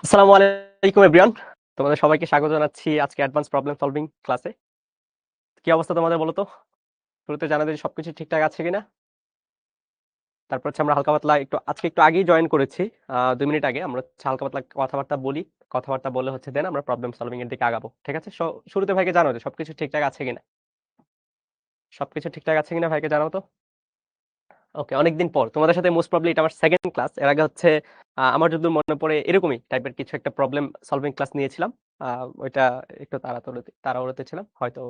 আসসালামু আলাইকুম এভরিওয়ান। তোমাদের সবাইকে স্বাগত জানাচ্ছি আজকে অ্যাডভান্স প্রবলেম সলভিং ক্লাসে। কি অবস্থা তোমাদের বলো তো? শুরুতে জানাতে যে সবকিছু ঠিকঠাক আছে কিনা? তারপর হচ্ছে আমরা হালকা পাতলা আজকে একটু আগেই জয়েন করেছি। ২ মিনিট আগে আমরা হচ্ছে হালকা পাতলা কথাবার্তা বলি। কথাবার্তা বলে হচ্ছে দেন আমরা প্রবলেম সলভিং এর দিকে আগাবো। ঠিক আছে? শুরুতে ভাইকে জানাও যে সবকিছু ঠিকঠাক আছে কিনা? সবকিছু ঠিকঠাক আছে কিনা ভাইকে জানাও তো। ওকে, অনেকদিন পর তোমাদের সাথে মোস্ট প্রবাবলি এটা আমার সেকেন্ড ক্লাস। এর আগে হচ্ছে আমার যতদূর মনে পড়ে এরকমই টাইপের কিছু একটা প্রবলেম সলভিং ক্লাস নিয়েছিলাম। ওইটা একটু তাড়াহুড়োতে ছিলাম। হয়তো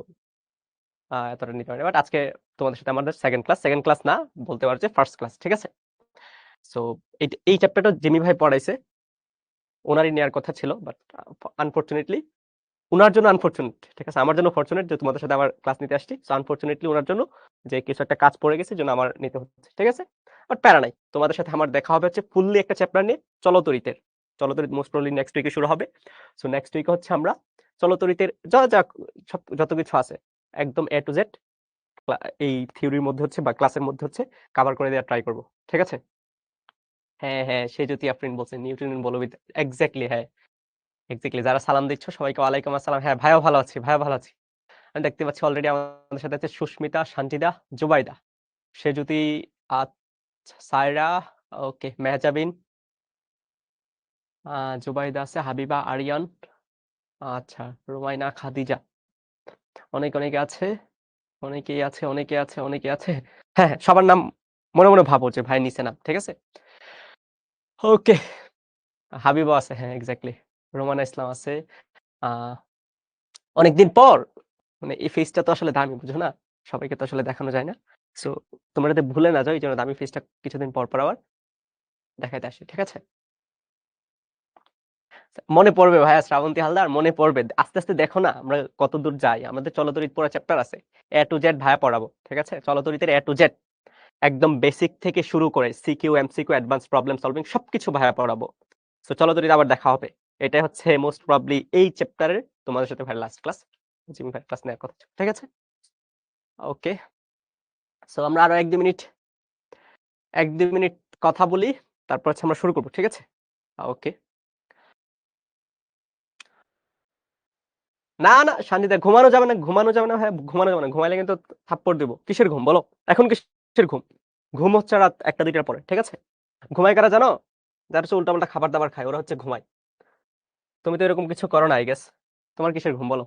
এতটা নিতে পারি না। বাট আজকে তোমাদের সাথে আমাদের সেকেন্ড ক্লাস না, বলতে পারো যে ফার্স্ট ক্লাস। ঠিক আছে? সো এই চ্যাপ্টারটা জিমি ভাই পড়াইছে। ওনারই নেয়ার কথা ছিল, বাট আনফরচুনেটলি উনার জন্য আনফরচুনেট, ঠিক আছে? আমার জন্য ফরচুনেট যে তোমাদের সাথে আবার ক্লাস নিতে আসছি। সো আনফরচুনেটলি উনার জন্য যে কিছু একটা কাজ পড়ে গেছে, জন্য আমার নিতে হচ্ছে। ঠিক আছে? বাট প্যারা নাই। তোমাদের সাথে আমার দেখা হবে হচ্ছে ফুললি একটা চ্যাপ্টার নিয়ে, চলতরিতের। চলতরিত মোস্ট প্রবাবলি নেক্সট উইকে শুরু হবে। সো নেক্সট উইকে হচ্ছে আমরা চলতরিতের যা যত কিছু আছে একদম এ টু জেড এই থিওরির মধ্যে হচ্ছে বা ক্লাসের মধ্যে হচ্ছে কভার করে দেওয়ার ট্রাই করব। ঠিক আছে? হ্যাঁ, হ্যাঁ, সে জ্যোতি আফরিন বলছেন নিউটনের বলবিদ্যা। এক্সাক্টলি, হ্যাঁ, এক্সাক্টলি। যারা সালাম দিচ্ছ সবাইকে ওয়ালাইকুম আসসালাম। হ্যাঁ, ভাইও ভালো আছি, ভাইও ভালো আছি। আমি দেখতে পাচ্ছি অলরেডি আমাদের সাথে আছে সুস্মিতা, সানজিদা, জুবাইদা, সে যদি সায়রা, ওকে, মেহজাবিন, জুবাইদা আছে, হাবিবা, আরিয়ান, আচ্ছা, রুমাইনা, খাদিজা, অনেকে আছে, অনেকে আছে। হ্যাঁ, হ্যাঁ, সবার নাম মনে মনে ভাবো যে ভাই নিচে নাম। ঠিক আছে? ওকে, হাবিবা আছে, হ্যাঁ, এক্স্যাক্টলি। রোমানা ইসলাম আছে। আহ অনেকদিন পর, মানে এই ফেসটা তো আসলে দামি, বুঝো না? সবাইকে তো আসলে দেখানো যায় না। সো তোমরা যাতে ভুলে না যাও, এই জন্য দামি ফেসটা কিছুদিন পর পর আবার দেখাইতে আসি। ঠিক আছে? মনে পড়বে ভাইয়া, শ্রাবন্তী হালদার, মনে পড়বে। আস্তে আস্তে দেখো না আমরা কত দূর যাই। আমাদের চলতরিত পুরো চ্যাপ্টার আছে, এ টু জেড ভাইয়া পড়াবো। ঠিক আছে? চলতরিতের এ টু জেড একদম বেসিক থেকে শুরু করে CQ, MCQ, advance problem solving সবকিছু ভাইয়া পড়াবো। সো চলতরিতে আবার দেখা হবে। এটাই হচ্ছে মোস্ট প্রবাবলি এই চ্যাপ্টারের তোমাদের সাথে ভাই লাস্ট ক্লাস। জিমি ভাই ক্লাস নেওয়ার কথা ছিল। ঠিক আছে? ওকে, সো আমরা আরো 1-2 মিনিট কথা বলি, তারপর হচ্ছে আমরা শুরু করবো। ঠিক আছে? ওকে। না, না, শান্তিতে ঘুমানো যাবে না, ঘুমানো যাবে না ভাই, ঘুমানো যাবে না। ঘুমাইলে কিন্তু থাপ্পড় দিব। কিসের ঘুম বলো? এখন কিসের ঘুম? ঘুম হচ্ছে রাত 1টা 2টার পরে। ঠিক আছে? ঘুমায় কারা জানো? যারা হচ্ছে উল্টাপাল্টা খাবার দাবার খায়, ওরা হচ্ছে ঘুমায়। তুমি তো এরকম কিছু করো না, আই গেস। তোমার কিসের ঘুম বলো?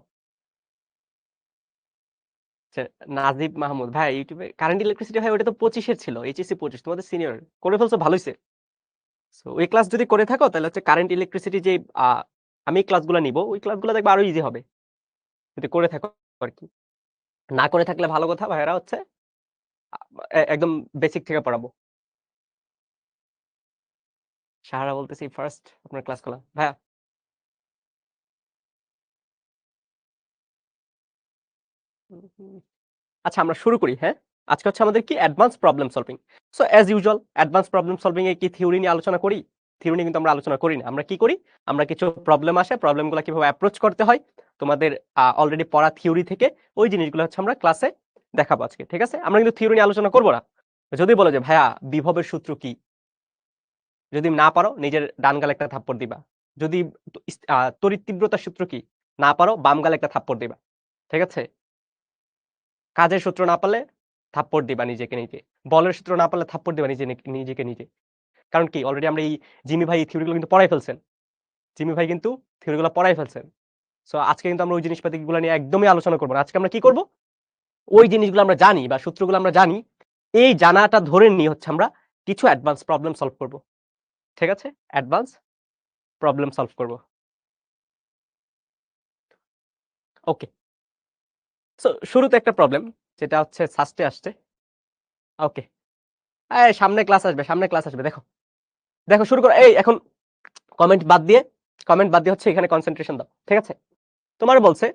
আচ্ছা, নাজিব মাহমুদ ভাই ইউটিউবে কারেন্ট ইলেকট্রিসিটি, ভাই ওটা তো 25-এর ছিল, এইচএসসি 25, তোমাদের সিনিয়র। করে ফেলছো, ভালো হয়েছে। সো ওই ক্লাস যদি করে থাকো তাহলে হচ্ছে কারেন্ট ইলেকট্রিসিটি যে আমি ক্লাসগুলো নিব, ওই ক্লাসগুলো দেখবে আরো ইজি হবে যদি করে থাকো আর কি। না করে থাকলে ভালো কথা, ভাইয়েরা হচ্ছে একদম বেসিক থেকে পড়াবো। সাহারা বলতেছি ফার্স্ট আপনার ক্লাস খোলা ভাইয়া। আচ্ছা, আমরা শুরু করি। হ্যাঁ, আজকে হচ্ছে আমাদের কি advance problem solving. So as usual advance problem solving এ কি থিওরি নিয়ে আলোচনা করি? থিওরি নিয়ে কিন্তু আমরা আলোচনা করি না। আমরা কি করি? আমরা কিছু প্রবলেম আসে, প্রবলেমগুলো কিভাবে অ্যাপ্রোচ করতে হয় তোমাদের অলরেডি পড়া থিওরি থেকে ওই জিনিসগুলো হচ্ছে আমরা ক্লাসে দেখাবো আজকে। ঠিক আছে? আমরা কিন্তু থিওরি নিয়ে আলোচনা করব না। যদি বলো যে ভাইয়া বিভবের সূত্র কি, যদি না পারো নিজের ডান গালে একটা থাপ্পড় দিবা। যদি তড়িৎ তীব্রতার সূত্র কি না পারো, বাম গালে একটা থাপ্পড় দিবা। ঠিক আছে? কাজের সূত্র না পারলে থাপ্পড় দিবা নিজেকে নিজে। বলের সূত্র না পারলে থাপ্পড় দিবা নিজেকে নিজে। কারণ কি অলরেডি আমরা এই জিমি ভাই এই থিওরি গুলো কিন্তু পড়াই ফেলছেন। জিমি ভাই কিন্তু থিওরি গুলো পড়াই ফেলছেন। সো আজকে কিন্তু আমরা ওই জিনিসপাতিগুলো নিয়ে একদমই আলোচনা করব না। আজকে আমরা কি করব? ওই জিনিসগুলো আমরা জানি বা সূত্রগুলো আমরা জানি। এই জানাটা ধরে নিয়ে হচ্ছে আমরা কিছু অ্যাডভান্স প্রবলেম সলভ করব। ঠিক আছে? অ্যাডভান্স প্রবলেম সলভ করব। ওকে। সো শুরুতে একটা প্রবলেম যেটা হচ্ছে সাস্টে আসছে। ওকে। সামনে ক্লাস আসবে, সামনে ক্লাস আসবে। দেখো, দেখো শুরু করো। এই এখন কমেন্ট বাদ দিয়ে হচ্ছে এখানে কনসেন্ট্রেশন দাও। ঠিক আছে? তোমার বলছে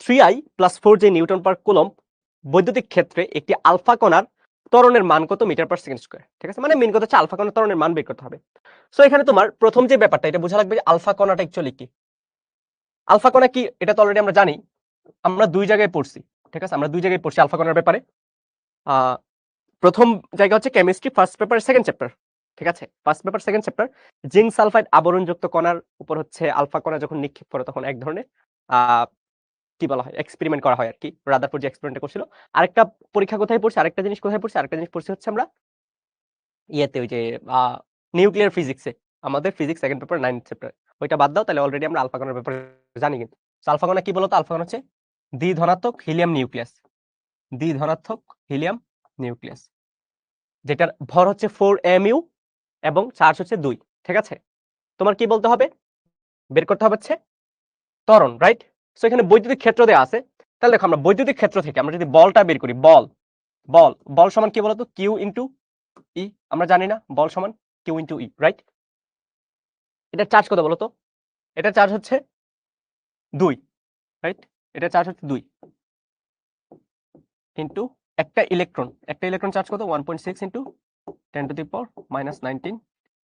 3i+4j নিউটন পার কুলম্ব বৈদ্যুতিক ক্ষেত্রে একটি আলফা কণার ত্বরণের মান কত মিটার পার সেকেন্ড স্কয়ার। ঠিক আছে? মানে মেন কথা হচ্ছে আলফা কণার ত্বরণের মান বের করতে হবে। সো এখানে তোমার প্রথম যে ব্যাপারটা এটা বোঝা লাগবে যে আলফা কণাটা অ্যাকচুয়ালি কি। আলফা কণা কি এটা তো অলরেডি আমরা জানি। আমরা দুই জায়গায় পড়ছি। ঠিক আছে? আমরা দুই জায়গায় পড়ছি আলফা কণার ব্যাপারে। আহ প্রথম জায়গা হচ্ছে chemistry first paper second chapter. ঠিক আছে, first paper second chapter. Zinc sulphide আবরণযুক্ত কণার উপর হচ্ছে আলফা কণা যখন নিক্ষেপ করে তখন এক ধরনের কি বলা হয়, এক্সপেরিমেন্ট করা হয় আর কি। রাদারফোর্ড যে এক্সপেরিমেন্ট করছিল। আরেকটা পরীক্ষা কোথায় পড়ছে, আরেকটা জিনিস কোথায় পড়ছে, আরেকটা জিনিস পড়ছে হচ্ছে আমরা ইয়েতে ওই যে নিউক্লিয়ার ফিজিক্সে, আমাদের ফিজিক্স সেকেন্ড পেপার 9 চ্যাপ্টার। ওইটা বাদ দাও, তাহলে অলরেডি আমরা আলফা কণার ব্যাপারে জানি। কিন্তু আলফা কণা কি বলতো, আলফা কণা হচ্ছে দ্বিধনাত্মক হিলিয়াম নিউক্লিয়াস, দ্বিধনাত্মক হিলিয়াম নিউক্লিয়াস, যেটার ভর হচ্ছে 4mu এবং চার্জ হচ্ছে 2। ঠিক আছে, তোমার কি বলতে হবে, বের করতে হবে হচ্ছে ত্বরণ, রাইট? সো এখানে বৈদ্যুতিক ক্ষেত্র দেওয়া আছে। তাহলে দেখো আমরা বৈদ্যুতিক ক্ষেত্র থেকে আমরা যদি বলটা বের করি, বল বল বল সমান কি বলতো, কিউ ইন্টু ই। আমরা জানি না বল সমান কিউ ইন্টু ই, রাইট? এটা চার্জ কত বলতো, এটা চার্জ হচ্ছে 2, রাইট? এটা চার্জ হচ্ছে 2 ইন্টু একটা ইলেকট্রন চার্জ কত, 1.6 into 10 to the power -19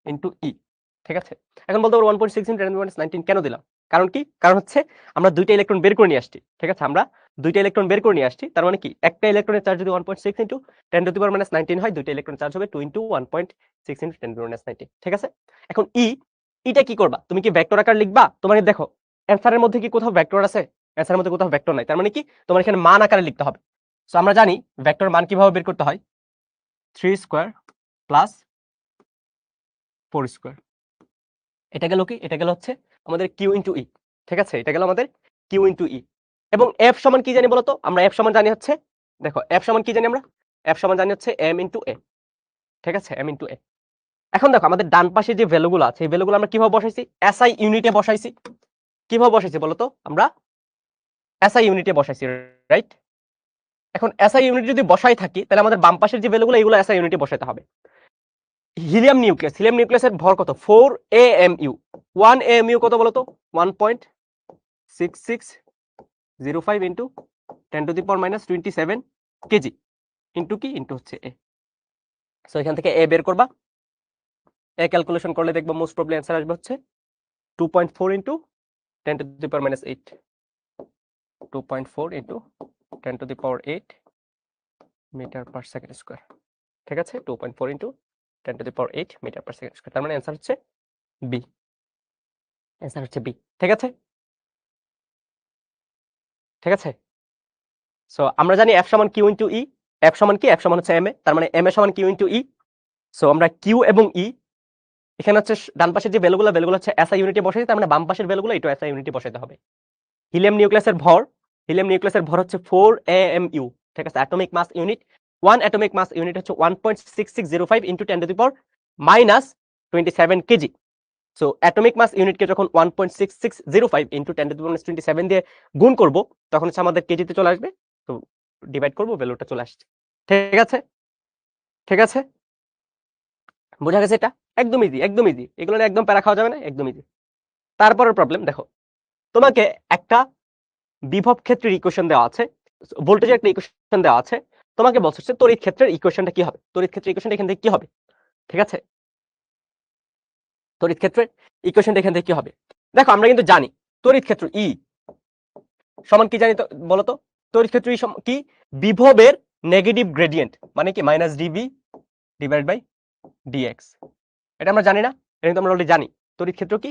into e. ঠিক আছে, এখন বলতে পারো 1.6 ইন্টু 10 টু দি পাওয়ার -19 কেন দিলাম? কারণ কি, কারণ হচ্ছে আমরা দুইটা ইলেকট্রন বের করে নিয়ে আসছি। ঠিক আছে, আমরা দুইটা ইলেকট্রন বের করে নিয়ে আসছি, তার মানে কি একটা ইলেকট্রনের চার্জ যদি 1.6 ইন্টু 10 টু দি পাওয়ার -19 হয়, দুইটা ইলেকট্রন চার্জ হবে 2 into 1.6 into 10 to the power -19। ঠিক আছে, এখন ইটা কি করবা, তুমি কি ভেক্টর আকার লিখবা? তোমার দেখো অ্যানসারের মধ্যে কি কোথাও ভেক্টর আছে? অ্যানসারের মধ্যে কোথাও ভেক্টর নাই, তার মানে কি তোমার এখানে মান আকারে লিখতে হবে। সো আমরা জানি ভেক্টর মান কিভাবে বের করতে হয়, 3 স্কয়ার প্লাস 4 স্কয়ার। এটা গেল কি, এটা গেল হচ্ছে আমাদের কিউ ইন্টু ই। ঠিক আছে, এটা গেল আমাদের কিউ ইন্টু ই। এবং এফ সমান কি জানি বলতো, আমরা এফ সমান জানি হচ্ছে, দেখো এফ সমান কি জানি, আমরা এফ সমান জানি হচ্ছে এম ইন্টু এ। ঠিক আছে, এম ইন্টু এ। এখন দেখো আমাদের ডান পাশে যে ভ্যালুগুলো আছে, এই ভ্যালুগুলো আমরা কিভাবে বসাইছি, এসআই ইউনিটে বসাইছি। কিভাবে বসাইছি বলতো, আমরা এসআই ইউনিটে বসাইছি, রাইট? এখন এসআই ইউনিট যদি বসাই থাকি, তাহলে আমাদের বাম পাশের যে ভ্যালুগুলো, এগুলো এসআই ইউনিটে বসাইতে হবে। হিলিয়াম নিউক্লিয়াসের ভর কত, 4 AMU। 1 AMU কত বলতো, 1.6605 into 10 to the power -27 KG into কি, ইন্টু হচ্ছে এ। সো এখান থেকে এ বের করবা, এ ক্যালকুলেশন করলে দেখবো মোস্ট প্রবলি অ্যান্সার আসবে হচ্ছে 2.4 into 10 to the power -8, 2.4 into 10 to the power 8 metre per second square. ঠিক আছে, 2.4 into 10 to the power 8 metre per second square, তার মানে অ্যান্সার হচ্ছে বি। অ্যান্সার হচ্ছে বি। ঠিক আছে, ঠিক আছে। সো আমরা জানি এফ সমান কিউ ইন্টু ই। এফ সমান কি, এফ সমান হচ্ছে এম এ, তার মানে এম এ সমান কিউ ইন্টু ই। সো আমরা কিউ এবং ই এখানে হচ্ছে ডান পাশের যে ভ্যালুগুলো হচ্ছে এসআই ইউনিটে বসাইতে, তার মানে বাম পাশের ভ্যালুগুলো এটা এসআই ইউনিটে বসাইতে হবে। হিলিয়াম নিউক্লিয়াসের ভর হচ্ছে 4 AMU। ঠিক আছে, atomic mass unit, 1 atomic mass unit হচ্ছে 1.6605 into 10 to the power -27 KG. So atomic mass ইউনিটকে যখন 1.6605 ইন্টু 10 টু দি পাওয়ার -27 দিয়ে গুণ করব, তখন হচ্ছে আমাদের কেজিতে চলে আসবে। তো ডিভাইড করব, ভ্যালুটা চলে আসছে। ঠিক আছে, ঠিক আছে, বোঝা গেছে? এটা একদম ইজি, একদম ইজি, এগুলো নিয়ে একদম প্যারা খাওয়া যাবে না, একদম ইজি। তারপরের প্রবলেম দেখো, তোমাকে একটা বিভব ক্ষেত্রের ইকুয়েশন দেওয়া আছে, ভোল্টেজের একটা ইকুয়েশন দেওয়া আছে, তোমাকে বলছে হচ্ছে তড়িৎ ক্ষেত্রের ইকুয়েশনটা কি হবে, তড়িৎ ক্ষেত্রের ইকুয়েশনটা এখান থেকে কি হবে। ঠিক আছে, তড়িৎ ক্ষেত্রের ইকুয়েশনটা এখান থেকে কি হবে। দেখো আমরা কিন্তু জানি তড়িৎ ক্ষেত্র ই সমান কি জানি তো বলতো, তড়িৎ ক্ষেত্র ই কি, বিভবের নেগেটিভ গ্রেডিয়েন্ট, মানে কি -dV ডিভাইড বাই dx। এটা আমরা জানি না, এটা কিন্তু আমরা অলরেডি জানি। তড়িৎ ক্ষেত্র কি,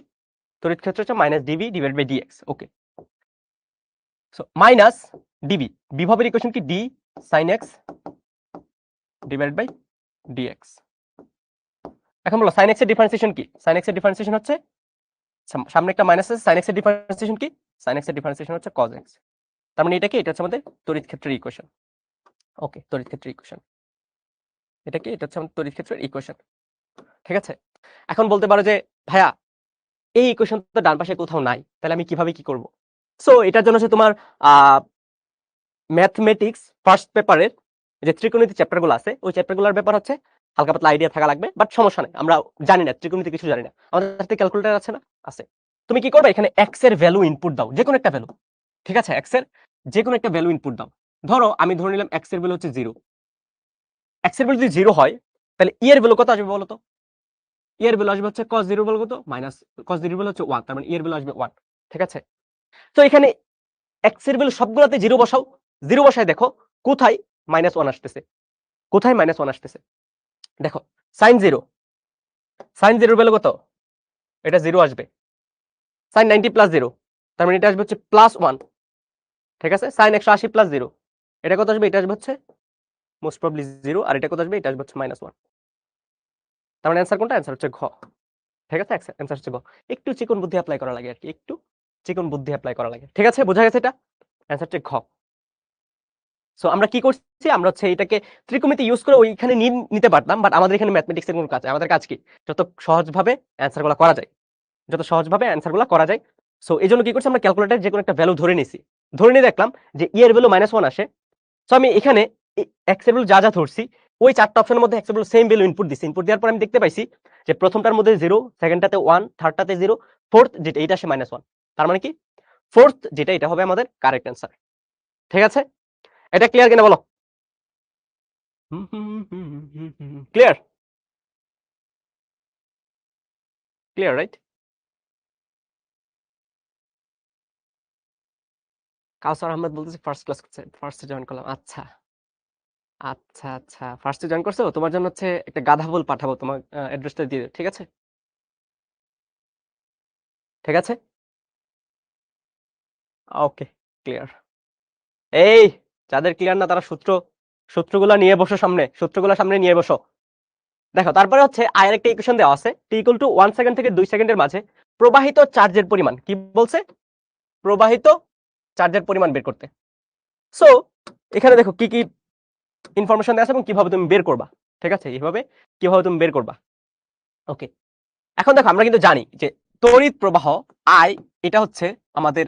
তড়িৎ ক্ষেত্র হচ্ছে -dV divide by dx। Okay, so -dV, বিভবের ইকুয়েশন কি, d sin x divide by dx। এখন বলো sin x এর ডিফারেন্সিয়েশন কি, sin x এর ডিফারেন্সিয়েশন হচ্ছে, সামনে একটা মাইনাস আছে, sin x এর ডিফারেন্সিয়েশন কি, sin x এর ডিফারেন্সিয়েশন হচ্ছে cos x। তার মানে এটা কি, এটা হচ্ছে আমাদের তড়িৎ ক্ষেত্রের ইকুয়েশন। ওকে, তড়িৎ ক্ষেত্রের ইকুয়েশন এটা কি, এটা হচ্ছে আমাদের তড়িৎ ক্ষেত্রের ইকুয়েশন। ঠিক আছে, এখন বলতে পারো যে ভাইয়া এই ইকুয়েশন তো ডান পাশে কোথাও নাই, তাহলে আমি কিভাবে কি করব। সো এটার জন্য হচ্ছে তোমার ম্যাথমেটিক্স ফার্স্ট পেপারের যে ত্রিকোণমিতি চ্যাপ্টারগুলো আছে, ওই চ্যাপ্টারগুলোর ব্যাপার হচ্ছে হালকা পাতলা আইডিয়া থাকা লাগবে, বাট সমস্যা নেই, আমরা জানি না ত্রিকোণমিতি কিছু জানি না, আমাদের হাতে ক্যালকুলেটর আছে না, আছে। তুমি কি করবে, এখানে এক্স এর ভ্যালু ইনপুট দাও, যে কোনো একটা ভ্যালু। ঠিক আছে, এক্স এর যে কোনো একটা ভ্যালু ইনপুট দাও। ধরো আমি ধরে নিলাম এক্স এর ভ্যালু হচ্ছে 0। এক্স এর ভ্যালু যদি 0 হয়, তাহলে ই এর ভ্যালু কত আসবে বলো তো, ই এর ভ্যালু আসবে হচ্ছে cos 0 বল কত, মাইনাস cos 0 ভ্যালু হচ্ছে 1, তার মানে ই এর ভ্যালু আসবে 1। ঠিক আছে, তো এখানে এক্স এর ভ্যালু সবগুলাতে 0 বসাও, 0 বসায় দেখো কোথায় -1 আসতেছে, কোথায় -1 আসতেছে। দেখো sin 0 সাইন 0 ভ্যালু কত? এটা 0 আসবে। সাইন 90 প্লাস 0, তার মানে এটা আসবে হচ্ছে +1, ঠিক আছে? সাইন 180 প্লাস 0, এটা কত আসবে? এটা আসবে হচ্ছে মোস্ট প্রবাবলি 0, আর এটা কত আসবে? এটা আসবে হচ্ছে -1। তার মানে অ্যান্সার কোনটা? অ্যান্সার হচ্ছে ঘ, ঠিক আছে? অ্যান্সার হচ্ছে ঘ। একটু চিকন বুদ্ধি অ্যাপ্লাই করা লাগে আরকি, একটু চিকন বুদ্ধি অ্যাপ্লাই করা লাগে, ঠিক আছে? বোঝা গেছে এটা? অ্যান্সার হচ্ছে ঘ। সো আমরা কি করছি? আমরা হচ্ছে এটাকে ত্রিকোণমিতি ইউজ করে ওইখানে নিতে পারতাম, বাট আমাদের এখানে ম্যাথমেটিক্স এর কোনো কাজ নাই। আমাদের কাজ কি? যত সহজভাবে অ্যান্সার গুলা করা যায়, যত সহজভাবে অ্যান্সার গুলা করা যায়। সো এজন্য কি করছি? আমরা ক্যালকুলেটরে যেকোনো একটা ভ্যালু ধরে নিছি। ধরে নিয়ে দেখলাম যে ই এর ভ্যালু -1 আসে। সো আমি এখানে এক্স এর ভ্যালু যা যা ধরছি, ওই 4টা অপশনের মধ্যে এক্স এর ভ্যালু সেম ভ্যালু ইনপুট দিছি। ইনপুট দেওয়ার পর আমি দেখতে পাইছি যে প্রথমটার মধ্যে 0, সেকেন্ডটাতে 1, থার্ডটাতে 0, ফোর্থ যেটা এটা আসে -1। তার মানে কি? ফোর্থ যেটা এটা হবে আমাদের কারেক্ট অ্যান্সার, ঠিক আছে? এটা ক্লিয়ার কিনা বলো? Clear? Clear, right? Kawsar Ahmed বলতেছে ফার্স্ট ক্লাস করছে, ফার্স্টে জয়েন করলাম। আচ্ছা আচ্ছা আচ্ছা, ফার্স্টে জয়েন করছো? তোমার জন্য হচ্ছে একটা গাধা বল পাঠাবো, তোমার অ্যাড্রেসটা দিয়ে দিও, ঠিক আছে? ঠিক আছে, ওকে, ক্লিয়ার। এই, যাদের ক্লিয়ার না তারা সূত্রগুলা নিয়ে বসো সামনে, সূত্রগুলা সামনে নিয়ে বসো। দেখো, তারপরে হচ্ছে আয়ের একটা ইকুয়েশন দেওয়া আছে, টি ইকুয়াল টু 1 সেকেন্ড থেকে 2 সেকেন্ডের মাঝে প্রবাহিত চার্জের পরিমাণ। কি বলছে? প্রবাহিত চার্জের পরিমাণ বের করতে। সো এখানে দেখো কি কি ইনফরমেশন দেওয়া আছে এবং কিভাবে তুমি বের করবা, ঠিক আছে? এইভাবে কিভাবে তুমি বের করবা। ওকে, এখন দেখো আমরা কিন্তু জানি যে তড়িৎ প্রবাহ আই, এটা হচ্ছে আমাদের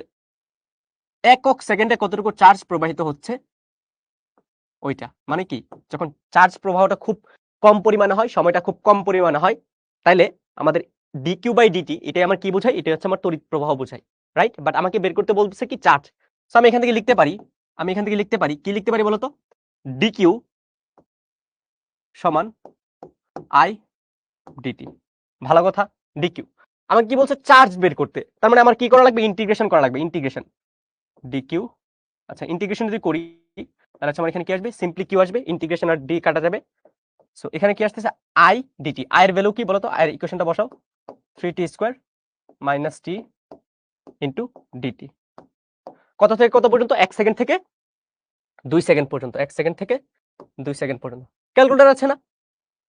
একক সেকেন্ডে কতটুকু চার্জ প্রবাহিত হচ্ছে ওইটা। মানে কি? যখন চার্জ প্রবাহটা খুব কম পরিমাণে হয়, সময়টা খুব কম পরিমাণে হয়, তাইলে আমাদের dq বাই dt এটাই আমার কি বোঝায়? এটা হচ্ছে আমার তড়িৎ প্রবাহ বোঝায়, রাইট? বাট আমাকে বের করতে বলতেছে কি? চার্জ। সো আমি এখান থেকে লিখতে পারি, কি লিখতে পারি বলতো? dq সমান I dt। ভালো কথা, dq। আমাকে কি বলছে? চার্জ বের করতে। তার মানে আমার কি করা লাগবে? ইন্টিগ্রেশন করা লাগবে, ইন্টিগ্রেশন dq। আচ্ছা, ইন্টিগ্রেশন যদি করি তাহলে হচ্ছে আমার এখানে কি আসবে? সিম্পলি q আসবে, ইন্টিগ্রেশন আর d কাটা যাবে। সো এখানে কি আসতেছে? I dt। I এর ভ্যালু কি বলতো? I এর ইকুয়েশনটা বসাও, 3t square minus t into dt। কত থেকে কত পর্যন্ত? 1 সেকেন্ড থেকে 2 সেকেন্ড পর্যন্ত, 1 সেকেন্ড থেকে 2 সেকেন্ড পর্যন্ত। ক্যালকুলেটর আছে না?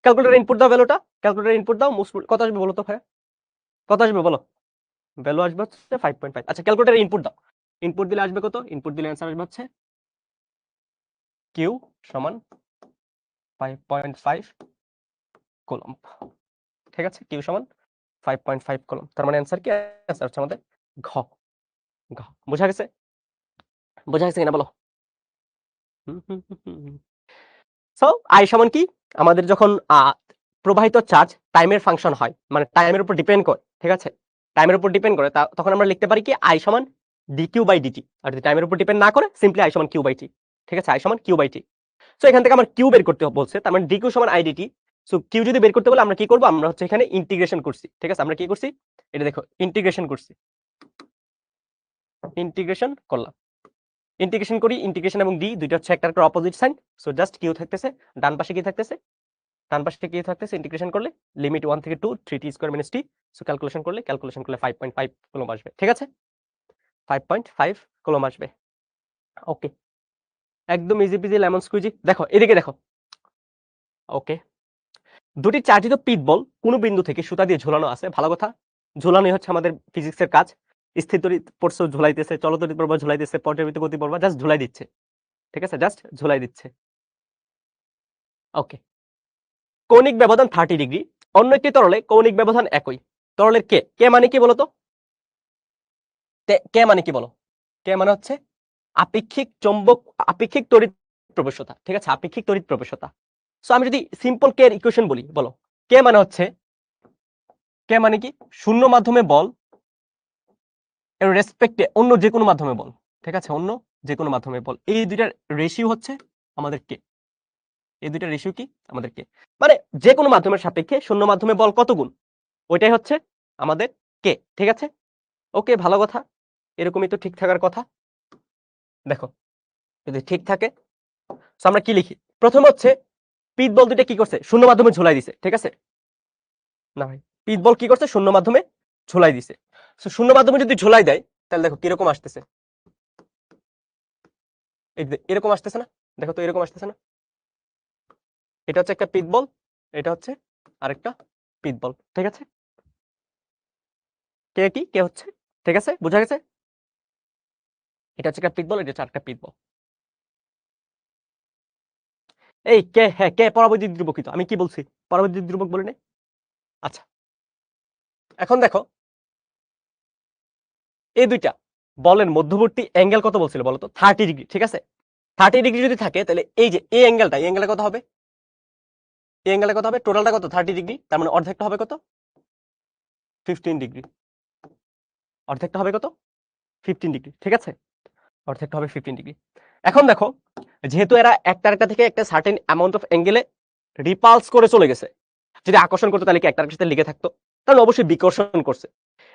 ক্যালকুলেটর ইনপুট দাও ভ্যালুটা, ক্যালকুলেটর ইনপুট দাও। কত আসবে বলো তো ভাই? কত আসবে বলো? ভ্যালু আসবে হচ্ছে 5.5। আচ্ছা, ক্যালকুলেটর ইনপুট দাও। ইনপুট দিলে আসবে কত? ইনপুট দিলে অ্যান্সার আসবে হচ্ছে q সমান 5.5 কুলম্ব, ঠিক আছে? q সমান 5.5 কুলম্ব। তার মানে অ্যান্সার কি? অ্যান্সার হচ্ছে আমাদের ঘ। ঘ, বোঝা গেছে? বোঝা গেছে কিনা বলো? সো আই সমান কি? আমাদের যখন প্রবাহিত চার্জ টাইমের ফাংশন হয়, মানে টাইমের উপর ডিপেন্ড করে, ঠিক আছে? টাইমের উপর ডিপেন্ড করে, তখন আমরা লিখতে পারি কি? আই সমান dq বাই dt। আর যদি টাইমের উপর ডিপেন্ড না করে, সিম্পলি আই সমান q বাই t, ঠিক আছে? আই সমান q বাই t। সো এখান থেকে আমার q বের করতে বলছে, তার মানে dq সমান i dt। সো q যদি বের করতে বলে আমরা কি করব? আমরা হচ্ছে এখানে ইন্টিগ্রেশন করছি, ঠিক আছে? আমরা কি করছি? এটা দেখো, ইন্টিগ্রেশন করছি, ইন্টিগ্রেশন করলাম। ইন্টিগ্রেশন করি, ইন্টিগ্রেশন এবং d দুইটা হচ্ছে একটা opposite sign. So just q থাকতেছে, ডান পাশে কি থাকতেছে? ডান পাশে কি থাকতেছে? ইন্টিগ্রেশন করলে লিমিট 1 থেকে 2, 3t square minus t। So calculation করলে 5.5 কুলম্ব আসবে, ঠিক আছে? 5.5 কুলম্ব আসবে। ওকে, একদম ইজি পিজি লেমন স্কুইজি। দেখো এদিকে দেখো। ওকে, দুটি চার্জিত পিট বল কোন বিন্দু থেকে সুতা দিয়ে ঝোলানো আছে। ভালো কথা, ঝোলানোই হচ্ছে আমাদের ফিজিক্সের কাজ। স্থির তড়িৎ পড়ছো, ঝুলাইতেছে, চলতড়িৎ প্রবাহ ঝুলাইতেছে, পর্যাবৃত্ত গতি প্রবাহ জাস্ট ঝুলাই দিচ্ছে, ঠিক আছে? জাস্ট ঝুলাই দিচ্ছে। ওকে, কৌণিক ব্যবধান 30 ডিগ্রি, অন্য একটি তরলে কৌণিক ব্যবধান একই। তরলের কে, কে মানে কি বলতো? কে মানে কি বলো? কে মানে হচ্ছে আপেক্ষিক চৌম্বক, আপেক্ষিক তড়িৎ প্রবণতা, ঠিক আছে? আপেক্ষিক তড়িৎ প্রবণতা। সো আমি যদি সিম্পল কে এর ইকুয়েশন বলি, বলো কে মানে হচ্ছে, কে মানে কি? শূন্য মাধ্যমে বল এর রেসপেক্টে অন্য যে কোনো মাধ্যমে বল, ঠিক আছে? অন্য যে কোনো মাধ্যমে বল, এই দুইটার রেশিও হচ্ছে আমাদের কে। এই দুইটার রেশিও কি? আমাদের কে। মানে যে কোনো মাধ্যমের সাপেক্ষে শূন্য মাধ্যমে বল কত গুণ, ওইটাই হচ্ছে আমাদের কে, ঠিক আছে? ওকে, ভালো কথা, এরকমই তো ঠিক থাকার কথা। দেখো, যদি ঠিক থাকে তো আমরা কি লিখি? প্রথম হচ্ছে পিট বল দুইটা কি করছে? শূন্য মাধ্যমে ঝুলাই দিছে, ঠিক আছে? না ভাই, পিচ বল কি করছে, শূন্য মাধ্যমে ঝোলাই দিছে। সো শূন্য মাধ্যমে যদি ঝোলাই দেয় তাহলে দেখো কিরকম আসতেছে, এই এরকম আসতেছে না, দেখো তো এরকম আসতেছে না। এটা হচ্ছে একটা পিচ বল, এটা হচ্ছে আরেকটা পিচ বল, ঠিক আছে। কে কি কে হচ্ছে, ঠিক আছে, বোঝা গেছে। এটা হচ্ছে একটা পিচ বল, এটা হচ্ছে আরেকটা পিচ বল। এই কে, হ্যাঁ কে পরাবৈদ্যুতিক ধ্রুবক, আমি কি বলছি, পরাবৈদ্যুতিক ধ্রুবক বলি না। আচ্ছা এখন দেখো এই দুইটা বলের মধ্যবর্তী অ্যাঙ্গেল কত বলছিল বলো তো, 30 ডিগ্রি, ঠিক আছে। 30 ডিগ্রি যদি থাকে তাহলে এই যে এই অ্যাঙ্গেলটা, এই অ্যাঙ্গেলে কত হবে, এই অ্যাঙ্গেলে কত হবে, টোটালটা কত, 30 ডিগ্রি, তার মানে অর্ধেকটা হবে কত, 15 ডিগ্রি। অর্ধেকটা হবে কত, 15 ডিগ্রি, ঠিক আছে, অর্ধেকটা হবে 15 ডিগ্রি। এখন দেখো যেহেতু এরা একটা আরেকটা থেকে একটা সার্টেন অ্যামাউন্ট অফ অ্যাঙ্গেলে রিপালস করে চলে গেছে, যদি আকর্ষণ করতো তাহলে কি একটা আরেকটার সাথে লেগে থাকতো, তাহলে অবশ্যই বিকর্ষণ করছে।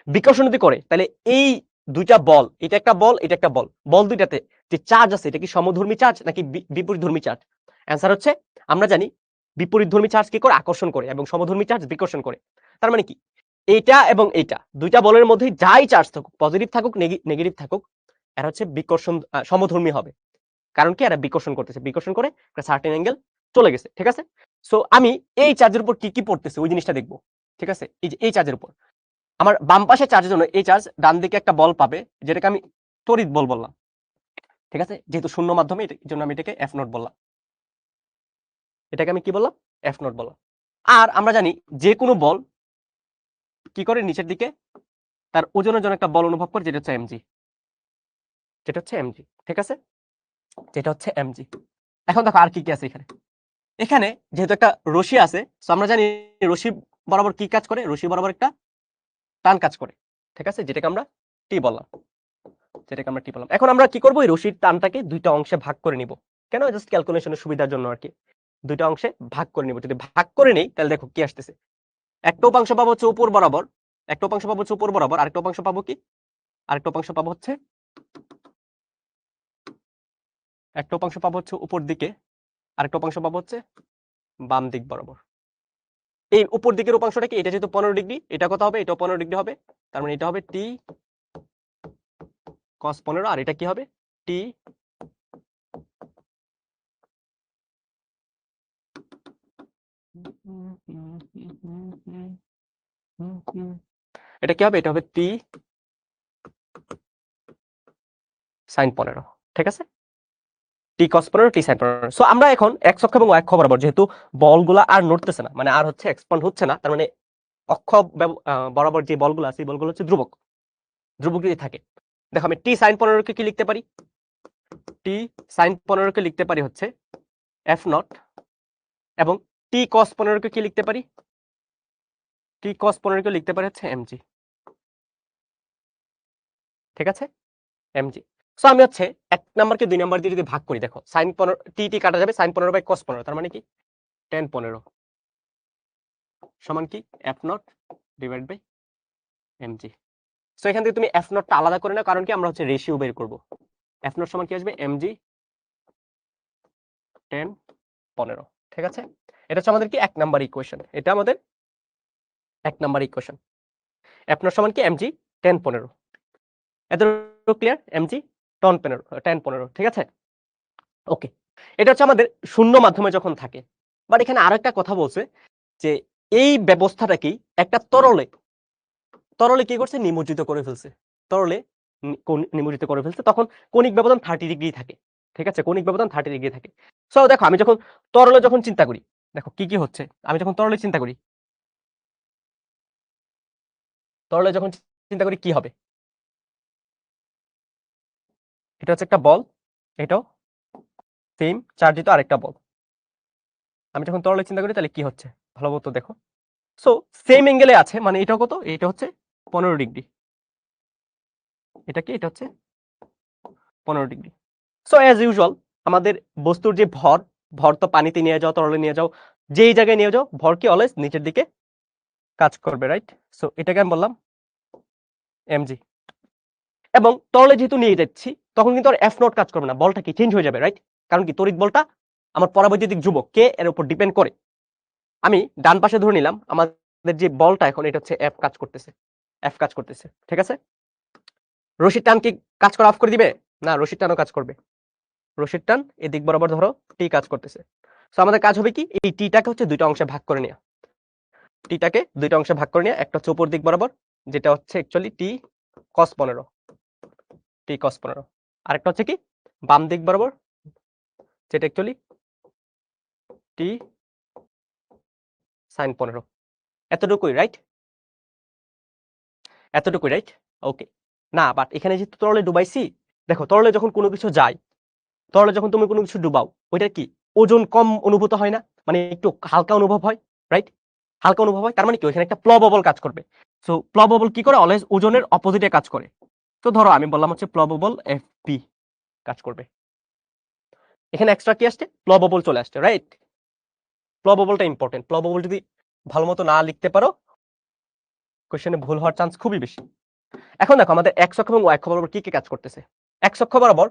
বিকর্ষণ যদি করে তাহলে এই দুইটা বল, এটা একটা বল, এটা একটা বল, বল দুইটাতে যে চার্জ আছে এটা কি সমধর্মী চার্জ নাকি বিপরীতধর্মী চার্জ? অ্যান্সার হচ্ছে আমরা জানি বিপরীতধর্মী চার্জ কি করে, আকর্ষণ করে, এবং সমধর্মী চার্জ বিকর্ষণ করে। তার মানে কি এইটা এবং এইটা দুইটা বলের মধ্যে যাই চার্জ থাকুক, পজিটিভ থাকুক নেগেটিভ থাকুক, এরা হচ্ছে বিকর্ষণ সমধর্মী হবে। কারণ কি, এরা বিকর্ষণ করতেছে, বিকর্ষণ করে একটা সার্টেন অ্যাঙ্গেল চলে গেছে, ঠিক আছে। সো আমি এই চার্জের উপর কি কি পড়তেছে ওই জিনিসটা দেখবো, ঠিক আছে। এই যে এই চার্জের উপর আমার বাম পাশে চার্জের জন্য এই চার্জ ডান দিকে একটা বল পাবে, যেটাকে আমি তড়িৎ বল বললাম, ঠিক আছে, যেহেতু শূন্য মাধ্যমে এই জন্য আমি এটাকে এফ নট বললাম, এটাকে আমি কি বললাম, এফ নট বললাম। আর আমরা জানি যে কোনো বল কি করে, নিচের দিকে তার ওজনের জন্য একটা বল অনুভব করে, যেটা হচ্ছে এমজি, যেটা হচ্ছে এমজি, ঠিক আছে, যেটা হচ্ছে এমজি। এখন দেখো আর কি কি আছে এখানে, এখানে যেহেতু একটা রশি আছে, তো আমরা জানি রশি বরাবর কি কাজ করে, রশি বরাবর একটা টান কাজ করে, ঠিক আছে, যেটাকে আমরা টি বললাম, যেটাকে আমরা টি বললাম। এখন আমরা কি করবো, এই রশির টানটাকে দুইটা অংশে ভাগ করে নিব, কেন, জাস্ট ক্যালকুলেশনের সুবিধার জন্য আর কি, দুইটা অংশে ভাগ করে নিব। যদি ভাগ করে নেই তাহলে দেখো কি আসতেছে, একটা উপাংশ পাবো হচ্ছে উপর বরাবর, একটা উপাংশ পাবো হচ্ছে উপর বরাবর, আরেকটা উপাংশ পাবো কি, আরেকটা উপাংশ পাবো হচ্ছে, একটা উপাংশ পাবো হচ্ছে উপর দিকে, আরেকটা উপাংশ পাবো হচ্ছে বাম দিক বরাবর। এই উপর দিকের উপাংশটা কি, এটা যেহেতু 15 ডিগ্রি, এটা কত হবে, এটাও 15 ডিগ্রি হবে, তার মানে এটা হবে টি cos 15, আর এটা কি হবে, টি এটা কি হবে, এটা হবে টি sin 15, ঠিক আছে, টি cos 15 টি sin 15। সো আমরা এখন x অক্ষ এবং y অক্ষ বরাবর যেহেতু বলগুলা আর নড়তেছে না, মানে আর হচ্ছে এক্সপান্ড হচ্ছে না, তার মানে অক্ষ বরাবর যে বলগুলো আছে এই বলগুলো হচ্ছে ধ্রুবক, ধ্রুবক যদি থাকে, দেখো আমি টি sin 15 কে কি লিখতে পারি, টি sin 15 কে লিখতে পারি হচ্ছে এফ নট, এবং টি cos 15 কে কি লিখতে পারি, টি cos 15 কে লিখতে পারি হচ্ছে এমজি, ঠিক আছে, এমজি। সো আমি হচ্ছে 1 নাম্বারকে 2 নাম্বার দিয়ে যদি ভাগ করি, দেখো sin 15 টি টি কাটা যাবে, sin 15 বাই cos 15, তার মানে কি tan 15 সমান কি F not divide by MG. So এখান থেকে তুমি এফ নটটা আলাদা করে নাও, কারণ কি আমরা হচ্ছে রেশিও বের করব। এফ নট সমান কি আসবে, এমজি tan 15, ঠিক আছে। এটা হচ্ছে আমাদের কি 1 নাম্বার ইকুয়েশন, এটা আমাদের 1 নাম্বার ইকুয়েশন। এফ নট সমান কি এমজি tan 15, এতটুকু ক্লিয়ার, এমজি tan 15, ঠিক আছে, ওকে। এটা হচ্ছে আমাদের শূন্য মাধ্যমে যখন থাকে। বাট এখানে আরেকটা কথা বলছে যে এই ব্যবস্থাটাকেই একটা তরলে, তরলে কি করছে, নিমজ্জিত করে ফেলছে, তরলে নিমজ্জিত করে ফেলছে, তখন কণিক ব্যবধান 30 ডিগ্রি থাকে, ঠিক আছে, কণিক ব্যবধান 30 ডিগ্রি থাকে। সো দেখো আমি যখন তরলে যখন চিন্তা করি, দেখো কি কি হচ্ছে, আমি যখন তরলে চিন্তা করি, তরলে যখন চিন্তা করি কি হবে, এটা হচ্ছে একটা বল, এটাও সেম চার্জিত আরেকটা বল, আমি যখন তরলে চিন্তা করি তাহলে কি হচ্ছে, ভালো মতো দেখো। সো সেম অ্যাঙ্গেলে আছে, মানে এটা কত, এটা হচ্ছে 15 ডিগ্রি, এটা কি, এটা হচ্ছে 15 ডিগ্রি। সো অ্যাজ ইউজুয়াল আমাদের বস্তুর যে ভর, ভর তো পানিতে নিয়ে যাও, তরলে নিয়ে যাও, যেই জায়গায় নিয়ে যাও, ভর কি অলওয়েজ নিচের দিকে কাজ করবে, রাইট। সো এটাকে আমি বললাম এমজি, এবং তরলে যেহেতু নিয়ে যাচ্ছি তখন কিন্তু আর এফ নট কাজ করবে না, বলটা কি চেঞ্জ হয়ে যাবে, রাইট। কারণ কি তড়িৎ বলটা আমার পরাবৈদ্যুতিক ধ্রুবক কে এর উপর ডিপেন্ড করে। আমি ডান পাশে ধরে নিলাম আমাদের যে বলটা এখন এটা হচ্ছে এফ কাজ করতেছে, ঠিক আছে? রশির টান কি কাজ করা অফ করে দিবে? না, রশির টানও কাজ করবে। রশির টান এদিক বরাবর ধরো, টি কাজ করতেছে। সো আমাদের কাজ হবে কি, এই টিটাকে হচ্ছে দুইটা অংশে ভাগ করে নেওয়া। টিটাকে দুইটা অংশে ভাগ করে নেওয়া, একটা হচ্ছে উপর দিক বরাবর, যেটা হচ্ছে অ্যাকচুয়ালি টি cos 15, টি cos 15, আরেকটা হচ্ছে কি বাম দিক বরাবর, যেটা অ্যাকচুয়ালি টি sin 15। এতটুকুই, রাইট? এতটুকুই, রাইট? ওকে। না, বাট এখানে যেহেতু তরলে ডুবাইছি, দেখো তরলে যখন কোনো কিছু যায়, তরলে যখন তুমি কোনো কিছু ডুবাও, ওইটা কি ওজন কম অনুভূত হয় না? মানে একটু হালকা অনুভব হয়, রাইট? হালকা অনুভব হয়, তার মানে কি ওইখানে একটা প্লববল কাজ করবে। সো প্লববল কি করে? অলওয়েজ ওজনের অপোজিটে কাজ করে। তো ধরো আমি বললাম হচ্ছে প্লববল এফপি কাজ করবে। এখানে এক্সট্রা কি আসছে? প্লববল চলে আসছে, রাইট? প্লববলটা ইম্পর্টেন্ট। প্লববল যদি ভালো মতো না লিখতে পারো, কোশ্চেনে ভুল হওয়ার চান্স খুবই বেশি। এখন দেখো আমাদের এক্স অক্ষ এবং ওয়াই অক্ষ বরাবর কি কি কাজ করতেছে। এক্স অক্ষ বরাবর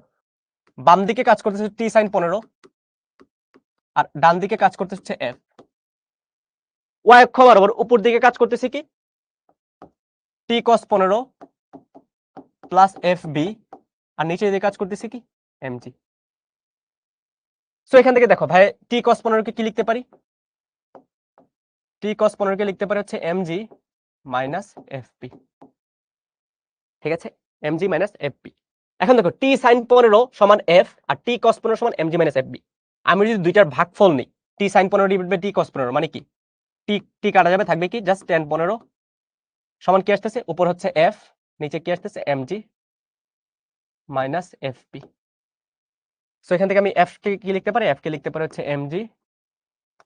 বাম দিকে কাজ করতেছে টি sin 15, আর ডান দিকে কাজ করতেছে এফ। ওয়াই অক্ষ বরাবর উপর দিকে কাজ করতেছে কি টি cos 15 প্লাস এফ বি, আর নিচের দিকে কাজ করতেছে কি এমজি। সো এখান থেকে দেখো ভাই, টি cos 15 কে কি লিখতে পারি? টি cos 15 কে লিখতে পারি হচ্ছে এমজি মাইনাস এফপি, ঠিক আছে? MG minus FP. এখন দেখো টি sin 15 সমান এফ আর টি cos 15 সমান এমজি মাইনাস এফবি। আমি যদি দুইটার ভাগফল নিই, T sin 15 divide by T cos 15, মানে কি টি টি কাটা যাবে, থাকবে কি জাস্ট tan 15 সমান কি আসতেছে, উপর হচ্ছে এফ, নিচে কি আসতেছে এমজি মাইনাস এফপি। সো এখান থেকে আমি এফ কে কি লিখতে পারি? এফ কে লিখতে পারি হচ্ছে MG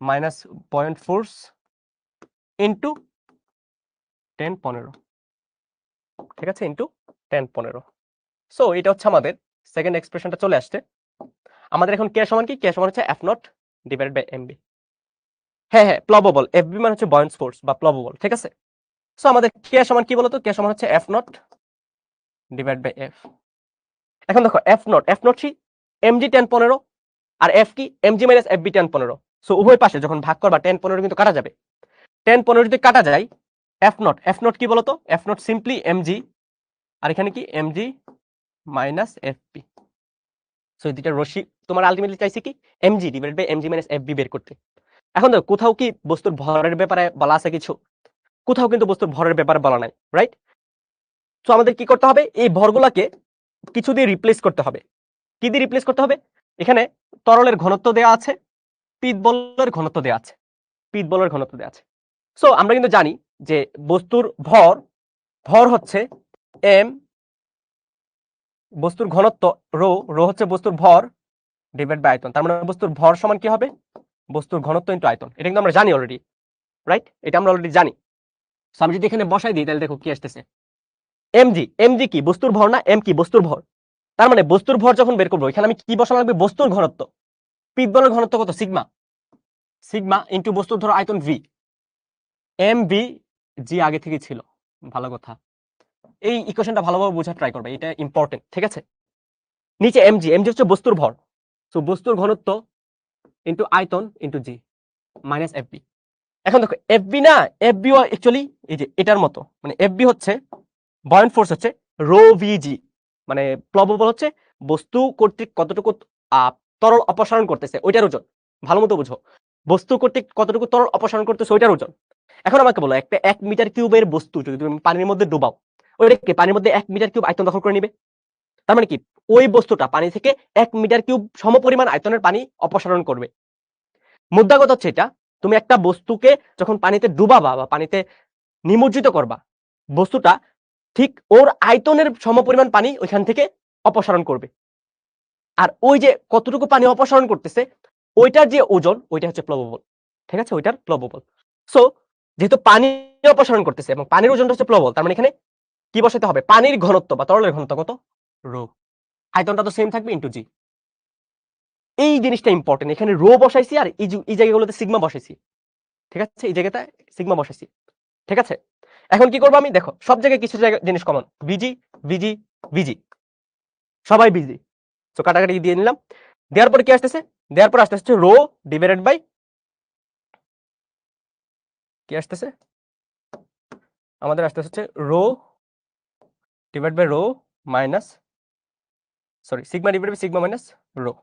minus point force into 10-15, ঠিক আছে? ইন্টু 10-15। সো এটা হচ্ছে আমাদের সেকেন্ড এক্সপ্রেশনটা চলে আসছে। আমাদের এখন কে সমান কি? কে সমান হচ্ছে F not divided by MB. হ্যাঁ, প্লববল, এফবি মানে হচ্ছে বয়েন্ট ফোর্স বা প্লববল, ঠিক আছে? সো আমাদের কে সমান কি বলতো? কে সমান হচ্ছে F not divide by F. এখন দেখো এফ নট কি এমজি 10-15, আর এফ কি এমজি মাইনাস এফবি 10-15। সো উভয় পাশে যখন ভাগ করবা 10-15 কিন্তু কাটা যাবে। 10-15 যদি কাটা যায়, এফ নট কি বলতো? এফ নট সিম্পলি এমজি, আর এখানে কি এমজি মাইনাস এফপি। সো এই দুইটা রশ্মি তোমার আলটিমেটলি চাইছে কি MG divided by MG minus FB বের করতে। এখন দেখো কোথাও কি বস্তুর ভরের ব্যাপারে বলা আছে কিছু? কোথাও কিন্তু বস্তুর ভরের ব্যাপারে বলা নাই, রাইট? সো আমাদের কি করতে হবে? এই ভরগুলাকে কিছু দিয়ে রিপ্লেস করতে হবে। কি দিয়ে রিপ্লেস করতে হবে? এখানে তরলের ঘনত্ব দেওয়া আছে, পিত বলের ঘনত্ব দেওয়া আছে, পিত বলের ঘনত্ব দেওয়া আছে। সো আমরা কিন্তু জানি যে বস্তুর ভর হচ্ছে এম, বস্তুর ঘনত্ব রো হচ্ছে বস্তুর ভর ডিভাইড বাই আয়তন। তার মানে বস্তুর ভর সমান কি হবে? বস্তুর ঘনত্ব ইনটু আয়তন। এটা কিন্তু আমরা জানি অলরেডি, রাইট? এটা আমরা অলরেডি জানি। সো আমি যদি এখানে বসাই দিই, তাহলে দেখো কি আসতেছে। এমজি কি বস্তুর ভর না? এম কি বস্তুর ভর। তার মানে বস্তুর ভর যখন বের করবো, এখানে আমি কি বসানো লাগবে? বস্তুর ঘনত্ব। পিত বলের ঘনত্ব কত? সিগমা ইনটু বস্তুর ধরো আয়তন ভি। এম ভি জি আগে থেকে ছিল, ভালো কথা। এই ইকুয়েশনটা ভালোভাবে বোঝার ট্রাই করবে, এটা ইম্পর্টেন্ট, ঠিক আছে? নিচে এমজি হচ্ছে বস্তুর ভর। সো বস্তুর ঘনত্ব ইনটু আয়তন ইনটু জি মাইনাস এফবি। এখন দেখো এফবি না, এফবিও অ্যাকচুয়ালি এই যে এটার মতো, মানে এফবি হচ্ছে বয়েন্ট ফোর্স হচ্ছে রো ভিজি, মানে প্লববল হচ্ছে বস্তু কর্তৃক কতটুকু তরল অপসারণ করতেছে ওইটার ওজন। ভালো মতো বুঝো, বস্তু কর্তৃক কতটুকু তরল অপসারণ করতেছে ওইটার ওজন। এখন আমাকে বলো, একটা 1 মিটার কিউবের বস্তু যদি তুমি পানির মধ্যে ডুবাও, ওইটা কি পানির মধ্যে 1 মিটার কিউব আয়তন দখল করে নিবে? তার মানে কি ওই বস্তুটা পানি থেকে 1 মিটার কিউব সমপরিমাণ আয়তনের পানি অপসারণ করবে। মুদ্রা কথা হচ্ছে এটা, তুমি একটা বস্তুকে যখন পানিতে ডুবাবা বা পানিতে নিমজ্জিত করবা, বস্তুটা ঠিক ওর আয়তনের সমপরিমাণ পানি ওইখান থেকে অপসারণ করবে। আর ওই যে কতটুকু পানি অপসারণ করতেছে, ওইটার যে ওজন, ওইটা হচ্ছে প্লববল, ঠিক আছে? ওইটার প্লববল। সো যেহেতু পানি অপসারণ করতেছে এবং পানির ওজনটা হচ্ছে প্লববল, তার মানে এখানে কি বসাতে হবে? পানির ঘনত্ব বা তরলের ঘনত্ব কত? রো। আয়তনটা তো সেম থাকবে ইনটু জি। এই জিনিসটা ইম্পর্টেন্ট। এখানে রো বসাইছি আর এই জায়গাগুলোতে সিগমা বসাইছি, ঠিক আছে? এই জায়গাটা সিগমা বসাইছি, ঠিক আছে? এখন কি করবো আমি? দেখো সব জায়গায় কিছু জিনিস কমন, ভিজি ভিজি ভিজি, সবাই ভিজি। তো কাটাকাটি দিয়ে নিলাম। দেওয়ার পরে কি আসতেছে? দেওয়ার পরে আসতেছে রো ডিভাইডেড বাই কি আসতেছে? আমাদের আসতে হচ্ছে rho divide by rho minus sigma divide by sigma minus rho.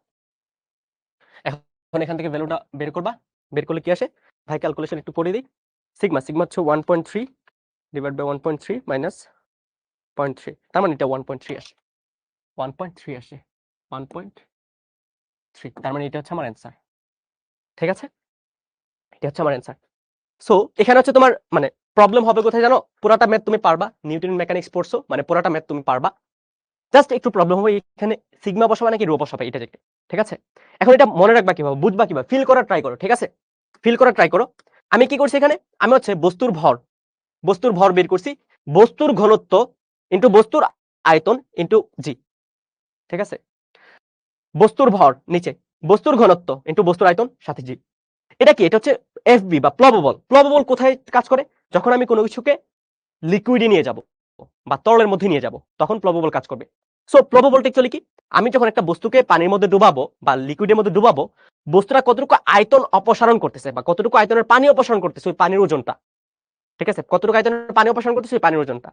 এখন এখান থেকে ভ্যালুটা বের করবা, বের করলে কি আসে ভাই? ক্যালকুলেশন একটু করে দিই। সিগমা হচ্ছে 1.3 ডিভাইড বাই 1.3 মাইনাস 0.3, তার মানে এটা 1.3 আসে, 1.3 আসে, 1.3, তার মানে এটা হচ্ছে আমার অ্যান্সার। ঠিক আছে, এটা হচ্ছে আমার অ্যান্সার। সো এখানে হচ্ছে তোমার মানে প্রবলেম হবে কোথায় জানো? পুরাটা ম্যাথ তুমি পারবা, নিউটন মেকানিক্স পড়ছো মানে পুরাটা ম্যাথ তুমি পারবা, জাস্ট একটু প্রবলেম হবে এখানে সিগমা বসাবা নাকি রো বসাবা এটা দেখতে। ঠিক আছে, এখন এটা মনে রাখবা কিভাবে, বুঝবা কিভাবে, ফিল করার ট্রাই করো। ঠিক আছে, ফিল করার ট্রাই করো। আমি কি করছি এখানে? আমি হচ্ছে বস্তুর ভর বের করছি, বস্তুর ঘনত্ব ইন্টু বস্তুর আয়তন ইন্টু জি। ঠিক আছে, বস্তুর ভর নিচে, বস্তুর ঘনত্ব ইন্টু বস্তুর আয়তন সাথে জি। এটা কি? এটা হচ্ছে এফবি বা প্লববল। প্লববল কোথায় কাজ করে? যখন আমি কোনো কিছুকে লিকুইডে নিয়ে যাব বা তরলের মধ্যে নিয়ে যাব তখন প্লববল কাজ করবে। সো প্লববলটা অ্যাকচুয়ালি কি? আমি যখন একটা বস্তুকে পানির মধ্যে ডুবাবো বা লিকুইডের মধ্যে ডুবাবো, বস্তুটা কতটুকু আয়তন অপসারণ করতেছে বা কতটুকু আয়তনের পানি অপসারণ করতেছে ওই পানির ওজনটা। ঠিক আছে, কতটুকু আয়তনের পানি অপসারণ করতেছে ওই পানির ওজনটা।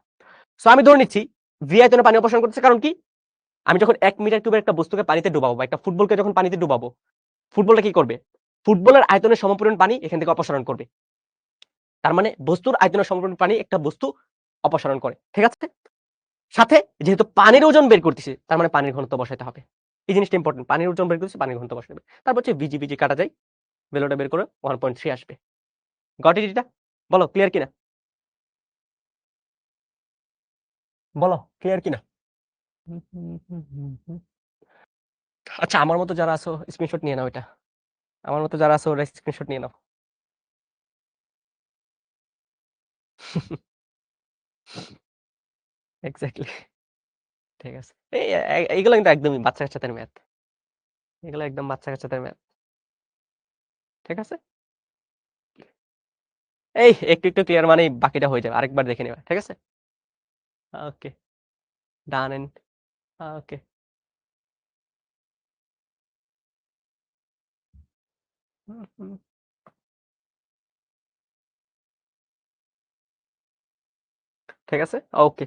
সো আমি ধরে নিচ্ছি ভি আয়তনের পানি অপসারণ করতেছে, কারণ কি আমি যখন 1 মিটার কিউবের একটা বস্তুকে পানিতে ডুবাবো বা একটা ফুটবলকে যখন পানিতে ডুবাবো, ফুটবলটা কি করবে? ফুটবলের আয়তনের সমপরিমাণ পানি এখান থেকে অপসারণ করবে। তার মানে বস্তুর আয়তনের সমপরিমাণ পানি একটা বস্তু অপসারণ করে। ঠিক আছে, সাথে যেহেতু পানির ওজন বের করতেছি তার মানে পানির ঘনত্ব বসাইতে হবে। এই জিনিসটা ইম্পর্টেন্ট, পানির ওজন বের করতেছি, পানির ঘনত্ব বসাইতে হবে। তারপর হচ্ছে ভিজি ভিজি কাটা যায়, ভ্যালুটা বের করে 1.3 আসবে। Got it? এটা বলো ক্লিয়ার কিনা, বলো ক্লিয়ার কিনা? আচ্ছা, আমার মতো যারা আছো স্ক্রিনশট নিয়ে নাও, এটা আমার মতো যারা আছো ওরা স্ক্রিনশট নিয়ে নাও। এক্স্যাক্টলি, ঠিক আছে। এইগুলো কিন্তু একদমই বাচ্চা কাচ্চাদের ম্যাথ, এগুলো একদম বাচ্চা কাচ্চাদের ম্যাথ। ঠিক আছে, এই একটু একটু ক্লিয়ার মানে বাকিটা হয়ে যাবে, আরেকবার দেখে নেবে। ঠিক আছে, ওকে, ডান এন্ড ওকে। ঠিক আছে, ওকে।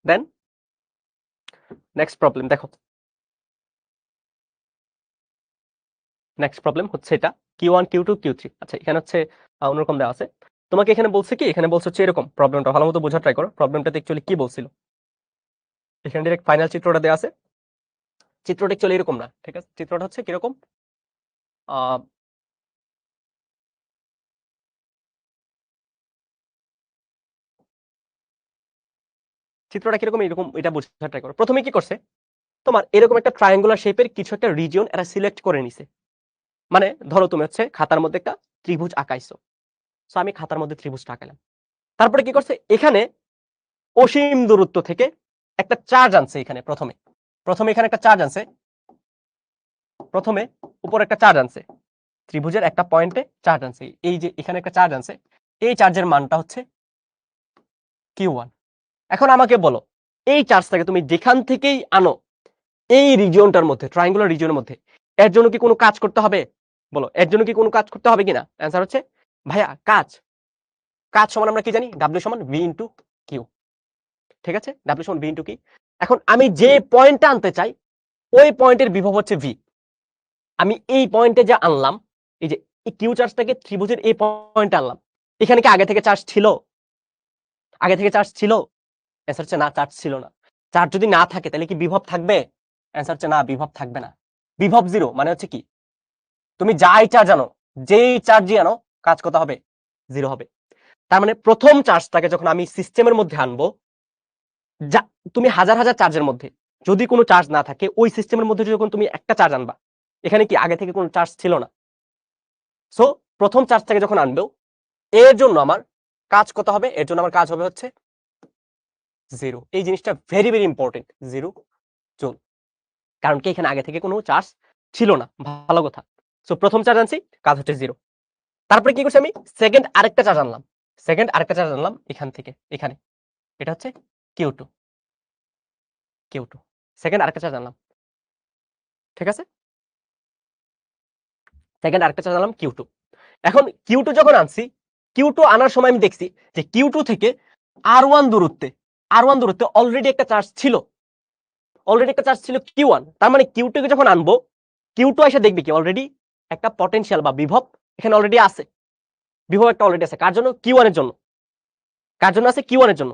দেন নেক্সট প্রবলেম দেখো, নেক্সট প্রবলেম হচ্ছে এটা Q1 Q2 Q3। আচ্ছা, এখানে হচ্ছে অন্যরকম দেওয়া আছে। তোমাকে এখানে বলছে কি, এখানে বলছে হচ্ছে এরকম, প্রবলেমটা ভালো মতো বোঝার ট্রাই করো। প্রবলেমটাতে অ্যাকচুয়ালি কি বলছিল, এখানে ডাইরেক্ট ফাইনাল চিত্রটা দেওয়া আছে। চিত্রটা অ্যাকচুয়ালি এরকম না। ঠিক আছে, চিত্রটা হচ্ছে কিরকম, চিত্রটা কিরকম, এরকম, এটা বোঝার ট্রাই করো। প্রথমে কি করছে, তোমার এরকম একটা ট্রায়াঙ্গুলার শেপের কিছু একটা রিজিয়ন এরা সিলেক্ট করে নিছে। মানে ধরো তুমি হচ্ছে খাতার মধ্যে একটা ত্রিভুজ আঁকাইছো, সো আমি খাতার মধ্যে ত্রিভুজটা আঁকালাম। তারপরে কি করছে, এখানে অসীম দূরত্ব থেকে একটা চার্জ আনছে। এখানে প্রথমে প্রথমে এখানে একটা চার্জ আনছে, প্রথমে উপর একটা চার্জ আনছে, ত্রিভুজের একটা পয়েন্টে চার্জ আনছে। এই যে এখানে একটা চার্জ আনছে, এই চার্জের মানটা হচ্ছে Q1। এখন আমাকে বলো, এই চার্জটাকে তুমি যেখান থেকেই আনো এই রিজিয়নটার মধ্যে, ট্রায়াঙ্গুলার রিজিয়নের মধ্যে, এর জন্য কি কোনো কাজ করতে হবে? বলো, এর জন্য কি কোনো কাজ করতে হবে কিনা? অ্যান্সার হচ্ছে ভাইয়া কাজ। কাজ সমান আমরা কি জানি, ডাব্লিউ সমান ভি ইন্টু কিউ। ঠিক আছে, ডাব্লিউ সমান ভি ইন্টু কি। এখন আমি যে পয়েন্টটা আনতে চাই ওই পয়েন্টের বিভব হচ্ছে ভি। আমি এই পয়েন্টে যা আনলাম, এই যে এই কিউ চার্জটাকে ত্রিভুজের এই পয়েন্টে আনলাম, এখানে কি আগে থেকে চার্জ ছিল? আগে থেকে চার্জ ছিল? অ্যান্সার হচ্ছে না, চার্জ ছিল না। চার্জ যদি না থাকে তাহলে কি বিভব থাকবে? অ্যান্সার হচ্ছে না, বিভব থাকবে না। বিভব জিরো মানে হচ্ছে কি, তুমি যাই চার্জ আনো, যেই চার্জই আনো, কাজ কত হবে? জিরো হবে। তার মানে প্রথম চার্জটাকে যখন আমি সিস্টেমের মধ্যে আনবো, যা তুমি হাজার হাজার চার্জের মধ্যে যদি কোনো চার্জ না থাকে, ওই সিস্টেমের মধ্যে যখন তুমি একটা চার্জ আনবা, এখানে কি আগে থেকে কোনো চার্জ ছিল না। সো প্রথম চার্জটাকে যখন আনবেও, এর জন্য আমার কাজ কত হবে? এর জন্য আমার কাজ হবে হচ্ছে জিরো। এই জিনিসটা very very important, zero joule. কারণ কি এখানে আগে থেকে কোনো চার্জ ছিল না, ভালো কথা। সো প্রথম চার্জ আনছি, কাজ হচ্ছে জিরো। তারপরে কি করছি, আমি সেকেন্ড আরেকটা চার্জ আনলাম, সেকেন্ড আরেকটা চার্জ আনলাম এখান থেকে এখানে, এটা হচ্ছে Q2, Q2, সেকেন্ড আরেকটা চার্জ আনলাম। ঠিক আছে, সেকেন্ড আরেকটা চার্জ আনলাম Q2। এখন Q2 যখন আনছি, Q2 আনার সময় আমি দেখছি যে Q2 থেকে R1 দূরত্বে অলরেডি একটা চার্জ ছিল Q1, তার মানে Q2 কে যখন আনবো, Q2 এসে দেখবি কি অলরেডি একটা পটেনশিয়াল বা বিভব এখানে অলরেডি আছে, বিভব একটা অলরেডি আছে। কার জন্য? Q1 এর জন্য। কার জন্য আছে? Q1 এর জন্য।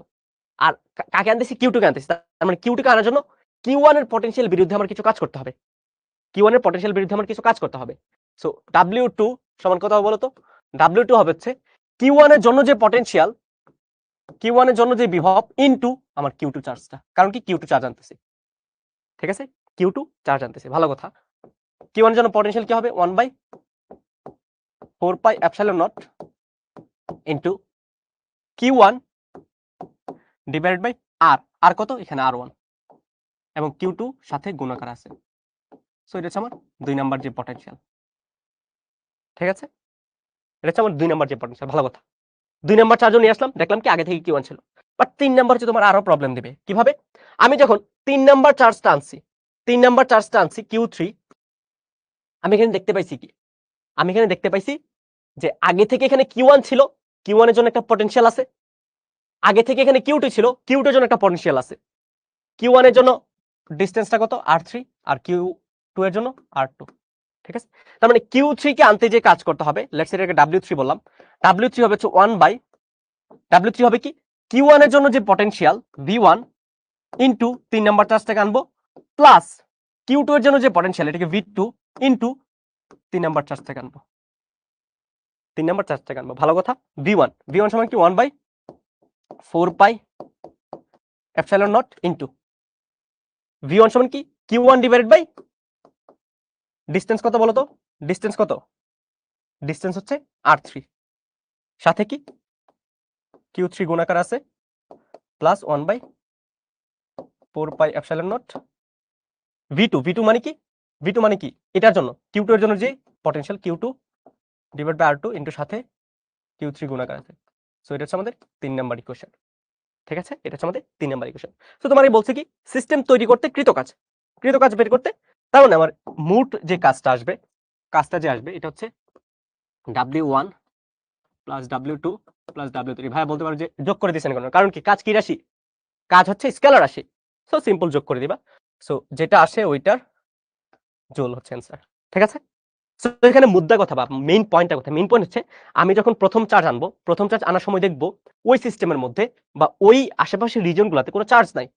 আর কাকে আনতেছি? Q2 কে আনতেছি। তার মানে Q2 কে আনার জন্য Q1 এর পটেনশিয়াল বিরুদ্ধে আমার কিছু কাজ করতে হবে। Q1 এর পটেনশিয়াল বিরুদ্ধে আমার কিছু কাজ করতে হবে। সো W2 সমান কত হবে বলো তো? W2 হবে হচ্ছে Q1 এর জন্য যে পটেনশিয়াল, Q1 এর জন্য যে বিভব ইনটু আমার Q2 চার্জটা। কারণ কি? Q2 চার্জ আনতেছি। ঠিক আছে? Q2 চার্জ আনতেছি। ভালো কথা। Q1 এর জন্য পটেনশিয়াল কি হবে? 1/4 pi epsilon not into Q1 divided by R। আর কত? এখানে R1 এবং Q2 সাথে গুণাকার আছে। সো এটা হচ্ছে আমার 2 নাম্বার যে পটেনশিয়াল। ঠিক আছে? এটা হচ্ছে আমার 2 নাম্বার যে পটেনশিয়াল। ভালো কথা। 2 নাম্বার চার্জও নিয়ে আসলাম, দেখলাম কি আগে থেকে Q1 ছিল। বাট 3 নাম্বার হচ্ছে তোমার আরো প্রবলেম দিবে। কিভাবে? আমি যখন 3 নাম্বার চার্জটা আনছি Q3, আমি এখানে দেখতে পাইছি কি? আমি এখানে দেখতে পাইছি যে আগে থেকে এখানে Q1 ছিল, Q1 এর জন্য একটা পটেনশিয়াল আছে। আগে থেকে এখানে Q2 ছিল, Q2 এর জন্য একটা পটেনশিয়াল আছে। Q1 এর জন্য ডিসটেন্সটা কত? R3, আর Q2 এর জন্য R2। ঠিক আছে? তার মানে Q3 কে আনতে যে কাজ করতে হবে, লেটস সে এটাকে W3 বললাম। W3 হবে হচ্ছে 1/W3 হবে কি? Q1 এর জন্য যে পটেনশিয়াল V1 ইনটু 3 নাম্বার চার্জটাকে আনবো প্লাস Q2 এর জন্য যে পটেনশিয়াল এটাকে V2 ইনটু 3 নাম্বার চার্জটাকে আনবো। 3 নাম্বার চার্জটাকে আনবো। ভালো কথা। V1 সমান কি? 1/4 pi epsilon not into V1 সমান কি? Q1 ডিভাইডেড বাই ডিসটেন্স কত বলো তো? ডিসটেন্স কত? ডিসটেন্স হচ্ছে R3, সাথে কি Q3 গুণাকার আছে plus 1/4 pi epsilon not V2 মানে কি? V2 মানে কি? এটার জন্য Q2 এর জন্য যে potential Q2 divide by R2 into সাথে Q3 গুণাকার আছে। সো এটা হচ্ছে আমাদের 3 নাম্বার ইকুয়েশন। ঠিক আছে? এটা হচ্ছে আমাদের 3 নাম্বার ইকুয়েশন। সো তোমার বলছে কি সিস্টেম তৈরি করতে কৃতকাজ বের করতে। তার মানে আমার মোট যে কাজটা আসবে এটা হচ্ছে W1 plus W2 plus W3। ভাই বলতে পারো যে যোগ করে দিয়েছেন কেন? কারণ কি? কাজ কি রাশি? কাজ হচ্ছে স্কেলার রাশি। সো সিম্পল যোগ করে দিবা। সো যেটা আসে ওইটার জোল হচ্ছে অ্যান্সার। ঠিক আছে? সো এখানে মুদ্রা কথা বা মেইন পয়েন্ট হচ্ছে আমি যখন প্রথম চার্জ আনার সময় দেখব ওই সিস্টেমের মধ্যে বা ওই আশেপাশের রিজন গুলাতে কোনো চার্জ নাই।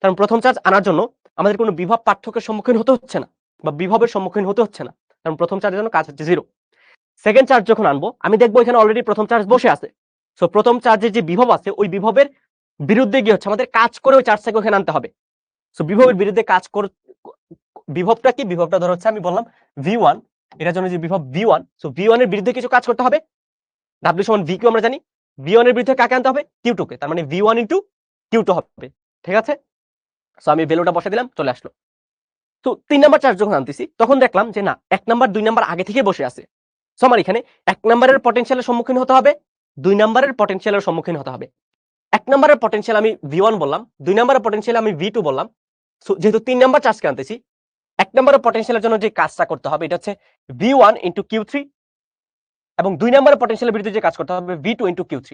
কারণ প্রথম চার্জ আনার জন্য আমাদের কোনো বিভব পার্থক্যের সম্মুখীন হতে হচ্ছে না বা বিভবের সম্মুখীন হতে হচ্ছে না। কারণ প্রথম চার্জের জন্য কাজ হচ্ছে 0। সেকেন্ড চার্জ যখন আনবো আমি দেখবো এখানে অলরেডি প্রথম চার্জ বসে আছে। সো প্রথম চার্জের যে বিভব আছে ওই বিভবের বিরুদ্ধে গিয়ে হচ্ছে আমাদের কাজ করে ওই চার্জটাকে ওখানে আনতে হবে। সো বিভবের বিরুদ্ধে কাজ করে বিভবটা কি? বিভবটা ধর হচ্ছে আমি বললাম V1, এটার জন্য যে বিভব V1, সো V1 এর বিরুদ্ধে কিছু কাজ করতে হবে। W সমান VQ আমরা জানি। V1 এর বিরুদ্ধে কাকে আনতে হবে? Q2 কে। তার মানে V1 ইনটু Q2 হবে। ঠিক আছে? সো আমি ভ্যালুটা বসে দিলাম, চলে আসলো। তো 3 নাম্বার চার্জ যখন আনতেছি তখন দেখলাম যে না 1 নাম্বার 2 নাম্বার আগে থেকে বসে আছে। সো আমার এখানে 1 নাম্বারের পটেনশিয়ালের সম্মুখীন হতে হবে, 2 নাম্বারের পটেনশিয়ালের সম্মুখীন হতে হবে। 1 নাম্বারের পটেনশিয়াল আমি V1 বললাম, 2 নাম্বারের পটেনশিয়াল আমি V2 বললাম। সো যেহেতু 3 নাম্বার চার্জকে আনতেছি, 1 নাম্বারের পটেনশিয়ালের জন্য যে কাজটা করতে হবে এটা হচ্ছে V1 ইনটু Q3 এবং 2 নাম্বারের পটেনশিয়ালের বিরুদ্ধে যে কাজ করতে হবে V2 into Q3।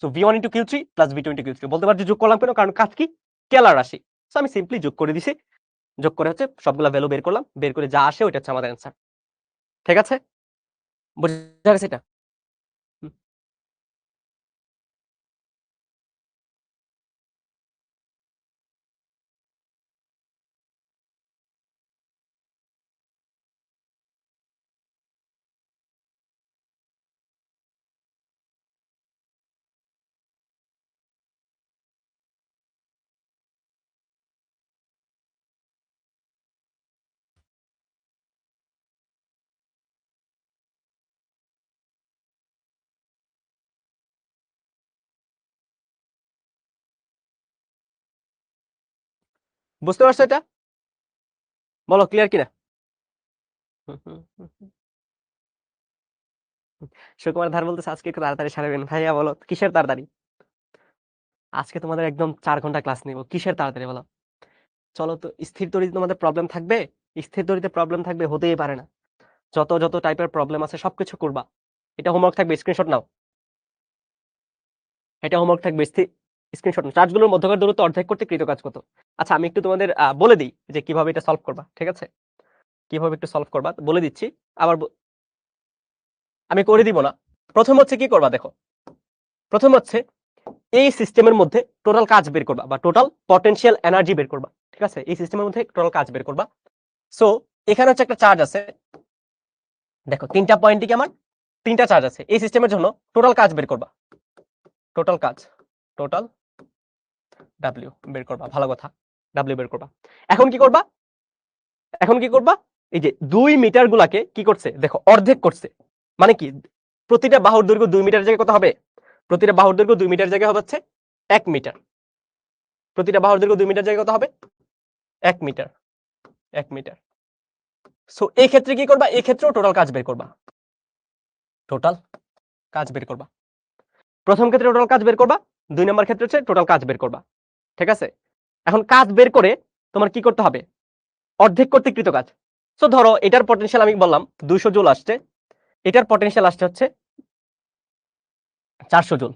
So V1 into Q3 plus V2 into Q3 বলতে পারছি যোগ করলাম কেন? কারণ কাজ কি? স্কেলার রাশি। সো আমি সিম্পলি যোগ করে দিছি। যোগ করে হচ্ছে সবগুলা ভ্যালু বের করলাম। বের করে যা আসে ওইটা হচ্ছে আমাদের অ্যান্সার। ঠিক আছে? বুঝা গেছে এটা? হুম। বুঝতে পারছো এটা? বলো ক্লিয়ার কিনা? সুকুমার ধার বলতেছে আজকে একটু তাড়াতাড়ি সারাবেন। ভাইয়া বলো কিসের তাড়াতাড়ি? আজকে তোমাদের একদম 4 ঘন্টা ক্লাস নিব। কিসের তাড়াতাড়ি বলো? চলো তো স্থির তড়িতে তোমাদের প্রবলেম থাকবে? স্থির তড়িতে প্রবলেম থাকবে? হতেই পারে না। যত টাইপের প্রবলেম আছে সবকিছু করবা। এটা হোমওয়ার্ক থাকবে, স্ক্রিনশট নাও। এটা হোমওয়ার্ক থাকবে। স্ক্রিনশট নাও। চার্জগুলোর মধ্যকার দূরত্ব অর্ধেক করতে কৃত কাজ কত? আচ্ছা আমি একটু তোমাদের বলে দিই যে কিভাবে এটা সলভ করবা। ঠিক আছে? কিভাবে একটু সলভ করবা বলে দিচ্ছি। আবার আমি করে দিব না। প্রথম হচ্ছে কি করবা দেখো। প্রথম হচ্ছে এই সিস্টেমের মধ্যে টোটাল কাজ বের করবা বা টোটাল পটেনশিয়াল এনার্জি বের করবা। ঠিক আছে? এই সিস্টেমের মধ্যে টোটাল কাজ বের করবা। সো এখানে হচ্ছে একটা চার্জ আছে। দেখো 3টা পয়েন্টে কি আমার 3টা চার্জ আছে। এই সিস্টেমের জন্য টোটাল কাজ বের করবা। টোটাল কাজ, টোটাল W বের করবা। ভালো কথা। W বের করবা। এখন কি করবা? এখন কি করবা? এই যে 2 মিটার গুলাকে কি করছে? দেখো অর্ধেক করছে। মানে কি? প্রতিটা বাহুর দৈর্ঘ্য 2 মিটার জায়গায় কত হবে? প্রতিটা বাহুর দৈর্ঘ্য 2 মিটার জায়গায় হবে হচ্ছে 1 মিটার। প্রতিটা বাহুর দৈর্ঘ্য 2 মিটার জায়গায় কত হবে? 1 মিটার। 1 মিটার। সো এই ক্ষেত্রে কি করবা? এই ক্ষেত্রেও টোটাল কাজ বের করবা। টোটাল কাজ বের করবা। প্রথম ক্ষেত্রে টোটাল কাজ বের করবা, 2 নম্বর ক্ষেত্রে হচ্ছে টোটাল কাজ বের করবা। ঠিক আছে? এখন কাজ বের করে তোমার কি করতে হবে? অর্ধেক করতে কৃত কাজ। সো ধরো এটার পটেনশিয়াল আমি বললাম 200 জুল আসছে। এটার পটেনশিয়াল আসছে হচ্ছে 400 জুল।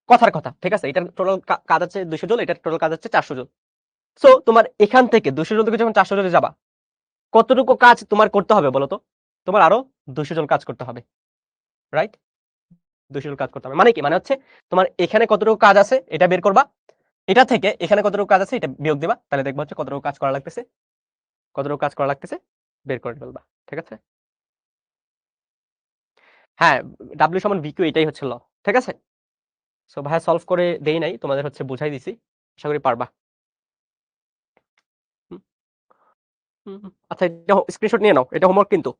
কথার কথা। ঠিক আছে? এটার টোটাল কাজ আছে 200 জুল, এটার টোটাল কাজ হচ্ছে 400 জুল। সো তোমার এখান থেকে 200 জুল থেকে যখন 400 জুলে যাবা, কতটুকু কাজ তোমার করতে হবে বলো তো? তোমার আরো 200 জুল কাজ করতে হবে। রাইট? 200 জুল কাজ করতে হবে। মানে কি? মানে হচ্ছে তোমার এখানে কতটুকু কাজ আছে এটা বের করবা। এটা থেকে এখানে কতটুকু কাজ আছে এটা বিয়োগ দিবা। তাহলে দেখবা হচ্ছে কতটুকু কাজ করা লাগতেছে। কতটুকু কাজ করা লাগতেছে বের করে ফেলবা। ঠিক আছে? হ্যাঁ, W সমান VQ এটাই হচ্ছে ল। ঠিক আছে? সো ভাইয়া সলভ করে দেই নাই, তোমাদের হচ্ছে বুঝাই দিছি। আশা করি পারবা। হুম, আচ্ছা এটা স্ক্রিনশট নিয়ে নাও। এটা হোমওয়ার্ক কিন্তু।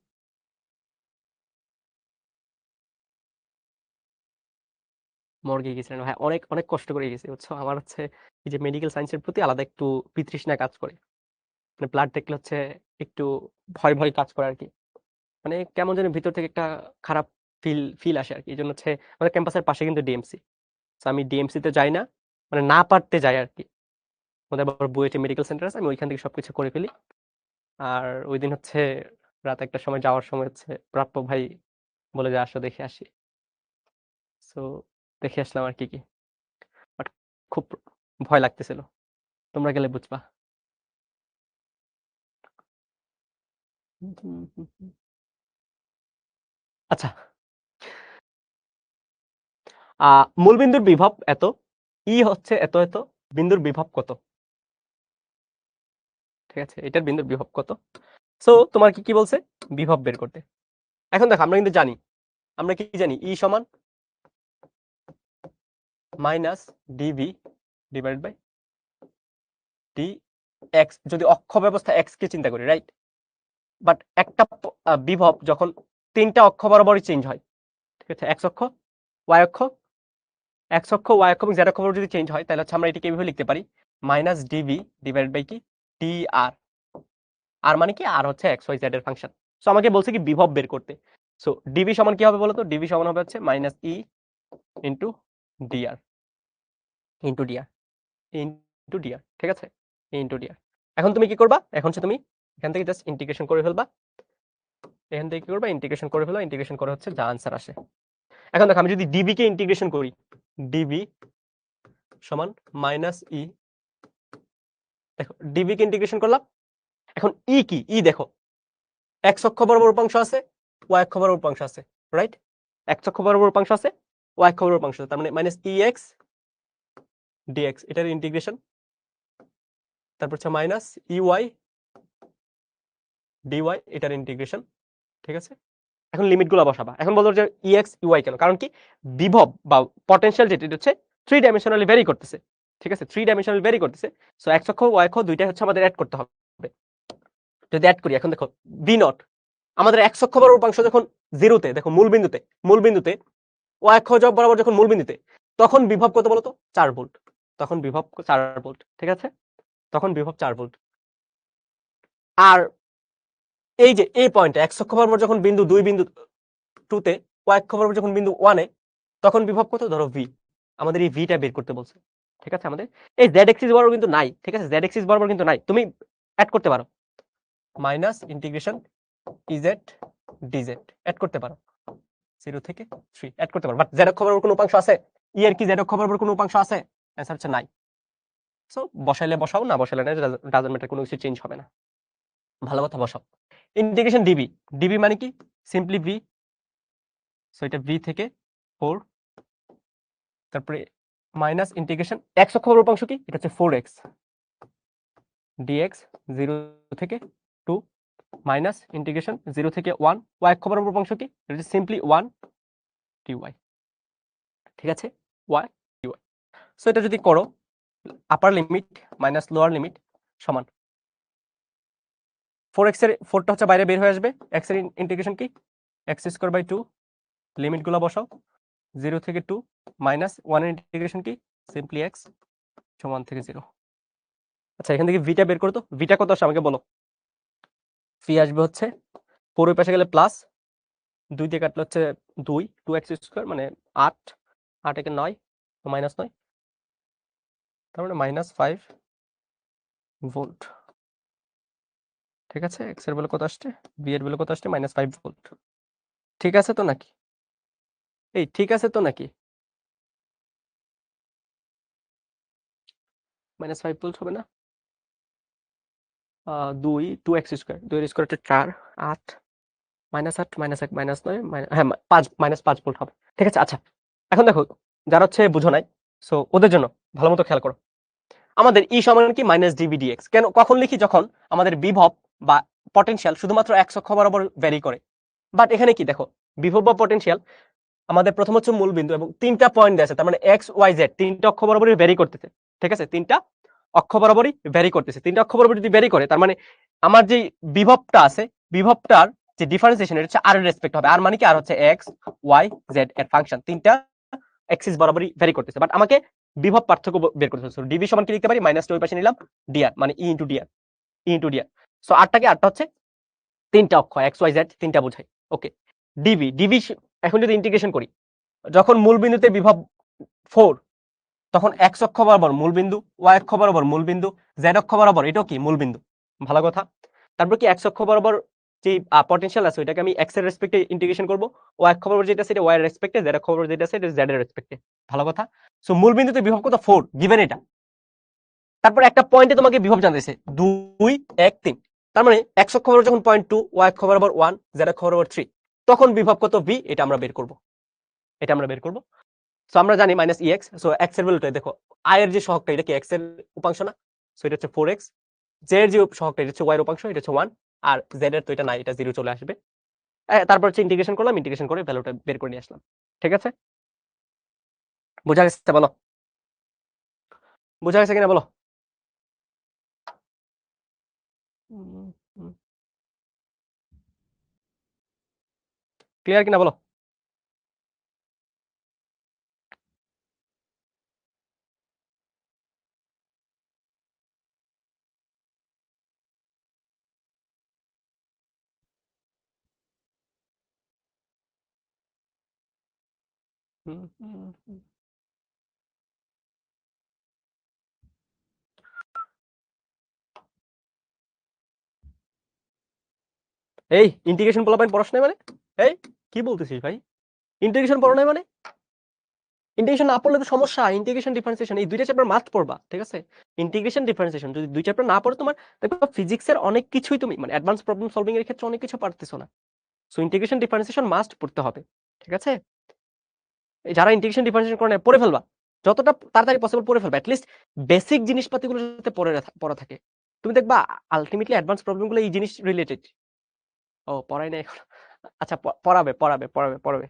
মর্গে গেছিলেন ভাই, অনেক অনেক কষ্ট করে গেছি বুঝছো। আমার হচ্ছে এই যে মেডিকেল সায়েন্সের প্রতি আলাদা একটু বিতৃষ্ণা কাজ করে। মানে ব্লাড দেখলে হচ্ছে একটু ভয় ভয় কাজ করে আর কি। মানে কেমন যেন ভিতর থেকে একটা খারাপ ফিল আসে আর কি। এই জন্য হচ্ছে আমাদের ক্যাম্পাসের পাশে কিন্তু ডিএমসি। তো আমি ডিএমসি তে যাই না, মানে না পারতে যাই আর কি। আমাদের আবার বুয়েটে মেডিকেল সেন্টার আছে, আমি ওইখান থেকে সবকিছু করে ফেলি। আর ওই দিন হচ্ছে রাত একটার সময় যাওয়ার সময় হচ্ছে প্রাপ্য ভাই বলে যে আসো দেখে আসি। সো দেখে আসলাম আর কি কি। বাট খুব ভয় লাগতেছিল। তোমরা গেলে বুঝবা। আচ্ছা, মূলবিন্দুর বিভব এত, ই হচ্ছে এত এত, বিন্দুর বিভব কত? ঠিক আছে? এটার বিন্দুর বিভব কত? সো তোমার কি কি বলছে? বিভব বের করতে। এখন দেখো আমরা কিন্তু জানি, আমরা কি জানি? ই সমান minus dV divided by d x, যদি অক্ষ ব্যবস্থা এক্স কে চিন্তা করি, রাইট? বাট একটা বিভব যখন 3টা অক্ষ বরাবরই চেঞ্জ হয়, ঠিক আছে? এক্স অক্ষ, ওয়াই অক্ষ, এক্স অক্ষ, ওয়াই অক্ষ এবং জেড অক্ষ বরাবর যদি চেঞ্জ হয়, তাহলে হচ্ছে আমরা এটাকে এইভাবে লিখতে পারি মাইনাস ডিভি ডিভাইডেড বাই কি ডি আর। আর মানে কি? আর হচ্ছে এক্স ওয়াই জেড এর ফাংশন। সো আমাকে বলছে কি বিভব বের করতে। সো ডিভি সমান কি হবে বলো তো? ডিভি সমান হবে হচ্ছে minus E into DR, into DR, into DR. ঠিক আছে? Into DR. এখন তুমি কি করবা? এখন হচ্ছে তুমি এখান থেকে জাস্ট ইন্টিগ্রেশন করে ফেলবা। এখান থেকে কি করবা? ইন্টিগ্রেশন করে ফেলো। ইন্টিগ্রেশন করে হচ্ছে যা আনসার আসে। এখন দেখো আমি যদি ডিবি কে ইন্টিগ্রেশন করি, ডিবি সমান মাইনাস ই, দেখো ডিবি কে ইন্টিগ্রেশন করলাম। এখন ই কি? ই দেখো এক্স অক্ষ বরাবর উপাংশ আছে, ওয়াই অক্ষ বরাবর উপাংশ আছে, রাইট? এক্স অক্ষ বরাবর উপাংশ আছে, ওয়াই অক্ষ বরাবর উপাংশ আছে, তার মানে মাইনাস ই এক্স ডিএক্স এটার ইন্টিগ্রেশন। তারপর হচ্ছে মাইনাস ই ওয়াই ডিওয়াই এটার ইন্টিগ্রেশন। ঠিক আছে? এখন লিমিটগুলো বসাবা। এখন বলতো যে ই এক্স ইউআই কেন? কারণ কি? বিভব বা পটেনশিয়াল যেটা এটা হচ্ছে 3 ডাইমেনশনালি ভ্যারি করতেছে। ঠিক আছে? 3 ডাইমেনশনালি ভ্যারি করতেছে। সো এক্স অক্ষ ওয়াই অক্ষ দুইটাই হচ্ছে আমাদের এড করতে হবে। যদি এড করি, এখন দেখো ভি নট আমাদের এক্স অক্ষ বরাবর উপাংশ যখন 0 তে, দেখো মূল বিন্দুতে ওয়াই অক্ষ বরাবর যখন মূল বিন্দুতে, তখন বিভব কত বলতো? 4 ভোল্ট। তখন বিভব 4 ভোল্ট। ঠিক আছে? তখন বিভব 4 ভোল্ট। আর এই যে এই পয়েন্টে এক্স অক্ষ বরাবর যখন বিন্দু 2 বিন্দু 2 তে, ওয়াই অক্ষ বরাবর যখন বিন্দু 1 এ, তখন বিভব কত? ধরো ভি। আমাদের এই ভিটা বের করতে বলছে। ঠিক আছে? আমাদের এই জেড এক্সিস বরাবর কিন্তু নাই। ঠিক আছে? জেড এক্সিস বরাবর কিন্তু নাই। তুমি এড করতে পারো minus integration Ez dz add করতে পারো 0 থেকে 3 এড করতে পারো। বাট জেড অক্ষ বরাবর কোনো উপাংশ আছে? ই এর কি জেড অক্ষ বরাবর কোনো উপাংশ আছে? অ্যান্সার হচ্ছে নাই। সো বসাইলে বসাও, না বসাইলে না, ডাজন্ট ম্যাটার, কোনো কিছু চেঞ্জ হবে না। ভালো কথা, বসাও। ইন্টিগ্রেশন ডিবি, ডিবি মানে কি? Simply V. সো এটা ভি থেকে 4, তারপরে মাইনাস ইন্টিগ্রেশন এক্স অক্ষ বরাবর অংশ কি? এটা হচ্ছে 4x dx 0 থেকে 2 মাইনাস ইন্টিগ্রেশন 0 থেকে 1 y অক্ষ বরাবর অংশ কি? এটা হচ্ছে সিম্পলি 1 dy। ঠিক আছে, y dy। সো এটা যদি করো, আপার লিমিট মাইনাস লোয়ার লিমিট সমান 4x এর 4টা হচ্ছে বাইরে বের হয়ে আসবে। x এর ইন্টিগ্রেশন কি? x²/2, লিমিট গুলো বসাও 0 থেকে 2 মাইনাস 1 এর ইন্টিগ্রেশন কি? সিম্পলি x সমান থেকে 0। আচ্ছা, এখান থেকে ভিটা বের করো তো, ভিটা কত আসে আমাকে বলো। ভি আসবে হচ্ছে 4 ওই পাশে গেলে প্লাস 2 দিয়ে কাটলে হচ্ছে 2, 2x² মানে 8, 8 একে 9, মাইনাস 9, তার মানে মাইনাস 5 ভোল্ট। ঠিক আছে, এক্স এর ভ্যালু কত আসছে, বি এর ভ্যালু কত আসছে? Minus 5 volt. ঠিক আছে তো নাকি? এই ঠিক আছে তো নাকি? মাইনাস 5 ভোল্ট হবে না? 2, 2x², 2 এর স্কোয়ার হচ্ছে 4, 8, মাইনাস 8, মাইনাস 1, মাইনাস 9, হ্যাঁ 5, মাইনাস 5 ভোল্ট হবে। ঠিক আছে। আচ্ছা, এখন দেখো, যারা হচ্ছে বুঝো নাই, সো ওদের জন্য ভালো মতো খেয়াল করো। আমাদের ই সমান কি? Minus dV dx. কেন, কখন লিখি? যখন আমাদের বিভব বা পটেনশিয়াল শুধুমাত্র এক্স অক্ষ বরাবর ভ্যারি করে। বাট এখানে কি দেখো, বিভব বা পটেনশিয়াল আমাদের প্রথম হচ্ছে মূল বিন্দু এবং 3টা পয়েন্ট আছে, তার মানে এক্স ওয়াই জেড 3টা অক্ষ বরাবরই ভ্যারি করতেছে। ঠিক আছে, 3টা অক্ষ বরাবরই ভ্যারি করতেছে। 3টা অক্ষ বরাবর যদি ভ্যারি করে, তার মানে আমার যে বিভবটা আছে, বিভবটার যে ডিফারেন্সিয়েশন এটা হচ্ছে আর এর রেসপেক্ট হবে। আর মানে কি? আর হচ্ছে এক্স ওয়াই জেড এর ফাংশন 3টা এক্সিস বরাবরই ভ্যারি করতেছে। বাট আমাকে বিভব পার্থক্য বের করতে হবে। সো ডিভি সমান কি লিখতে পারি? মাইনাস ওই পাশে নিলাম ডিআর, মানে ই ইনটু ডিআর, ই ইনটু ডিআর। সো আরটাকে, আরটা হচ্ছে 3টা অক্ষ, এক্স ওয়াই জেড 3টা বোঝাই। ওকে, ডিভি ডিভি এখন যদি ইন্টিগ্রেশন করি, যখন মূল বিন্দুতে বিভব 4, তখন এক্স অক্ষ বরাবর মূল বিন্দু, ওয়াই অক্ষ বরাবর মূল বিন্দু, জেড অক্ষ বরাবর এটাও কি? মূল বিন্দু। ভালো কথা। তারপর কি এক্স অক্ষ বরাবর যে পটেনশিয়াল আছে ওইটাকে আমি এক্স এর রেসপেক্টে ইন্টিগ্রেশন করব, ওয়াই অক্ষ বরাবর যেটা সেটা ওয়াই এর রেসপেক্টে, জেড অক্ষ বরাবর যেটা আছে এটা জেড এর রেসপেক্টে। ভালো কথা। সো মূল বিন্দুতে বিভব কত? 4 গিভেন এটা। তারপর একটা পয়েন্টে তোমাকে বিভব জানতেছে 2, 1, 3, তার মানে এক্স অক্ষ বরাবর যখন 0.2, ওয়াই অক্ষ বরাবর 1, জেড অক্ষ বরাবর 3, তখন বিভব কত? ভি। এটা আমরা বের করব, এটা আমরা বের করব। সো আমরা জানি মাইনাস ইএক্স। সো এক্স এর ভ্যালুটা দেখো, আই এর যে সহগটা এটা কি? এক্স এর উপাংশ না? সো এটা হচ্ছে 4x। জে এর যে সহগটা এটা হচ্ছে ওয়াই এর উপাংশ, এটা হচ্ছে 1, আর জেড এর তো এটা নাই, এটা 0 চলে আসবে। তারপর হচ্ছে ইন্টিগ্রেশন করলাম, ইন্টিগ্রেশন করে ভ্যালুটা বের করে নিয়ে আসলাম। ঠিক আছে, বোঝা গেছে? বলো, বোঝা গেছে কিনা বলো। ক্লিয়ার কিনা বলো। এই ইন্টিগ্রেশন পোলাপাইন পড়াশ নাই মানে? এই কি বলতেছিস ভাই? ইন্টিগ্রেশন পড়ো নাই মানে? ইন্টিগ্রেশন না পড়লে তো সমস্যা। ইন্টিগ্রেশন ডিফারেন্সিয়েশন এই দুইটা চ্যাপ্টার মাথ পড়বা। ঠিক আছে, ইন্টিগ্রেশন ডিফারেন্সিয়েশন যদি দুই চ্যাপ্টার না পড়ো, তোমার দেখো ফিজিক্সের অনেক কিছুই তুমি মানে অ্যাডভান্স প্রবলেম সলভিং এর ক্ষেত্রে অনেক কিছু পারতেছো না। সো ইন্টিগ্রেশন ডিফারেন্সিয়েশন মাস্ট পড়তে হবে। ঠিক আছে, এই যারা ইন্টিগ্রেশন ডিফারেন্সিয়েশন করে না, পড়ে ফেলবা, যতটা তাড়াতাড়ি পসিবল পড়ে ফেলবা। অ্যাটলিস্ট বেসিক জিনিসপাতিগুলো যাতে পড়া থাকে। তুমি দেখবা আলটিমেটলি অ্যাডভান্স প্রবলেম গুলো এই জিনিস রিলেটেড। ও পড়াই না এখন। আচ্ছা, পড়াবে পড়াবে পড়াবে পড়াবে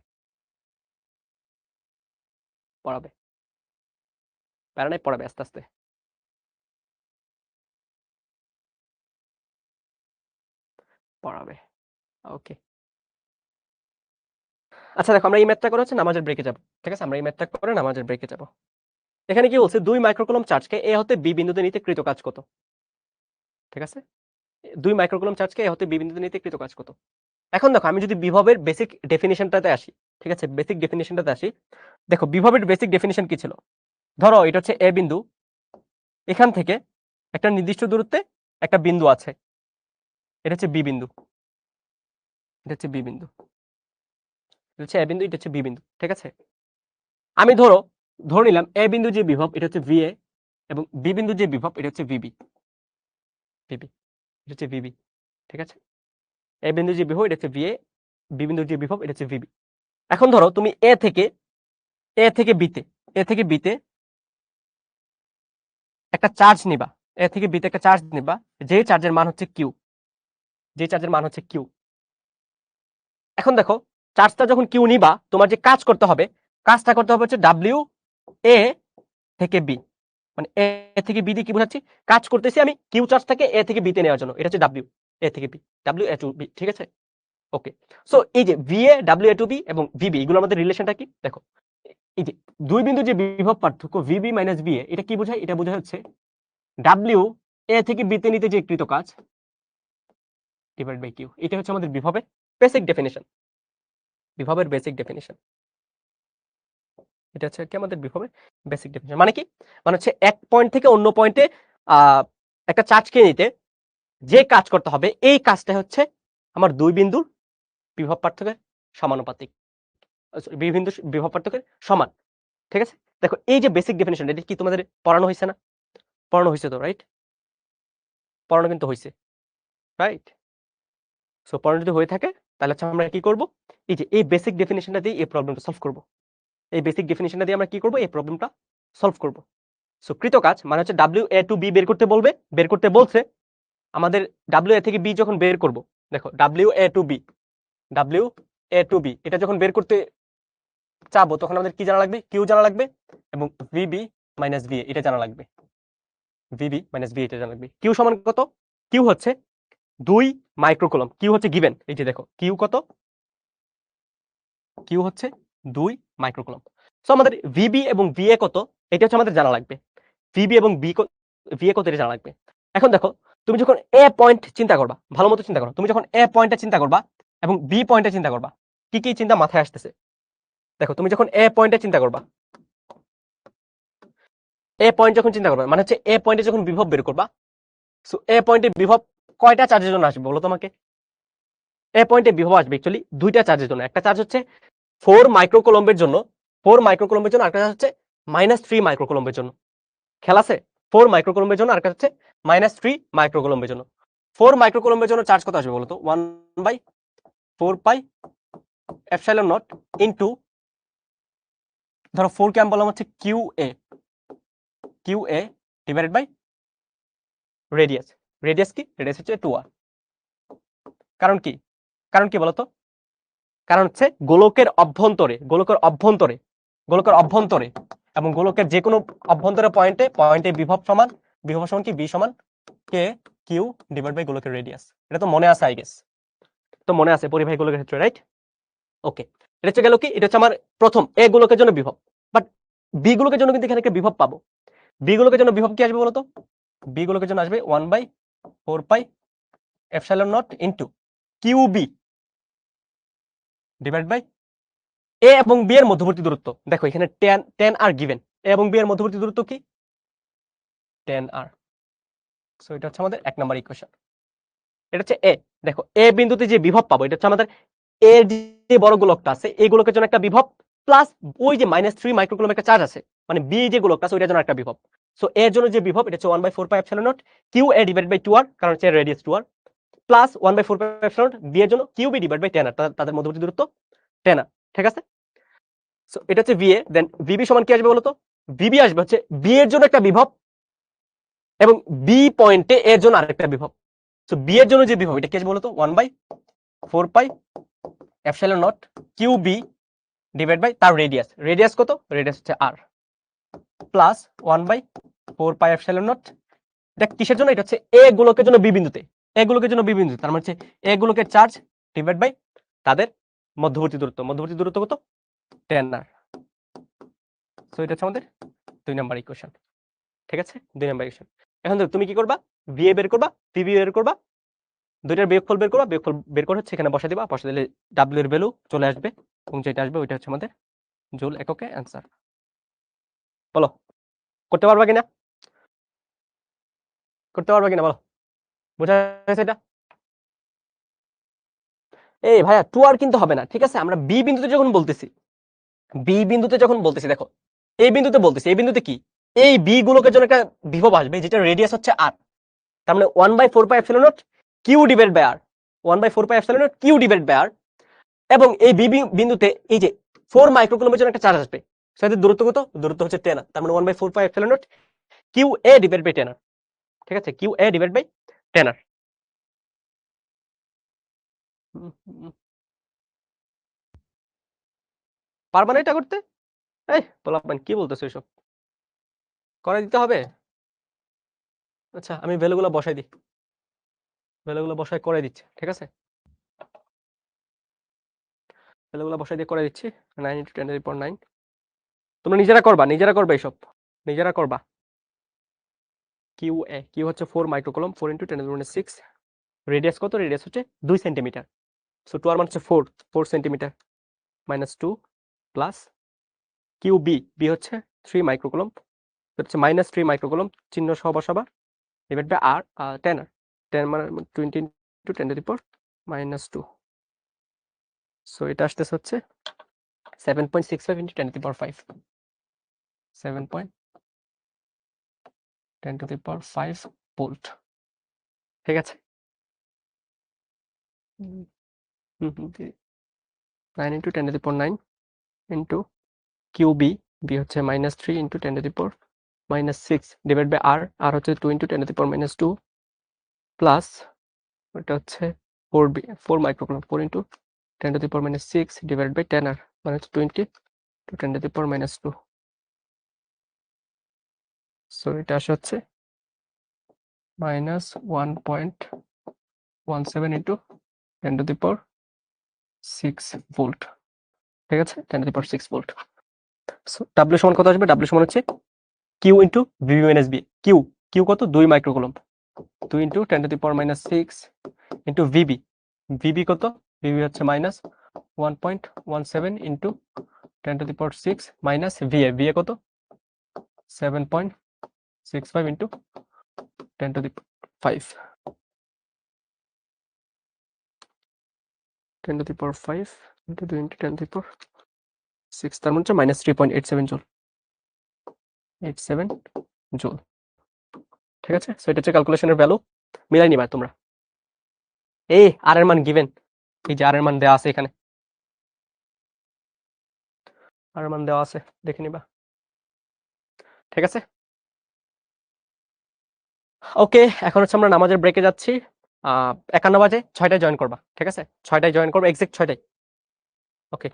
পড়াবে, প্যারা নাই, পড়াবে আস্তে আস্তে পড়াবে। ওকে, আচ্ছা দেখো, আমরা এই ম্যাথটা করে হচ্ছে নামাজের ব্রেকে যাব। ঠিক আছে, আমরা এই ম্যাথটা করে নামাজের ব্রেকে যাব। এখানে কি বলছে? 2 মাইক্রোকুলম চার্জকে এ হতে বি বিন্দুতে নিতে কৃত কাজ কত? ঠিক আছে, 2 মাইক্রোকুলম চার্জকে এ হতে বি বিন্দুতে নিতে কৃত কাজ কত? এখন দেখো, আমি যদি বিভবের বেসিক ডেফিনিশনটাতে আসি, ঠিক আছে, বেসিক ডেফিনিশনটাতে আসি। দেখো বিভবের বেসিক ডেফিনিশন কি ছিল? ধরো এটা হচ্ছে এ বিন্দু, এখান থেকে একটা নির্দিষ্ট দূরত্বে একটা বিন্দু আছে, এটা হচ্ছে বি বিন্দু, এটা হচ্ছে বি বিন্দু, এটা হচ্ছে এ বিন্দু, এটা হচ্ছে বি বিন্দু। ঠিক আছে, আমি ধরো ধরে নিলাম এ বিন্দু যে বিভব এটা হচ্ছে ভিএ এবং বি বিন্দু যে বিভব এটা হচ্ছে ভিবি, ভিবি এটা হচ্ছে ভিবি, ঠিক আছে? এ বিন্দু যে বিভব এটা হচ্ছে ভিএ, বি বিন্দু যে বিভব এটা হচ্ছে ভিবি। এখন ধরো তুমি এ থেকে বিতে, এ থেকে বিতে একটা চার্জ নিবা, এ থেকে বিতে একটা চার্জ নিবা, যে চার্জের মান হচ্ছে কিউ, যে চার্জের মান হচ্ছে কিউ। এখন দেখো চার্জটা যখন কিউ নিবা তোমার যে কাজ করতে হবে, কাজটা করতে হবে হচ্ছে ডাব্লিউ এ থেকে বি, মানে এ থেকে বি দিয়ে কি বোঝাচ্ছি, কাজ করতেছি আমি কিউ চার্জটাকে এ থেকে বিতে নেওয়ার জন্য, এটা হচ্ছে ডাব্লিউ এ থেকে B, W A to B, ঠিক আছে? ওকে, সো এই যে VA W A to B এবং ভিবি এগুলোর মধ্যে রিলেশনটা কি দেখো, এই যে দুই বিন্দু যে বিভব পার্থক্য ভিবি মাইনাস ভিএ এটা কি বোঝায়, এটা বোঝায় হচ্ছে ডাব্লিউ এ থেকে বিতে নিতে যে কৃত কাজ ডিভাইড বাই কিউ, এটা হচ্ছে আমাদের বিভবের বেসিক ডেফিনিশন, বিভবের বেসিক ডেফিনিশন, এটা হচ্ছে কি আমাদের বিভবের বেসিক ডেফিনিশন। মানে কি, মানে হচ্ছে এক পয়েন্ট থেকে অন্য পয়েন্টে একটা চার্জকে নিতে যে কাজ করতে হবে এই কাজটা হচ্ছে আমার দুই বিন্দুর বিভব পার্থক্যের সমানুপাতিক, দুই বিন্দুর বিভব পার্থক্যের সমান, ঠিক আছে? দেখো এই যে বেসিক ডেফিনিশন এটা কি তোমাদের পড়ানো হয়েছে না? পড়ানো হয়েছে তো, রাইট? পড়ানো কিন্তু হয়েছে, রাইট? সো পড়ানো যদি হয়ে থাকে তাহলে হচ্ছে আমরা কি করব, এই যে এই বেসিক ডেফিনিশনটা দিয়ে এই প্রবলেমটা সলভ করব, এই বেসিক ডেফিনিশনটা দিয়ে আমরা কি করব, এই প্রবলেমটা সলভ করব। সো কৃত কাজ মানে হচ্ছে ডাব্লিউ এ টু বি বের করতে বলবে, বের করতে বলছে আমাদের, ডাব্লিউ এ থেকে বি যখন বের করব, দেখো W A to B, W A to B এটা যখন বের করতে চাবো তখন আমাদের কি জানা লাগবে, কিউ জানা লাগবে এবং ভিবি মাইনাস ভি এটা জানা লাগবে, ভিবি মাইনাস ভি এটা জানা লাগবে। কিউ সমান কত, কিউ হচ্ছে 2 মাইক্রোকুলম, কিউ হচ্ছে গিভেন, এই যে দেখো কিউ কত, কিউ হচ্ছে 2 মাইক্রোকুলম। সো আমাদের ভিবি এবং ভিএ কত এটা হচ্ছে আমাদের জানা লাগবে, ভিবি এবং ভিএ কত এটা জানা লাগবে। এখন দেখো তুমি যখন এ পয়েন্ট চিন্তা করবা, ভালো মতো চিন্তা করো, তুমি যখন এ পয়েন্টটা চিন্তা করবা এবং বি পয়েন্টে চিন্তা করবা, কি কি চিন্তা মাথায় আসতেছে দেখো, তুমি যখন এ পয়েন্টে চিন্তা করবা, এ পয়েন্ট যখন চিন্তা করবা মানে হচ্ছে এ পয়েন্টে যখন বিভব বের করবা, সো এ পয়েন্টে বিভব কয়টা চার্জের জন্য আসবে বলো তোমাকে, এ পয়েন্টে বিভব আসবে অ্যাকচুয়ালি দুইটা চার্জের জন্য, একটা চার্জ হচ্ছে 4 মাইক্রোকুলম্বের জন্য, 4 মাইক্রোকুলম্বের জন্য, আরেকটা হচ্ছে -3 মাইক্রোকুলম্বের জন্য, খেয়াল আছে? 4 মাইক্রোকুলম্বের জন্য আরেকটা হচ্ছে -3 মাইক্রোকুলম্বের জন্য। 4 মাইক্রোকুলম্বের জন্য চার্জ কত আসবে বলো তো, 1/4 পাই এপসাইলন নট ইনটু, ধরো 4 কে আমি বললাম হচ্ছে Q A divided by radius, radius কি, রেডিয়াস হচ্ছে 2r। কারণ কি, কারণ কি বলতো, কারণ হচ্ছে গোলকের অভ্যন্তরে, গোলকের অভ্যন্তরে এবং গোলকের যে কোনো অভ্যন্তরে পয়েন্টে বিভব সমান, বিভব সমান কি, বি সমান কে কিউ ডিভাইড বাই গোলকের রেডিয়াস। এটা তো মনে আছে আই গেস, তো মনে আছে পরিবাহী গোলকের ক্ষেত্রে, রাইট? ওকে, এটা হচ্ছে গেল কি, এটা হচ্ছে আমার প্রথম এ গোলকের জন্য বিভব, বাট বি গোলকের জন্য কিন্তু এখানে একটা বিভব পাবো। বি গোলকের জন্য বিভব কি আসবে বলতো, বি গোলকের জন্য আসবে 1/4 pi epsilon not into Q B divide by A এবং বি এর মধ্যবর্তী দূরত্ব। দেখো এখানে 10 আর গিভেন, এ এবং বি এর মধ্যবর্তী দূরত্ব কি 10 আর। সো এটা হচ্ছে আমাদের 1 নাম্বার ইকুয়েশন, এটা হচ্ছে এ। দেখো এ বিন্দুতে যে বিভব পাবো এটা হচ্ছে আমাদের এর যে বড় গোলকটা আছে এই গোলকের জন্য একটা বিভব, প্লাস ওই যে -3 মাইক্রোকুলম একটা চার্জ আছে, মানে বি যে গোলকটা আছে ওইটার জন্য একটা বিভব। সো এর জন্য যে বিভব এটা হচ্ছে 1/4 pi epsilon not Q A divide by 2r, কারণ হচ্ছে radius 2r, plus 1/4 pi epsilon not B এর জন্য Q B divide by 10r, তাদের মধ্যবর্তী দূরত্ব 10r, ঠিক আছে? সো এটা হচ্ছে ভিএ, দেন ভিবি সমান কি আসবে বলতো, ভিবি আসবে হচ্ছে বি এর জন্য একটা বিভব এবং বি পয়েন্টে এর জন্য আরেকটা বিভব। সো বি এর জন্য যে বিভব এটা কি আসবে বলতো 1/4 pi epsilon not Q B divide by তার রেডিয়াস, রেডিয়াস কত, রেডিয়াস হচ্ছে r, plus 1/4 pi epsilon not, এটা কিসের জন্য, এটা হচ্ছে এ গোলকের জন্য বি বিন্দুতে, এ গোলকের জন্য বি বিন্দুতে, তার মানে হচ্ছে এ গোলকের চার্জ ডিভাইড বাই তাদের মধ্যবর্তী দূরত্ব, মধ্যবর্তী দূরত্ব কত 10r। সো এটা হচ্ছে আমাদের 2 নাম্বার ইকুয়েশন, ঠিক আছে? 2 নাম্বার ইকুয়েশন। এখন তুমি কি করবা, ভিএ বের করবা, ভিবি বের করবা, দুইটার বিয়োগফল বের করবা, বিয়োগফল বের করে হচ্ছে এখানে বসা দিবা, বসা দিলে ডাব্লিউ এর ভ্যালু চলে আসবে এবং যেটা আসবে ওইটা হচ্ছে আমাদের জুল এককে অ্যান্সার। বলো করতে পারবা কিনা, করতে পারবা কিনা বলো, বোঝা গেছে এটা? এই ভাইয়া 2r কিন্তু হবে না, ঠিক আছে? আমরা বি বিন্দুতে যখন বলতেছি, বি বিন্দুতে যখন বলতেছি দেখো এই বিন্দুতে বলতেছি, এই বিন্দুতে কি এই বি গুলোকের জন্য একটা বিভব আসবে যেটা রেডিয়াস হচ্ছে আর, তার মানে 1/4πε0 Q divide by R, 1/4πε0 Q divide by R. এবং এই বি বিন্দুতে এই যে 4 মাইক্রোকুলমের জন্য একটা চার্জ আসবে, সেটার দূরত্ব কত? দূরত্ব হচ্ছে 10 আর, তার মানে 1/4πε0 কিউ এ ডিভাইড বাই 10 আর। ঠিক আছে, কিউ এ ডিভাইড বাই 10 আর। পারবা না এটা করতে? এই পোলাপান কি বলতেছো এসব? করে দিতে হবে? আচ্ছা আমি ভ্যালুগুলো বসাই দিই, ভ্যালুগুলো বসাই করে দিচ্ছি, ঠিক আছে? ভ্যালুগুলো বসাই দিয়ে করে দিচ্ছি। 9 × 10⁹ তোমরা নিজেরা করবা, নিজেরা করবা এসব, নিজেরা করবা। কিউ এ, কিউ হচ্ছে 4 মাইক্রোকুলম, 4 × 10⁶। রেডিয়াস কত? রেডিয়াস হচ্ছে 2 সেন্টিমিটার। সো 2 আর মান হচ্ছে 4, 4 centimetre minus 2 plus Q B, B হচ্ছে 3 মাইক্রোকুলম, হচ্ছে মাইনাস 3 মাইক্রোকুলম, চিহ্ন সহ বসাবা, ডিভাইড বাই আর 10 আর, 10 মানে 20 × 10⁻²। সো এটা আসতেছে হচ্ছে 7.65 × 10⁵, 7.10⁵ ভোল্ট। ঠিক আছে, 9 × 10⁹ ইন্টু কিউ বি, বি হচ্ছে -3 × 10⁻⁻6 ডিভাইড বাই আর, আর হচ্ছে 2 × 10⁻², প্লাস ওটা হচ্ছে 4 মাইক্রোকুলম, 4 × 10⁻6 ডিভাইড বাই 10 আর, মানে হচ্ছে 20 × 10⁻²। সো এটা আসে হচ্ছে -1.17 × 10⁻6 ভোল্ট। ঠিক আছে, 10⁻6 ভোল্ট। সো ডাব্লিউ সমান কত আসবে? ডাব্লিউ সমান হচ্ছে Q into VB minus B. Q, Q কত? 2 মাইক্রোকুলম, 2 × 10⁻6 ইন্টু ভিবি, ভিবি কত? ভিবি হচ্ছে -1.17 ইন্টু 10⁻6 মাইনাস ভিএ, ভিএ কত? 7.65 ইন্টু 10⁵, 10⁵ ইন্টু 2 × 10⁶, তার মানে হচ্ছে -3.87 জুল, 87 জুল। ঠিক আছে, সো এটা হচ্ছে ক্যালকুলেশনের ভ্যালু, মিলাই নিবা তোমরা। এই আর এর মান গিভেন, এই যে আর এর মান দেওয়া আছে এখানে, আর এর মান দেওয়া আছে, দেখে নিবা। ঠিক আছে, ওকে, এখন হচ্ছে আমরা নামাজের ব্রেকে যাচ্ছি। 51 বাজে, 6টায় জয়েন করবা, ঠিক আছে? 6টায় জয়েন করবা, এক্সাক্ট 6টায়। ওকে।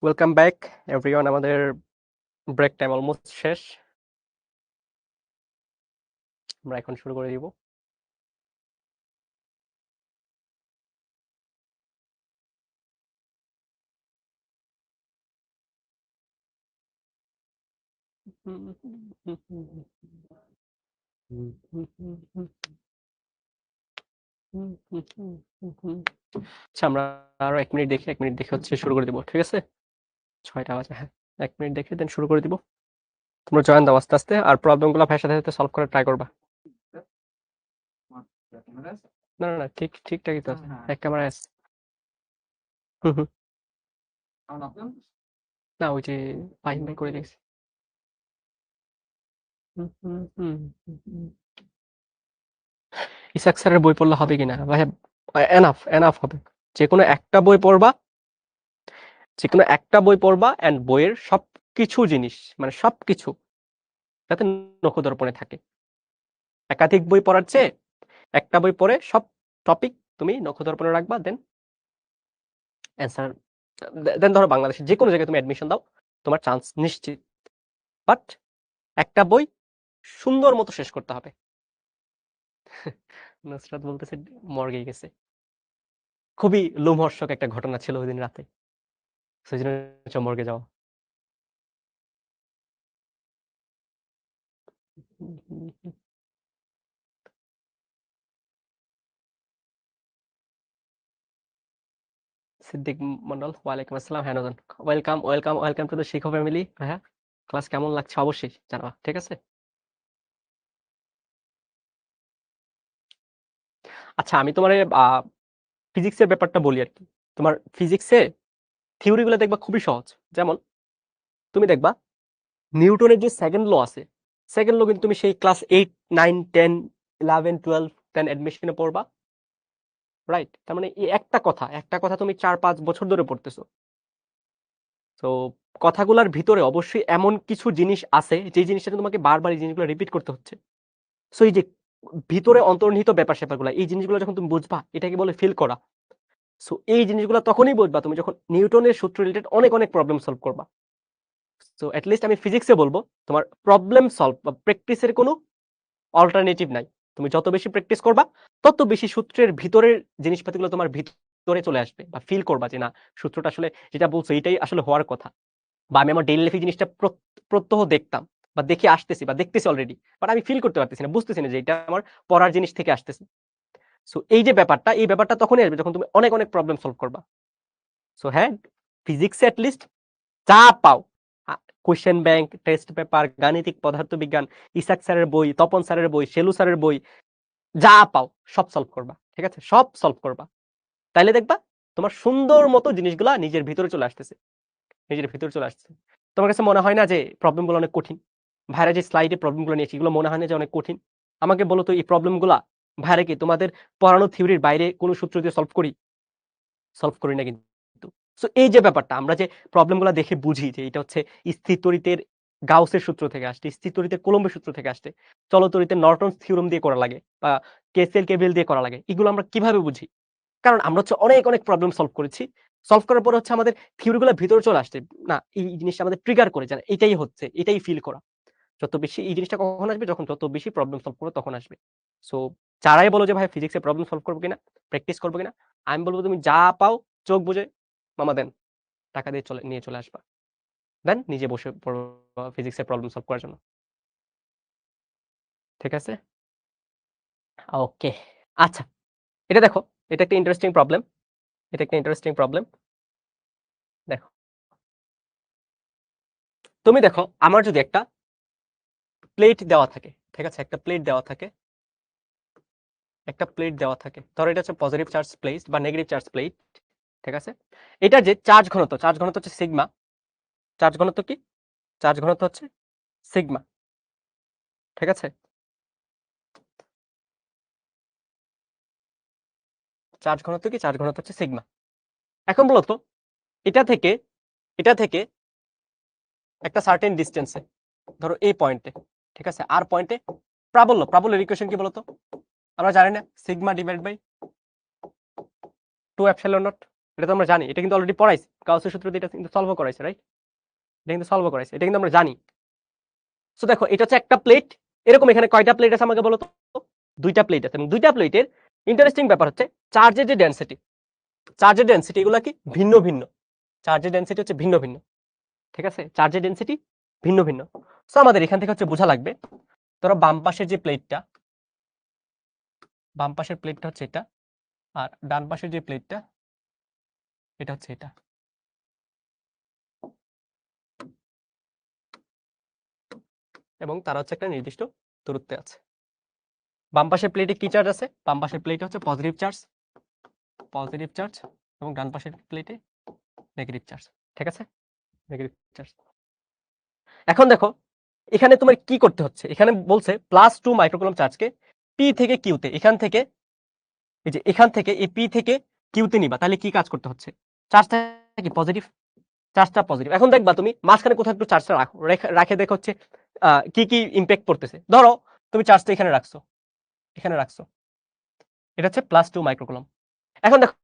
Welcome back everyone. আমাদের ব্রেক টাইম অলমোস্ট শেষ। আমরা এখন শুরু করে দিব। আচ্ছা, আমরা আরো 1 মিনিট দেখে হচ্ছে শুরু করে দিব। ঠিক আছে, 6টা বাজে। হ্যাঁ, 1 মিনিট দেখে দেন শুরু করে দিব। তোমরা জয়েন দাও আস্তে আস্তে, আর প্রবলেমগুলো ভাইয়ের সাথে সাথে সলভ করে ট্রাই করবা। না না না, ঠিকঠাকই তো আছে। এক ক্যামেরা আছে। না, ওই যে ফাইন বাই করে দিয়েছি। ইসাক স্যারের বই পড়লে হবে কিনা ভাইয়া? এনাফ হবে। যে কোনো একটা বই পড়বা, অ্যান্ড বইয়ের সবকিছু জিনিস, মানে সবকিছু যাতে নখদর্পণে থাকে। একাধিক বই পড়ার চেয়ে একটা বই পড়ে সব টপিক তুমি নখদর্পণে রাখবা, দেন অ্যান্সার। দেন ধরো বাংলাদেশের যে কোনো জায়গায় তুমি অ্যাডমিশন দাও, তোমার চান্স নিশ্চিত। বাট একটা বই সুন্দর মতো শেষ করতে হবে। নুসরাত বলতেছে মর্গে গেছে। খুবই লোমহর্ষক একটা ঘটনা ছিল ওই দিন রাতে, সেই জন্য মর্গে যাওয়া। সিদ্দিক মন্ডল, ওয়ালাইকুম আসসালাম। হ্যাঁ নদন, ওয়েলকাম টু দ্য শিখো ফ্যামিলি। হ্যাঁ, ক্লাস কেমন লাগছে অবশ্যই জানাবা, ঠিক আছে? আচ্ছা, আমি তোমার ফিজিক্সের ব্যাপারটা বলি আর কি। তোমার ফিজিক্সে থিওরিগুলো দেখবা খুবই সহজ। যেমন তুমি দেখবা নিউটনের যে সেকেন্ড ল আছে, সেকেন্ড ল কিন্তু তুমি সেই ক্লাস 8, 9, 10, 11, 12, 10 অ্যাডমিশনে পড়বা, রাইট? তার মানে এই একটা কথা তুমি 4-5 বছর ধরে পড়তেছো। তো কথাগুলোর ভিতরে অবশ্যই এমন কিছু জিনিস আছে যে জিনিসটা তোমাকে বারবার এই জিনিসগুলো রিপিট করতে হচ্ছে। সো এই যে ভিতরে অন্তর্নিহিত ব্যাপার স্যাপারগুলো, এই জিনিসগুলো যখন তুমি বুঝবা, এটাকে বলে ফিল করা। সো এই জিনিসগুলো তখনই বুঝবা তুমি যখন নিউটনের সূত্র রিলেটেড অনেক প্রবলেম সলভ করবা। সো এট লিস্ট আমি ফিজিক্সে বলবো, তোমার প্রবলেম সলভ বা প্র্যাকটিসের কোনো অল্টারনেটিভ নাই। তুমি যত বেশি প্র্যাকটিস করবা, তত বেশি সূত্রের ভিতরের জিনিসপাতিগুলো তোমার ভিতরে চলে আসবে, বা ফিল করবা যে না, সূত্রটা আসলে যেটা বলছো এটাই আসলে হওয়ার কথা। বা আমি আমার ডেইলি লাইফে জিনিসটা প্রত্যহ দেখতাম, বা দেখে আসতেছি, বা দেখতেছি অলরেডি, বাট আমি ফিল করতে পারতেছি না, বুঝতেছি না যে এটা আমার পড়ার জিনিস থেকে আসতেছে। সো এই যে ব্যাপারটা, এই ব্যাপারটা তখনই আসবে যখন তুমি অনেক প্রবলেম সলভ করবা। সো হ্যাঁ, ফিজিক্সে অ্যাটলিস্ট যা পাও, কোয়েশ্চেন ব্যাংক, টেস্ট পেপার, গাণিতিক পদার্থবিজ্ঞান, ইসাক স্যারের বই, তপন স্যারের বই, শেলু স্যারের বই, যা পাও সব সলভ করবা। ঠিক আছে, সব সলভ করবা। তাইলে দেখবা তোমার সুন্দর মতো জিনিসগুলা নিজের ভিতরে চলে আসতেছে, তোমার কাছে মনে হয় না যে প্রবলেমগুলো অনেক কঠিন? ভাইরা যে স্লাইডে প্রবলেমগুলো নিয়েছে, এগুলো মনে হয় না যে অনেক কঠিন? আমাকে বলো তো, এই প্রবলেমগুলা ভাইরা কি তোমাদের পড়ানো থিওরির বাইরে কোনো সূত্র দিয়ে সলভ করি না কিন্তু। সো এই যে ব্যাপারটা, আমরা যে প্রবলেমগুলো দেখে বুঝি যে এটা হচ্ছে স্থির তড়িতের গাউসের সূত্র থেকে আসছে, স্থির তড়িতের কুলম্বের সূত্র থেকে আসছে, চলতড়িতের নর্টনস থিওরেম দিয়ে করা লাগে, বা কেসিএল কেভিএল দিয়ে করা লাগে, এগুলো আমরা কিভাবে বুঝি? কারণ আমরা হচ্ছে অনেক প্রবলেম সলভ করেছি। সলভ করার পরে হচ্ছে আমাদের থিওরিগুলো ভিতরে চলে আসছে। না, এই জিনিসটা আমাদের ট্রিগার করে, যে এটাই হচ্ছে, এটাই ফিল করা। যত বেশি এই জিনিসটা কখন আসবে? যখন যত বেশি প্রবলেম সলভ করবে তখন আসবে। সো যারাই বলো যে ভাই ফিজিক্সে প্রবলেম সলভ করবো কিনা, প্র্যাকটিস করবো কিনা, আমি বলবো তুমি যা পাও চোখ বুঝে মামা দেন, টাকা দিয়ে নিয়ে চলে আসবা, দেন নিজে বসে পড়বা ফিজিক্সের প্রবলেম সলভ করার জন্য। ঠিক আছে, ওকে। আচ্ছা, এটা দেখো, এটা একটা ইন্টারেস্টিং প্রবলেম। দেখো, তুমি দেখো, আমার যদি একটা প্লেট দেওয়া থাকে, ঠিক আছে, একটা প্লেট দেওয়া থাকে, ধরো এটা হচ্ছে পজিটিভ চার্জ প্লেট বা নেগেটিভ চার্জ প্লেট। ঠিক আছে, এটার যে চার্জ ঘনত্ব হচ্ছে সিগমা। চার্জ ঘনত্ব কি? চার্জ ঘনত্ব হচ্ছে সিগমা। ঠিক আছে, চার্জ ঘনত্ব কি? চার্জ ঘনত্ব হচ্ছে সিগমা। এখন বলতো, এটা থেকে একটা সার্টেন ডিস্টেন্সে, ধরো এই পয়েন্টে, ঠিক আছে, আর পয়েন্টে প্রাবল্যের ইকুয়েশন কি বলতো? আমরা জানি না, sigma divide by 2 epsilon not. এটা তো আমরা জানি, এটা কিন্তু অলরেডি পড়াইছি গাউসের সূত্র দিয়ে, এটা কিন্তু সলভ করাইছে, রাইট? এটা কিন্তু সলভ করাইছে, এটা কিন্তু আমরা জানি। সো দেখো এটা হচ্ছে একটা প্লেট, এরকম এখানে কয়টা প্লেট আছে আমাকে বলো তো? দুইটা প্লেট আছে, এবং দুইটা প্লেটের ইন্টারেস্টিং ব্যাপার হচ্ছে চার্জের যে ডেনসিটি এগুলো কি ভিন্ন ভিন্ন, চার্জের ডেনসিটি হচ্ছে ভিন্ন ভিন্ন, ঠিক আছে? চার্জের ডেনসিটি ভিন্ন ভিন্ন। সো আমাদের এখান থেকে হচ্ছে বোঝা লাগবে, ধরো বাম পাশের যে প্লেটটা, বাম পাশের প্লেটটা হচ্ছে এটা, আর ডান পাশের যে প্লেটটা এটা হচ্ছে এটা। এবং তারা হচ্ছে একটা নির্দিষ্ট দূরত্বে আছে। বাম পাশের প্লেটে কি চার্জ আছে? বাম পাশের প্লেটে হচ্ছে পজিটিভ চার্জ, এবং ডান পাশের প্লেটে নেগেটিভ চার্জ, ঠিক আছে? Negative charge. এখন দেখো এখানে তোমার কি করতে হচ্ছে, এখানে বলছে +2 মাইক্রোকুলম চার্জকে পি থেকে কিউতে, এখান থেকে এই যে এখান থেকে এই পি থেকে কিউতে নিবা, তাহলে কি কাজ করতে হচ্ছে? চার্জটা কি পজিটিভ, চার্জটা পজিটিভ। এখন দেখবা তুমি মাঝখানে কোথাও একটু চার্জটা রাখো, রাখে দেখো হচ্ছে কি কি ইম্প্যাক্ট পড়তেছে। ধরো তুমি চার্জটা এখানে রাখছো, এটা হচ্ছে +2 মাইক্রোকুলম। এখন দেখো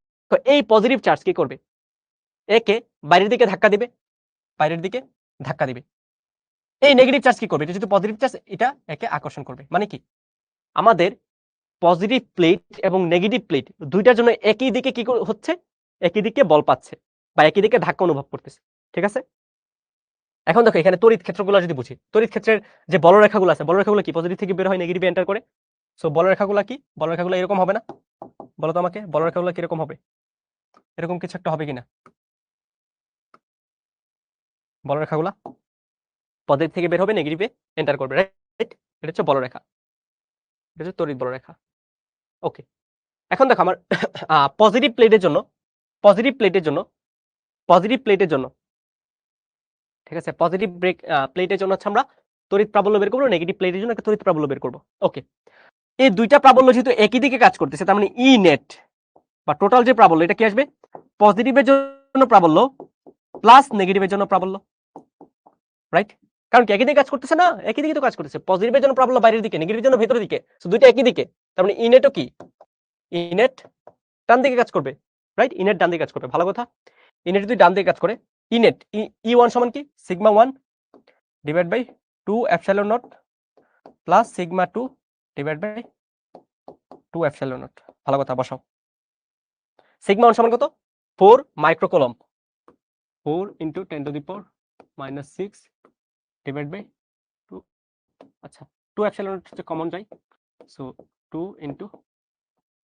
এই পজিটিভ চার্জ কি করবে? একে বাইরের দিকে ধাক্কা দিবে, এই নেগেটিভ চার্জ কি করবে? এটা যদি পজিটিভ চার্জ, এটা একে আকর্ষণ করবে। মানে কি, আমাদের পজিটিভ প্লেট এবং নেগেটিভ প্লেট দুইটার জন্য একই দিকে কি হচ্ছে, একই দিকে বল পাচ্ছে বা একই দিকে ধাক্কা অনুভব করতেছে, ঠিক আছে? এখন দেখো এখানে তড়িৎ ক্ষেত্রগুলো যদি বুঝি, তড়িৎ ক্ষেত্রের যে বলরেখাগুলো আছে, বলরেখাগুলো কি পজিটিভ থেকে বের হয় নেগেটিভে এন্টার করে। সো বলরেখাগুলো কি, বলরেখাগুলো এরকম হবে না? বলো তো আমাকে, বলরেখাগুলো কিরকম হবে? এরকম কিছু একটা হবে কিনা? বলরেখাগুলো পজিটিভ থেকে বের হবে, নেগেটিভে এন্টার করবে, রাইট? এটা হচ্ছে বলরেখা, এটা হচ্ছে তড়িৎ বলরেখা। ওকে, এখন দেখো আমার পজিটিভ প্লেটের জন্য, ঠিক আছে, পজিটিভ প্লেটের জন্য হচ্ছে আমরা তড়িৎ প্রাবল্য বের করবো, নেগেটিভ প্লেটের জন্য একটা তড়িৎ প্রাবল্য বের করবো। ওকে, এই দুইটা প্রাবল্য যেহেতু একই দিকে কাজ করতেছে, তার মানে ই নেট বা টোটাল যে প্রাবল্য, এটা কি আসবে? পজিটিভের জন্য প্রাবল্য প্লাস নেগেটিভের জন্য প্রাবল্য, রাইট? কারণ কি একই দিকে কাজ করতেছে না, একই দিকে তো কাজ করতেছে। পজিটিভের জন্য প্রাবল্য বাইরের দিকে, নেগেটিভের জন্য ভেতরের দিকে, সো দুইটা একই দিকে, তার মানে ই নেটও কি, ই নেট ডান দিকে কাজ করবে, রাইট? ই নেট ডান দিকে কাজ করবে, ভালো কথা। ই নেট যদি ডান দিকে কাজ করে, ই নেট ই ওয়ান সমান কি, sigma 1 divide by 2 epsilon naught plus sigma 2 divide by 2 epsilon naught. ভালো কথা, বসাও। সিগমা 1 সমান কত? 4 microcoulomb, 4 into 10 to the power -6 divide by 2। আচ্ছা, 2 এপসাইলন নট হচ্ছে কমন যাই, সো 2 ইনটু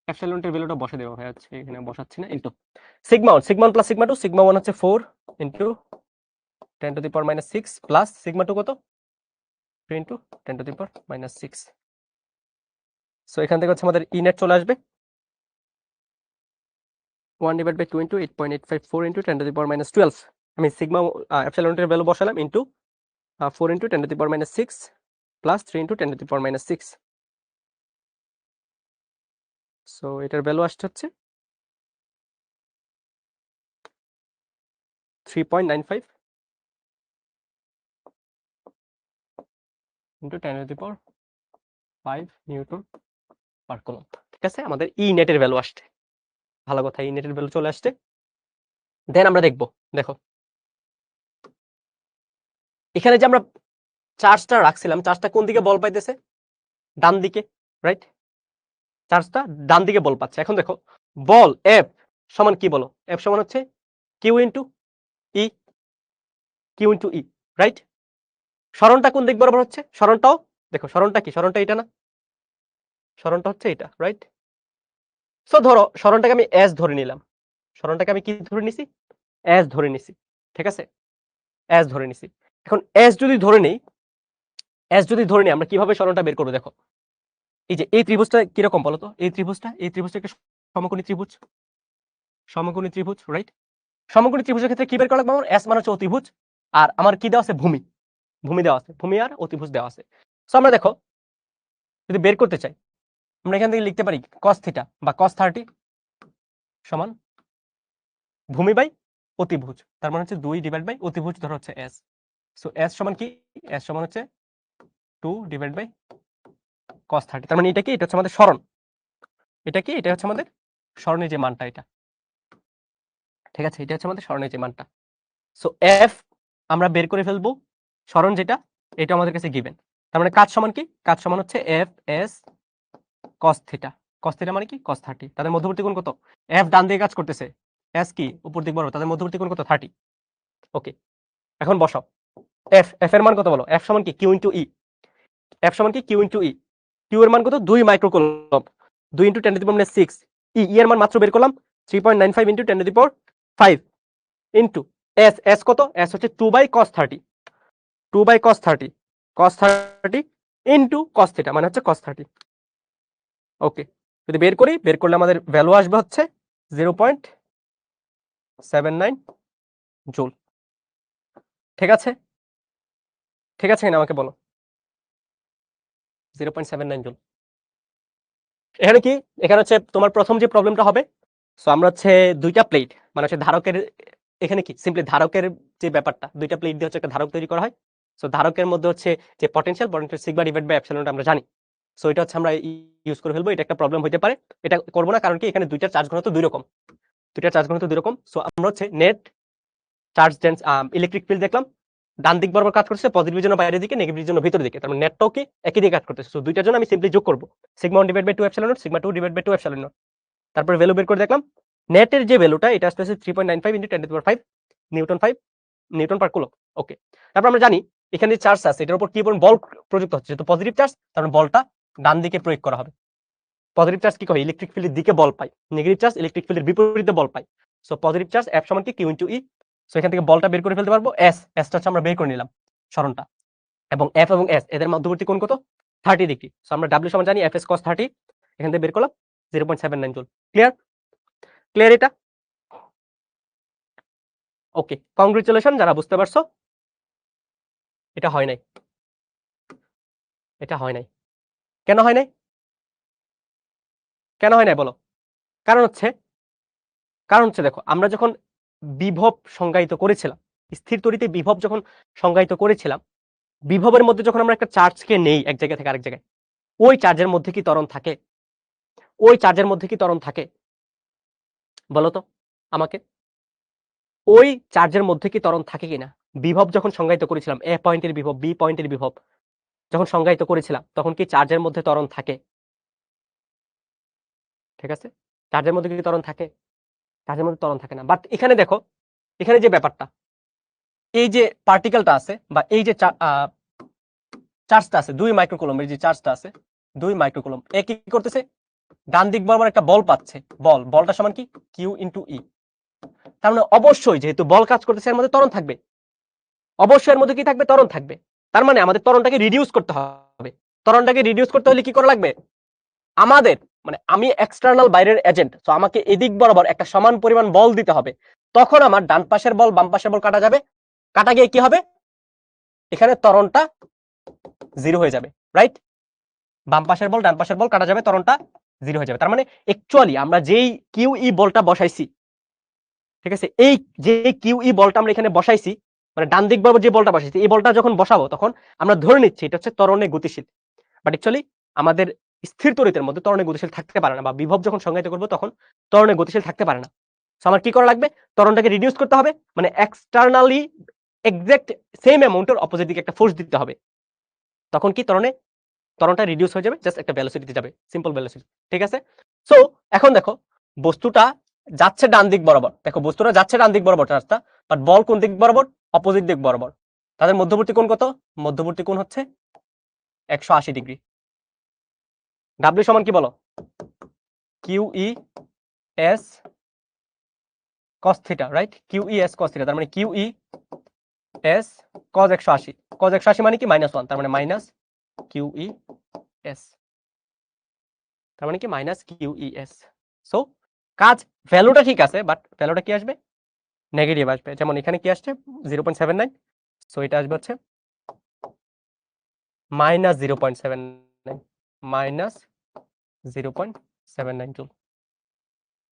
এপসাইলন নটের ভ্যালুটা বসে দেওয়া হয়ে যাচ্ছে, এখানে বসাচ্ছি না, into sigma 1 plus sigma 2, sigma 1 হচ্ছে 4 into 10 to the power -6 plus sigma 2 কত, 3 into 10 to the power -6। So এখান থেকে হচ্ছে আমাদের ই নেট চলে আসবে 1 divide by 2 into 8.854 into 10 to the power -12। আমি সিগমা এপসাইলন নটের ভ্যালু বসালাম into 4 into 10 to the power -6 plus 3 into 10 to the power -6। So এটার ভ্যালু আসছে হচ্ছে 3.95 into 10 to the power 5 newton per coulomb. ঠিক আছে, আমাদের ই নেটের ভ্যালু আসছে, ভালো কথা, ই নেটের ভ্যালু চলে আসছে। দেন আমরা দেখবো, দেখো এখানে যে আমরা চার্জটা রাখছিলাম, চার্জটা কোন দিকে বল পাইতেছে? ডান দিকে, রাইট? চার্জটা ডান দিকে বল পাচ্ছে। এখন দেখো বল এফ সমান কি, বলো? এফ সমান হচ্ছে কিউ ইনটু ই, রাইট? সরণটা কোন দিক বরাবর হচ্ছে? সরণটাও দেখো, সরণটা কি, সরণটা এটা না, সরণটা হচ্ছে এটা, রাইট? সো ধরো সরণটাকে আমি এস ধরে নিলাম, সরণটাকে আমি কি ধরে নিছি? এস ধরে নিছি, ঠিক আছে? এস ধরে নিছি। এখন এস যদি ধরে নেই, আমরা কিভাবে সরণটা বের করবো? দেখো এই যে এই ত্রিভুজটা কিরকম বলো তো? এই ত্রিভুজটা একটা সমকোণী ত্রিভুজ, রাইট? সমকোণী ত্রিভুজের ক্ষেত্রে কি বের করা লাগবে আমার? এস মানে হচ্ছে অতিভুজ, আর আমার কি দেওয়া আছে? ভূমি দেওয়া আছে, ভূমি আর অতিভুজ দেওয়া আছে। সো আমরা দেখো যদি বের করতে চাই, আমরা এখান থেকে লিখতে পারি cos থিটা বা cos 30 সমান ভূমি বাই অতিভুজ, তার মানে হচ্ছে 2 ডিভাইড বাই অতিভুজ ধরো হচ্ছে s। সো s সমান কি? s সমান হচ্ছে 2 ডিভাইড বাই cos 30। তার মানে এটা কি? এটা হচ্ছে আমাদের সরণ। এটা কি? এটা হচ্ছে আমাদের সরণের যে মানটা, এটা ঠিক আছে, এটা হচ্ছে আমাদের সরণের যে মানটা। সো এফ আমরা বের করে ফেলবো, সরণ যেটা এটা আমাদের কাছে গিভেন। তার মানে কাজ সমান কি? কাজ সমান হচ্ছে F S cos theta. Cos theta মানে কি? কস 30। তাদের মধ্যবর্তী কোণ কত? এফ ডান দিকে কাজ করতেছে, এস কি উপর দিক বরাবর, তাদের মধ্যবর্তী কোণ কত? 30। ওকে, এখন বসাও এফ এর মান কত বলো? এফ সমান কি? কিউ ইনটু ই। এফ সমান কি? কিউ ইনটু ই। কিউ এর মান কত? 2 microcoulomb. 2 into 10 to the power -6। ই এর মান মাত্র বের করলাম 3.95 into 10 to the power 5 into S কত? এস হচ্ছে 2 by cos 30। 2 by cos 30, cos 30 into cos theta মানে হচ্ছে cos 30। ওকে, যদি বের করলে আমাদের ভ্যালু আসবে হচ্ছে 0.79 জুল। ঠিক আছে, ঠিক আছে কিনা আমাকে বলো? 0.79 জুল। এখানে কি? এখানে হচ্ছে তোমার প্রথম যে প্রবলেমটা হবে, সো আমরা হচ্ছে দুইটা প্লেট মানে হচ্ছে ধারকের, এখানে কি সিম্পলি ধারকের যে ব্যাপারটা, দুইটা প্লেট দিয়ে হচ্ছে একটা ধারক তৈরি করা হয়। সো ধারকের মধ্যে হচ্ছে যে পটেনশিয়াল সিগমা ডিভাইড বাই এপসিলনটা আমরা জানি। সো এটা হচ্ছে আমরা ইউজ করে ফেলবো। এটা একটা প্রবলেম হতে পারে, এটা করবো না, কারণ কি এখানে দুইটা চার্জ ঘনত্ব দুই রকম, দুইটা চার্জ ঘনত্ব দুই রকম। সো আমরা হচ্ছে নেট চার্জ ইলেকট্রিক ফিল্ড দেখলাম, ডান দিক বরাবর কাজ করছে, পজিটিভের জন্য বাইরের দিকে, নেগেটিভের জন্য ভিতরের দিকে। তার মানে নেটটাও কি একই দিকে কাজ করতেছে। সো দুইটার জন্য আমি সিম্পলি যোগ করব sigma 1 divide by 2 epsilon naught, sigma 2 divide by 2 epsilon naught. তারপর ভ্যালু বের করে দেখলাম, নেটের যে ভ্যালুটা এটা আসতেছে 3.95 into 10 to the power 5 newton per coulomb. Okay, তারপর আমরা জানি এখানে যে চার্জ আছে এটার উপর কি পরিমাণ বল প্রযুক্ত হচ্ছে, যেহেতু পজিটিভ চার্জ তার মানে বলটা ডান দিকে প্রয়োগ করা হবে। পজিটিভ চার্জ কি করে? ইলেকট্রিক ফিল্ডের দিকে বল পায়, নেগেটিভ চার্জ ইলেকট্রিক ফিল্ডের বিপরীতে বল পায়। সো পজিটিভ চার্জ এফ সমান কি? কিউ ইনটু ই। সো এখান থেকে বলটা বের করে ফেলতে পারবো। এসটা হচ্ছে আমরা বের করে নিলাম সরণটা, এবং এফ এবং এস এদের মধ্যবর্তী কোণ কত? 30 ডিগ্রি। সো আমরা ডাব্লিউ সমান জানি এফ এস cos 30, এখান থেকে বের করলাম 0.79 জুল। ক্লিয়ার? ক্লিয়ার এটা? ওকে, কংগ্রেচুলেশন যারা বুঝতে পারছো। এটা হয় নাই, এটা হয় নাই। কেন হয় নাই? কেন হয় নাই বলো? কারণ হচ্ছে দেখো, আমরা যখন বিভব সংজ্ঞায়িত করেছিলাম, স্থির তড়িতে বিভব যখন সংজ্ঞায়িত করেছিলাম, বিভবের মধ্যে যখন আমরা একটা চার্জকে নেই এক জায়গা থেকে আরেক জায়গায়, ওই চার্জের মধ্যে কি ত্বরণ থাকে? ওই চার্জের মধ্যে কি ত্বরণ থাকে বলো তো আমাকে? ওই চার্জের মধ্যে কি ত্বরণ থাকে কিনা? বিভব যখন সংজ্ঞায়িত করেছিলাম, এ পয়েন্টের বিভব, বি পয়েন্টের বিভব যখন সংজ্ঞায়িত করেছিলাম, তখন কি চার্জের মধ্যে ত্বরণ থাকে? ঠিক আছে, চার্জের মধ্যে কি ত্বরণ থাকে? চার্জের মধ্যে ত্বরণ থাকে না। বাট এখানে দেখো, এখানে যে ব্যাপারটা, এই যে পার্টিকেলটা আছে বা এই যে চার্জটা আছে 2 মাইক্রোকুলম্ব, এই যে চার্জটা আছে 2 মাইক্রোকুলম্ব, এ কি করতেছে? ডান দিক বরাবর একটা বল পাচ্ছে, বলটা সমান কি? কিউ ইনটু ই। তার মানে অবশ্যই যেহেতু বল কাজ করতেছে এর মধ্যে ত্বরণ থাকবে, অবশ্যই এর মধ্যে কি থাকবে? ত্বরণ থাকবে। তার মানে আমাদের ত্বরণটাকে রিডিউস করতে হবে। ত্বরণটাকে রিডিউস করতে হলে কি করা লাগবে? আমাদের মানে আমি এক্সটার্নাল বাইরের এজেন্ট, তো আমাকে এদিক বরাবর একটা সমান পরিমাণ বল দিতে হবে। তখন আমার ডান পাশের বল বাম পাশের বল কাটা যাবে, কাটা গিয়ে কি হবে? এখানে ত্বরণটা 0 হয়ে যাবে, রাইট? বাম পাশের বল ডান পাশের বল কাটা যাবে, ত্বরণটা 0 হয়ে যাবে। তার মানে অ্যাকচুয়ালি আমরা যেই কিউ ই বলটা বসাইছি, ঠিক আছে, এই যে কিউ ই বলটা আমরা এখানে বসাইছি, মানে ডান দিক বরাবর যে বলটা বসাইছি, এই বলটা যখন বসাবো তখন আমরা ধরে নিচ্ছি এটা হচ্ছে ত্বরণে গতিশীল। বাট অ্যাকচুয়ালি আমাদের স্থির তড়িতের মধ্যে ত্বরণে গতিশীল থাকতে পারে না, বা বিভব যখন সংজ্ঞায়িত করবো তখন ত্বরণে গতিশীল থাকতে পারে না। সো আমার কি করা লাগবে? ত্বরণটাকে রিডিউস করতে হবে, মানে এক্সটার্নালি এক্সাক্ট সেম অ্যামাউন্টের অপোজিট দিকে একটা ফোর্স দিতে হবে। তখন কি ত্বরণটা রিডিউস হয়ে যাবে, জাস্ট একটা ভেলোসিটিতে যাবে, সিম্পল ভেলোসিটি। ঠিক আছে, সো এখন দেখো বস্তুটা যাচ্ছে ডান দিক বরাবর, দেখো বস্তুটা যাচ্ছে ডান দিক বরাবর চার্জটা, বাট বল কোন দিক বরাবর? অপোজিট দিক বরাবর। তাদের মধ্যবর্তী কোণ কত? মধ্যবর্তী কোণ হচ্ছে 180 ডিগ্রি। ডাব্লিউ সমান কি বলো? Q E S cos theta, right? Q E S cos theta, তার মানে Q E S cos 180, cos 180 মানে কি? -1, তার মানে মাইনাস কিউ ই এস, তার মানে কি? Minus Q E S. So কাজ ভ্যালুটা ঠিক আছে, বাট ভ্যালুটা কি আসবে? নেগেটিভ আসবে। যেমন এখানে কি আসছে? 0.79, সো এটা আসবে হচ্ছে -0.79, -0.79 জুল।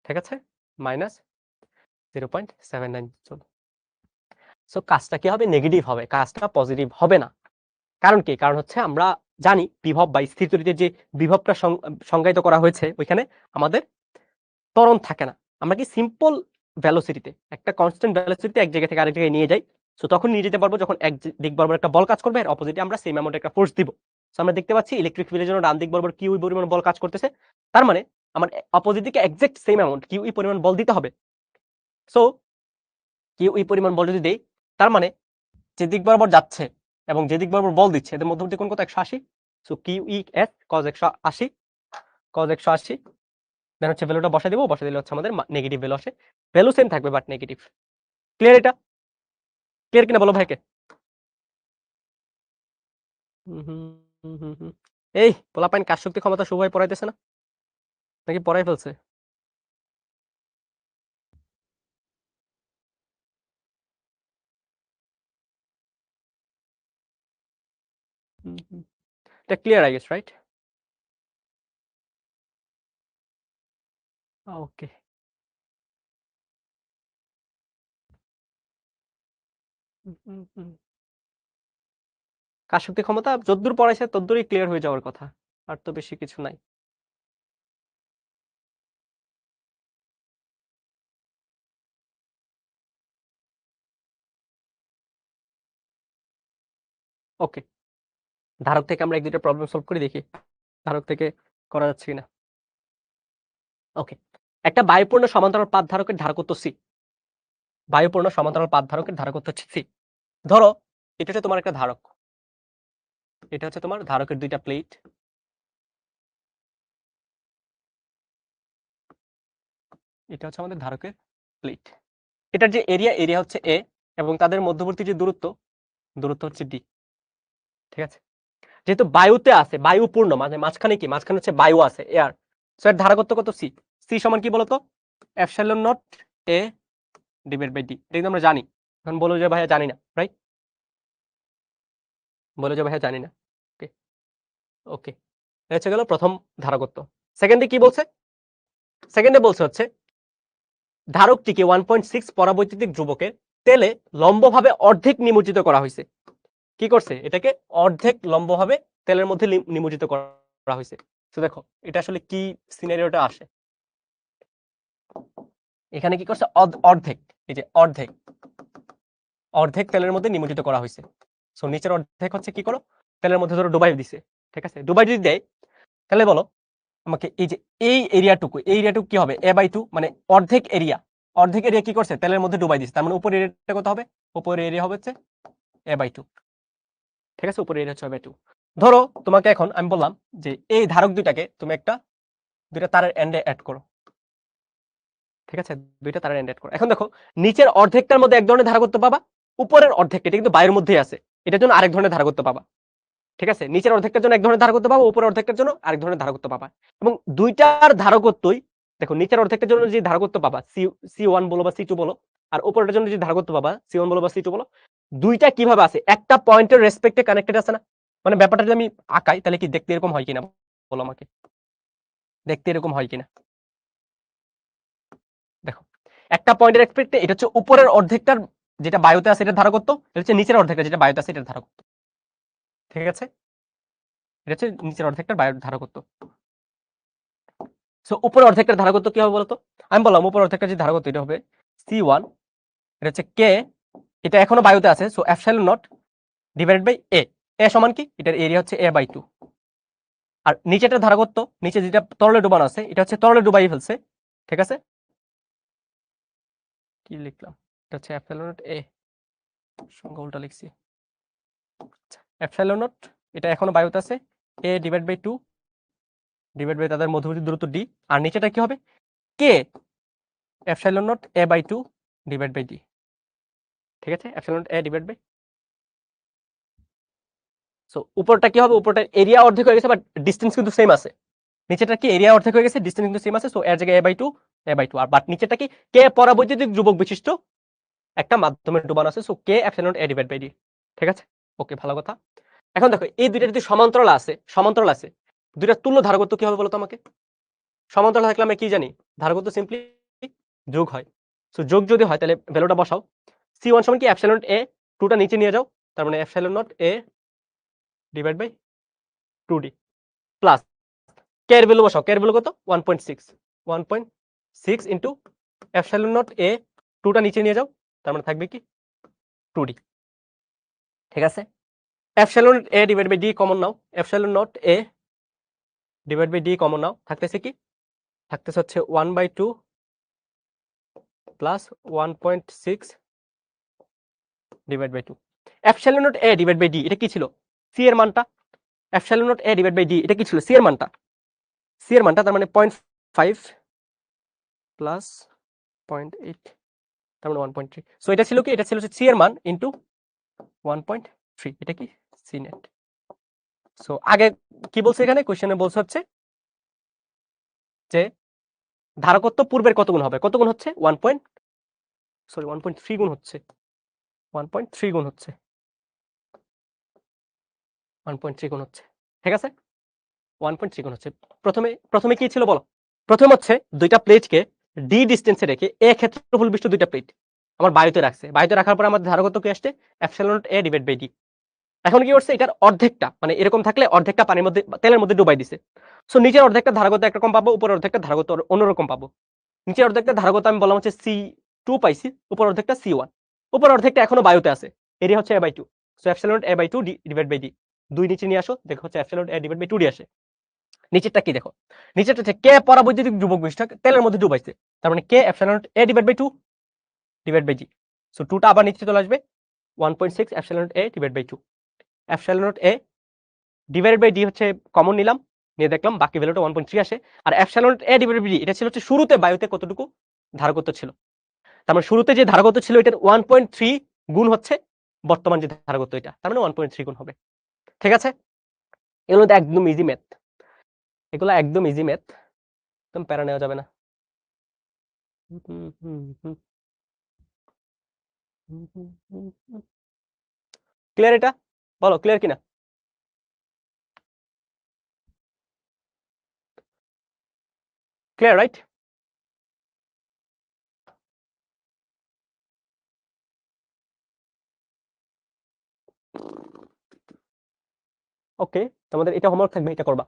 ঠিক আছে, -0.79 জুল। সো কাজটা কি হবে? নেগেটিভ হবে, কাজটা পজিটিভ হবে না। কারণ কি? কারণ হচ্ছে আমরা জানি বিভব বা স্থির তড়িতের যে বিভবটা সংজ্ঞায়িত করা হয়েছে ওইখানে আমাদের ত্বরণ থাকে না। আমরা কি সিম্পল ভেলোসিটিতে, একটা কনস্ট্যান্ট ভেলোসিটিতে এক জায়গা থেকে আরেক জায়গায় নিয়ে যাই। সো তখন নিয়ে যেতে পারবো যখন এক দিক বরাবর একটা বল কাজ করবে, এর অপোজিটে আমরা সেম অ্যামাউন্ট একটা ফোর্স দিব। সো আমরা দেখতে পাচ্ছি ইলেকট্রিক ফিল্ডের জন্য ডান দিক বরাবর কিউ পরিমাণ বল কাজ করতেছে, তার মানে আমার অপোজিট দিকে এক্সাক্ট সেম অ্যামাউন্ট কিউ পরিমাণ বল দিতে হবে। সো কিউ পরিমাণ বল যদি দেই, তার মানে যে দিক বরাবর যাচ্ছে এবং যে দিক বরাবর বল দিচ্ছে এদের মধ্যবর্তী কোণ কত? 180। So Q S cos 180, cos 180, then হচ্ছে ভ্যালুটা বসা দিব, বসা দিলে হচ্ছে আমাদের নেগেটিভ ভ্যালু আসে। ভ্যালু সেম থাকবে বাট নেগেটিভ। ক্লিয়ার? এটা ক্লিয়ার কিনা বলো ভাইকে? এই পোলাপাইন কাজ শক্তি ক্ষমতা শুভ ভাই পড়াইতেছে না নাকি পড়াই ফেলছে? এটা ক্লিয়ার আই গেস, রাইট? ওকে, কাজ শক্তি ক্ষমতা যতদূর পড়াইছে ততদূরই ক্লিয়ার হয়ে যাওয়ার কথা, আর তো বেশি কিছু নাই। ওকে, ধারক থেকে আমরা এক দুইটা প্রবলেম সলভ করে দেখি ধারক থেকে করা যাচ্ছে কিনা। ওকে, একটা বায়ুপূর্ণ সমান্তরাল পাত ধারকের ধারকত্ব সি। বায়ুপূর্ণ সমান্তরাল পাত ধারকের ধারকত্ব হচ্ছে সি। ধরো এটা হচ্ছে তোমার একটা ধারক, এটা হচ্ছে তোমার ধারকের দুইটা প্লেট, এটা হচ্ছে আমাদের ধারকের প্লেট। এটার যে এরিয়া হচ্ছে এ, এবং তাদের মধ্যবর্তী যে দূরত্ব হচ্ছে ডি। ঠিক আছে, যেহেতু বায়ুতে আছে, বায়ুপূর্ণ মানে মাঝখানে কি, মাঝখানে হচ্ছে বায়ু আছে, এয়ার। সো এর ধারকত্ব কত? সি। সি সমান কি বলতো? Epsilon naught A divide by D. এটা কিন্তু আমরা জানি। এখন বলো যে ভাইয়া জানি না, রাইট? বলো যে ভাইয়া জানি না। ওকে, ওকে, এটা হচ্ছে গেল প্রথম ধারকত্ব। সেকেন্ডে কি বলছে? সেকেন্ডে বলছে হচ্ছে ধারকটিকে 1.6 পরাবৈদ্যুতিক ধ্রুবকের তেলে লম্বভাবে অর্ধেক নিমজ্জিত করা হয়েছে। কি করছে? এটাকে অর্ধেক লম্বভাবে তেলের মধ্যে নিমজ্জিত করা হয়েছে। তো দেখো এটা আসলে কি সিনারিওটা আসে। এখানে কি করছে? অর্ধেক, এই যে অর্ধেক, অর্ধেক তেলের মধ্যে নিমজ্জিত করা হয়েছে। সো নিচের অর্ধেক হচ্ছে কি করো? তেলের মধ্যে ধরো ডুবাই দিছে। ঠিক আছে, ডুবাই যদি দেয় তাহলে বলো আমাকে এই যে এই এরিয়াটুকু কি হবে? a/2, মানে অর্ধেক এরিয়া, অর্ধেক এরিয়া কি করছে? তেলের মধ্যে ডুবাই দিছে। তার মানে উপরের এরিয়াটা কত হবে? উপরের এরিয়া হবে হচ্ছে a/2। ঠিক আছে, উপরের এরিয়া হচ্ছে a/2। ধরো তোমাকে এখন আমি বললাম যে এই ধারক দুইটাকে তুমি দুইটা তারের এন্ডে অ্যাড করো। ঠিক আছে, দুইটা তারের এন্ড অ্যাড করো। এখন দেখো নিচের অর্ধেকটার মধ্যে এক ধরনের ধারকত্ব পাবা, উপরের অর্ধেকটা এটা কিন্তু বায়ুর মধ্যেই আছে, এটার জন্য আরেক ধরনের ধারকত্ব পাবা। ঠিক আছে, নিচের অর্ধেকটার জন্য এক ধরনের ধারকত্ব পাবা, উপরের অর্ধেকটার জন্য আরেক ধরনের ধারকত্ব পাবা। এবং দুইটার ধারকত্বই দেখো, নিচের অর্ধেকটার জন্য যে ধারকত্ব পাবা সি1 বলো বা সি2 বলো, আর উপরের জন্য যে ধারকত্ব পাবা সি1 বলো বা সি2 বলো, দুইটা কিভাবে আছে? একটা পয়েন্টের রেসপেক্টে কানেক্টেড আছে না? মানে ব্যাপারটা যদি আমি আঁকাই তাহলে কি দেখতে এরকম হয় কিনা বলো আমাকে, দেখতে এরকম হয় কিনা? দেখো একটা পয়েন্টের রেসপেক্টে এটা হচ্ছে উপরের অর্ধেকটার যেটা বায়ুতে আছে এটার ধারকত্ব, এটা হচ্ছে নিচের অর্ধেকটা যেটা বায়ুতে আছে এটার ধারকত্ব। ঠিক আছে, এটা হচ্ছে নিচের অর্ধেকটার বায়ুর ধারকত্ব। সো উপরের অর্ধেকটার ধারকত্ব কি হবে বলতো? আমি বললাম উপরের অর্ধেকটার যে ধারকত্ব এটা হবে c1, এটা হচ্ছে কে, এটা এখনো বায়ুতে আছে, so epsilon naught divided by A. A সমান কি? এটার এরিয়া হচ্ছে a/2। আর নিচেটার ধারকত্ব, নিচে যেটা তরলে ডুবানো আছে এটা হচ্ছে তরলে ডুবাই ফেলছে। ঠিক আছে, কি লিখলাম? এটা হচ্ছে এপসাইলন নট এ, সংখ্যা উল্টা লিখছি। এপসাইলন নট এটা এখনো বায়ুতে আছে, a divide by 2 divide by তাদের মধ্যবর্তী দূরত্ব d, আর নিচেটা কি হবে? K epsilon naught a/2 divide by d। ঠিক আছে, epsilon naught a divide by, so উপরটা কি হবে? উপরটা এরিয়া অর্ধেক হয়ে গেছে বাট ডিসটেন্স কিন্তু সেম আছে। নিচেটা কি? এরিয়া অর্ধেক হয়ে গেছে, ডিসটেন্স কিন্তু সেম আছে, সো এর জায়গায় a/2 আর বাট নিচেটা কি? কে পরাবৈদ্যুতিক ধ্রুবক বিশিষ্ট একটা মাধ্যমে ডুবানো আছে, so K epsilon naught a divide by d। ঠিক আছে, ওকে, ভালো কথা। এখন দেখো এই দুইটা যদি সমান্তরাল আছে দুইটা তুল্য ধারকত্ব কি হবে বলো তো আমাকে? সমান্তরাল থাকলে আমরা কি জানি? ধারকত্ব সিম্পলি যোগ হয়। সো যোগ যদি হয় তাহলে ভ্যালুটা বসাও। c1 সমান কি? এপসাইলন নট a, 2টা নিচে নিয়ে যাও, তার মানে epsilon naught a divide by 2d plus K এর ভ্যালু বসাও। কে এর ভ্যালু কত? 1.6 ইনটু এপসাইলন নট এ 2টা নিচে নিয়ে যাও, তার মানে থাকবে কি 2d। ঠিক আছে, epsilon A divide by D common নাও, epsilon naught A divide by D common নাও, থাকতেছে কি, থাকতেছে হচ্ছে 1/2 plus 1.6 divide by 2। Epsilon naught A divide by D এটা কি ছিল, সি এর মানটা, epsilon naught A divide by D এটা কি ছিল, সি এর মানটা, সি এর মানটা তার মানে 0.5 প্লাস 0.8 তার মানে 1.3। সো এটা ছিল কি, এটা ছিল সি এর মান ইনটু 1.3, এটা কি সি নেট। সো আগে কি বলছে এখানে কোশ্চেনে বলছে হচ্ছে যে ধারকত্ব পূর্বের কত গুণ হবে, কত গুণ হচ্ছে 1.3 গুণ হচ্ছে, 1.3 গুণ হচ্ছে, 1.3 গুণ হচ্ছে। ঠিক আছে, 1.3 গুণ হচ্ছে। প্রথমে প্রথমে কি ছিল বলো, প্রথম হচ্ছে দুইটা প্লেটকে ডি ডিস্টেন্সে রেখে এ ক্ষেত্রফল বিশিষ্ট দুইটা প্লেট আমার বায়ুতে রাখছে, বায়ুতে রাখার পর আমাদের ধারকত্ব কি আসছে epsilon naught A divide by D. এখন কি করছে, এটার অর্ধেকটা মানে এরকম থাকলে অর্ধেকটা পানির মধ্যে তেলের মধ্যে ডুবাই দিছে। সো নিচের অর্ধেকটা ধারকত্ব একরকম পাবো, উপরের অর্ধেকটা ধারকত্ব অন্যরকম পাবো। নিচের অর্ধেকটা ধারকত্ব আমি বললাম হচ্ছে C2 পাইছি, উপর অর্ধেকটা C1, উপর অর্ধেকটা এখনো বায়ুতে আছে, এরিয়া হচ্ছে a/2। So epsilon naught a/2 divide by D, দুই নিচে নিয়ে আসো, দেখো হচ্ছে epsilon naught a divide by 2 D আসে। নিচেরটা কি দেখো, নিচেরটা হচ্ছে কে পরাবৈদ্যুতিক ধ্রুবক বিশিষ্ট তেলের মধ্যে ডুবাইছে, তার মানে কে epsilon naught a divide by 2 divide by D. So 2টা আবার নিচে চলে আসবে, 1.6 epsilon naught a divide by 2। Epsilon naught a divide by D হচ্ছে কমন নিলাম, নিয়ে দেখলাম বাকি ভ্যালুটা 1.3 আসে। আর epsilon A divide by D এটা ছিল হচ্ছে শুরুতে বায়ুতে কতটুকু ধারকত্ব ছিল, তার মানে শুরুতে যে ধারকত্ব ছিল এটার 1.3 গুণ হচ্ছে বর্তমান যে ধারকত্ব এটা, তার মানে 1.3 গুণ হবে। ঠিক আছে, এগুলো তো একদম ইজি ম্যাথ, এগুলো একদম ইজি ম্যাথ, একদম প্যারা নেওয়া যাবে না। ক্লিয়ার এটা, বলো ক্লিয়ার কিনা? Clear right? ওকে, তোমাদের এটা হোমওয়ার্ক থাকবে, এটা করবা।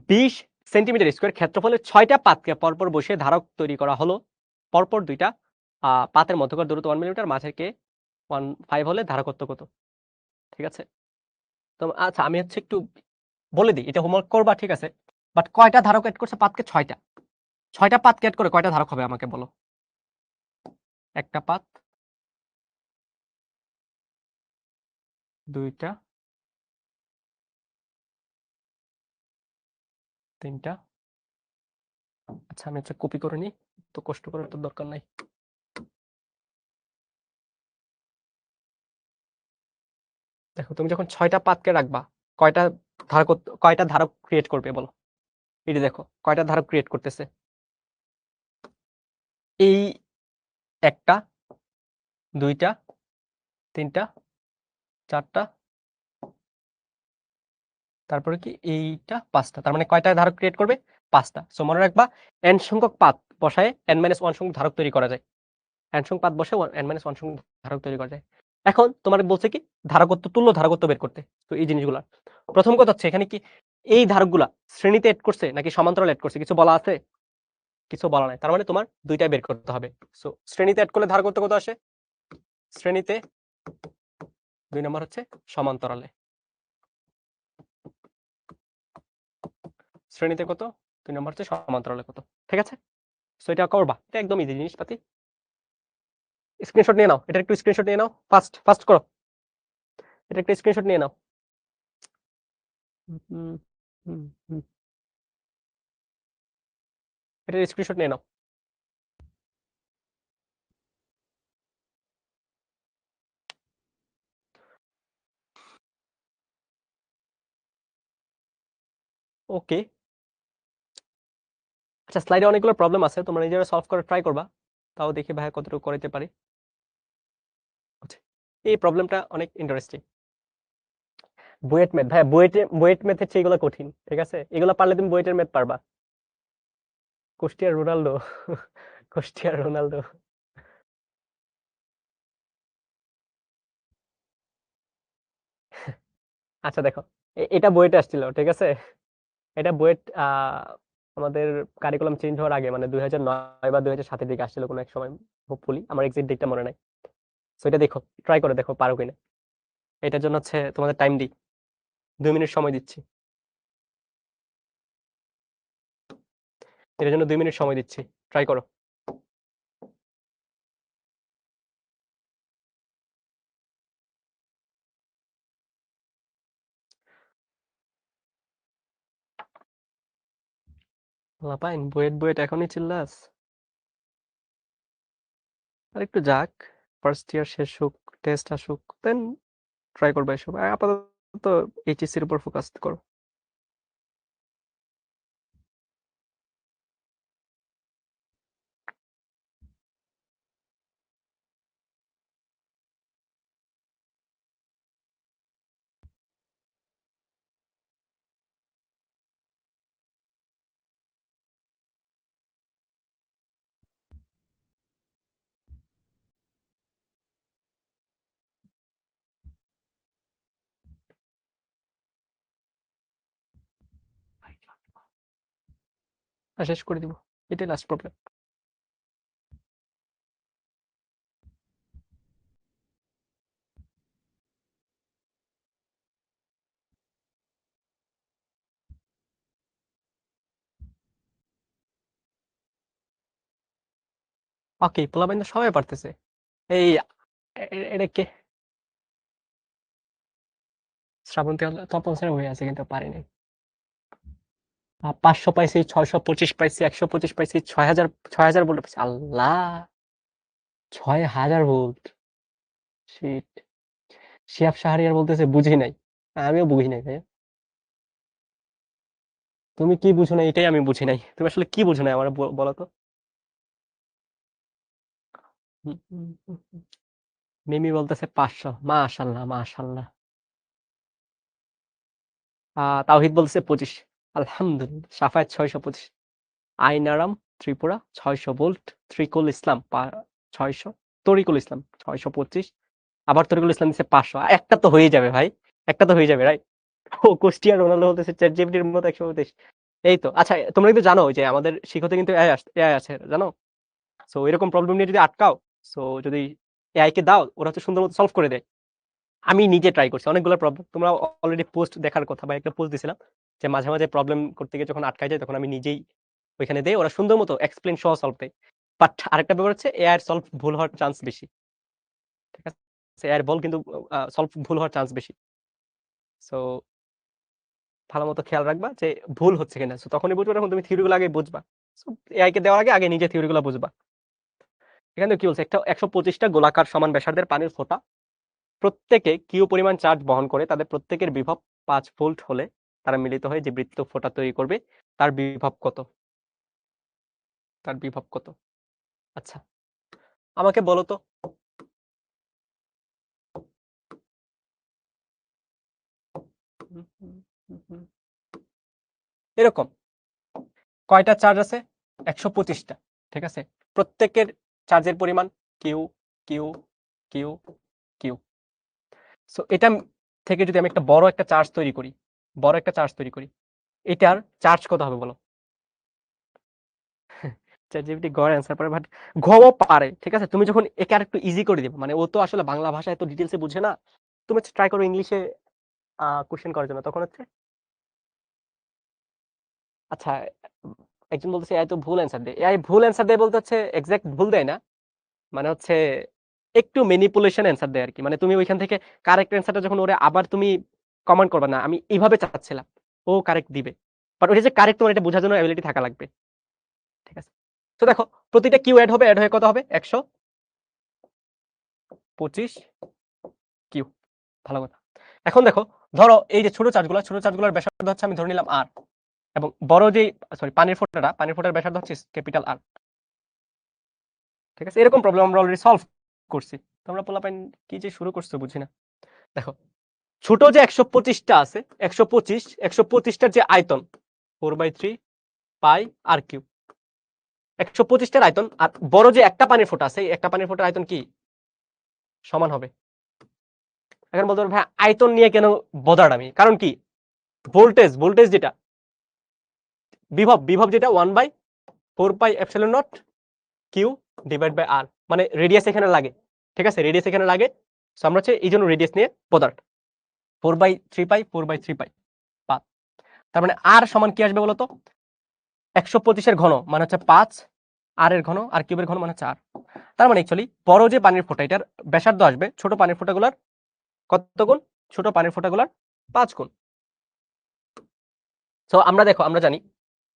20 সেন্টিমিটার স্কয়ার ক্ষেত্রফলের 6টা পাতকে পরপর বসিয়ে ধারক তৈরি করা হলো। পরপর দুইটা পাতের মধ্যকার দূরত্ব 1 মিলিমিটার, মাঝের কে 1.5 হলে ধারকত্ব কত? ঠিক আছে, তো আচ্ছা আমি হচ্ছে একটু বলে দিই, এটা হোমওয়ার্ক করবা ঠিক আছে, বাট কয়টা ধারক এড করছে পাতকে? 6টা। 6টা পাতকে এড করে কয়টা ধারক হবে আমাকে বলো? একটা পাত, দুইটা, তিনটা, আচ্ছা আমি হচ্ছে কপি করে নিই, তো কষ্ট করার তো দরকার নাই। দেখো তুমি যখন 6টা পাতকে রাখবা কয়টা ধারক, কয়টা ধারক ক্রিয়েট করবে বলো? এই দেখো কয়টা ধারক ক্রিয়েট করতেছে, এই একটা, দুইটা, তিনটা, চারটা, তারপরে কি এইটা 5টা, তার মানে কয়টা ধারক ক্রিয়েট করবে? 5টা। সো মনে রাখবা n সংখ্যক পাত বসায় n-1 সংখ্যক ধারক তৈরি করা যায়, n সংখ্যক পাত বসে n-1 সংখ্যক ধারক তৈরি করা যায়। এখন তোমার বলছে কি ধারকত্ব, তুল্য ধারকত্ব বের করতে। তো এই জিনিসগুলা প্রথম কথা হচ্ছে এখানে কি এই ধারকগুলা শ্রেণীতে এড করছে নাকি সমান্তরাল এড করছে, কিছু বলা আছে? কিছু বলা নাই, তার মানে তোমার দুইটাই বের করতে হবে। সো শ্রেণীতে এড করলে ধারকত্ব কত আসে? শ্রেণীতে 2 নম্বর হচ্ছে সমান্তরালে, শ্রেণীতে কত? 2 নম্বর হচ্ছে সমান্তরালে কত। ঠিক আছে, সো এটা করবা, এটা একদম ইজি জিনিসপাতি। স্ক্রিনশট নিয়ে নাও, এটা একটু স্ক্রিনশট নিয়ে নাও, ফাস্ট ফাস্ট করো, এটা একটা স্ক্রিনশট নিয়ে নাও। এটা স্ক্রিনশট নিয়ে নাও। ওকে, আচ্ছা স্লাইডে অনেকগুলো প্রবলেম আছে, তোমরা নিজেরা সলভ করে ট্রাই করবা, তাও দেখি ভাই কতটুকু করাইতে পারি। আচ্ছা, এই প্রবলেমটা অনেক ইন্টারেস্টিং। বুয়েট ম্যাথ ভাই, বুয়েট ম্যাথের চেয়ে এগুলো কঠিন। ঠিক আছে, এগুলো পারলে তুমি বুয়েটের ম্যাথ পারবা। কুষ্টিয়ার রোনালদো কুষ্টিয়ার রোনালদো। আচ্ছা দেখো, এটা বুয়েটে আসছিল, ঠিক আছে, এটা বুয়েট আমাদের কারিকুলাম চেঞ্জ হওয়ার আগে, মানে 2009 বা 2007 দিকে আসছিল কোনো এক সময়, হোপফুলি। আমার এক্সাক্ট ডেটটা মনে নাই। সো এটা দেখো, ট্রাই করে দেখো পারো কিনা। এটার জন্য হচ্ছে তোমাদের টাইম দিই, 2 মিনিট সময় দিচ্ছি। এটার জন্য 2 মিনিট সময় দিচ্ছি, ট্রাই করো। লাপাইন, বুয়েট বুয়েট এখনই চিল্লাস? আর একটু যাক, ফার্স্ট ইয়ার শেষ হোক, টেস্ট আসুক, দেন ট্রাই করবে এসব। আর আপাতত এইচএসসির উপর ফোকাস করো। আর শেষ করে দিব, এটাই লাস্ট প্রবলেম। ওকে, পোলাপাইন তো সবাই পারতেছে। এই এটা কে? শ্রাবন্তী তপন স্যার হয়ে আছে, কিন্তু পারিনি। 500 পাইছি, 625 পাইছি, 125 পাইছি, 6000, 6000 ভোল্ট পাইছি। আল্লাহ, 6000 ভোল্ট! শিট। শিহাব শাহরিয়ার বলতেছে বুঝি নাই। আমিও বুঝি নাই ভাই। তুমি কি বুঝো না, এটাই আমি বুঝি নাই। তুমি আসলে কি বুঝো না আমার, বলো তো। হুম, হুম, হুম, হুম। মিমি বলতেছে 500। মাশাল্লাহ, মাশাল্লাহ। তাওহিদ বলতেছে 25। আলহামদুলিল্লাহ। সাফায়াত 625। আইনারাম ত্রিপুরা 600 ভোল্ট। ত্রিকুল ইসলাম 600। তরিকুল ইসলাম 625। আবার তরিকুল ইসলাম দিচ্ছে 500। একটা তো হয়ে যাবে ভাই, একটা তো হয়ে যাবে, রাইট? ও কুষ্টিয়া রোনাল্ডো বলতেছে চ্যাট জিপিটির মতো 125। এই তো। আচ্ছা, তোমরা কিন্তু জানো যে আমাদের শিক্ষতে কিন্তু এআই আছে, জানো? সো এরকম প্রবলেম নিয়ে যদি আটকাও, সো যদি এআই কে দাও, ওরা হচ্ছে সুন্দর মতো সলভ করে দেয়। আমি নিজে ট্রাই করছি অনেকগুলো প্রবলেম। তোমরা অলরেডি পোস্ট দেখার কথা, বা একটা পোস্ট দিছিলাম যে মাঝে মাঝে প্রবলেম করতে গিয়ে যখন আটকায় যায়, তখন আমি নিজেই ওইখানে দেই, ওরা সুন্দর মতো এক্সপ্লেন সহ সলভ দেয়। বাট আরেকটা ব্যাপার হচ্ছে, এআই এর সলভ ভুল হওয়ার চান্স বেশি। ঠিক আছে? এআই এর বল কিন্তু সলভ ভুল হওয়ার চান্স বেশি। সো ভালো মতো খেয়াল রাখবা যে ভুল হচ্ছে কিনা। সো তখনই বুঝবা যখন তুমি থিওরি গুলো আগে বুঝবা। সো এআই কে দেওয়ার আগে আগে নিজে থিওরি গুলো বুঝবা। এখানে কি বলছে, একটা 125টা গোলাকার সমান ব্যাসার্ধের পানির ফোঁটা প্রত্যেকে কিউ পরিমাণ চার্জ বহন করে, তাদের প্রত্যেকের বিভব 5 ভোল্ট হলে তারা মিলিত হয়ে যে বৃত্ত ফোঁটা তৈরি করবে, তার বিভব কত? তার বিভব কত? আচ্ছা, আমাকে বলো তো। এরকম কয়টা চার্জ আছে? 125টা। ঠিক আছে? প্রত্যেকের চার্জের পরিমাণ Q, Q, Q, Q. So এটা থেকে যদি আমি একটা বড় একটা চার্জ তৈরি করি, বড় একটা চার্জ তৈরি করি, এটার চার্জ কত হবে বলো? চ্যাটজিপিটি গড় অ্যান্সার পারে, বাট ঘও পারে। ঠিক আছে? তুমি যখন একে আরেকটু ইজি করে দিবে, মানে ও তো আসলে বাংলা ভাষা এত ডিটেইলসে বুঝে না। তুমি ট্রাই করো ইংলিশে কোশ্চেন করার জন্য, তখন হচ্ছে আচ্ছা। উম, একজন বলতেছে এআই তো ভুল অ্যান্সার দেয়। এআই ভুল অ্যান্সার দেয় বলতে হচ্ছে এক্সাক্ট ভুল দেয় না, মানে হচ্ছে একটু ম্যানিপুলেশন অ্যান্সার দেয় আরকি। মানে তুমি ওইখান থেকে কারেক্ট অ্যান্সারটা যখন ওরে আবার তুমি কমান্ড করবা, না আমি এইভাবে চাচ্ছিলাম, ও কারেক্ট দিবে। বাট ওইটা যে কারেক্ট, তোমার এটা বোঝার জন্য এবিলিটি থাকা লাগবে। ঠিক আছে? তো দেখো, প্রতিটা কিউ অ্যাড হবে, অ্যাড হয়ে কত হবে? 125 কিউ। ভালো কথা। এখন দেখো, ধরো এই যে ছোট চার্জগুলোর ব্যাসার্ধ হচ্ছে, আমি ধরে নিলাম আর, এবং বড় যে সরি পানির ফোঁটার ব্যাসার্ধ হচ্ছে ক্যাপিটাল আর। ঠিক আছে? এরকম প্রবলেম আমরা অলরেডি সলভ করছি। তোমরা পোলাপাইন কি যে শুরু করছো বুঝি না। দেখো, ছোট যে 125টা আছে, 125টার যে আয়তন 4/3 পাই আর কিউ। 125টার আয়তন আর বড় যে একটা পানির ফোঁটা আছে, একটা পানির ফোঁটার আয়তন কি সমান হবে? এখন বলতে পারো ভাই আয়তন নিয়ে কেন বদার আমি, কারণ কি ভোল্টেজ যেটা বিভব যেটা 1/4πε0 কিউ ডিভাইড বাই আর, মানে রেডিয়াস এখানে লাগে, ঠিক আছে, রেডিয়াস এখানে লাগে। সো আমরা হচ্ছে এই জন্য রেডিয়াস নিয়ে পদার্থ 4/3π পাত। তার মানে আর সমান কি আসবে বলতো, 125 এর ঘন মানে হচ্ছে 5, আর এর ঘন আর কিউবের ঘন মানে হচ্ছে 8। তার মানে অ্যাকচুয়ালি বড় যে পানির ফোঁটা এটার ব্যাসার্ধ আসবে ছোট পানির ফোঁটাগুলোর কত গুণ, ছোট পানির ফোঁটাগুলোর 5 গুণ। সো আমরা দেখো, আমরা জানি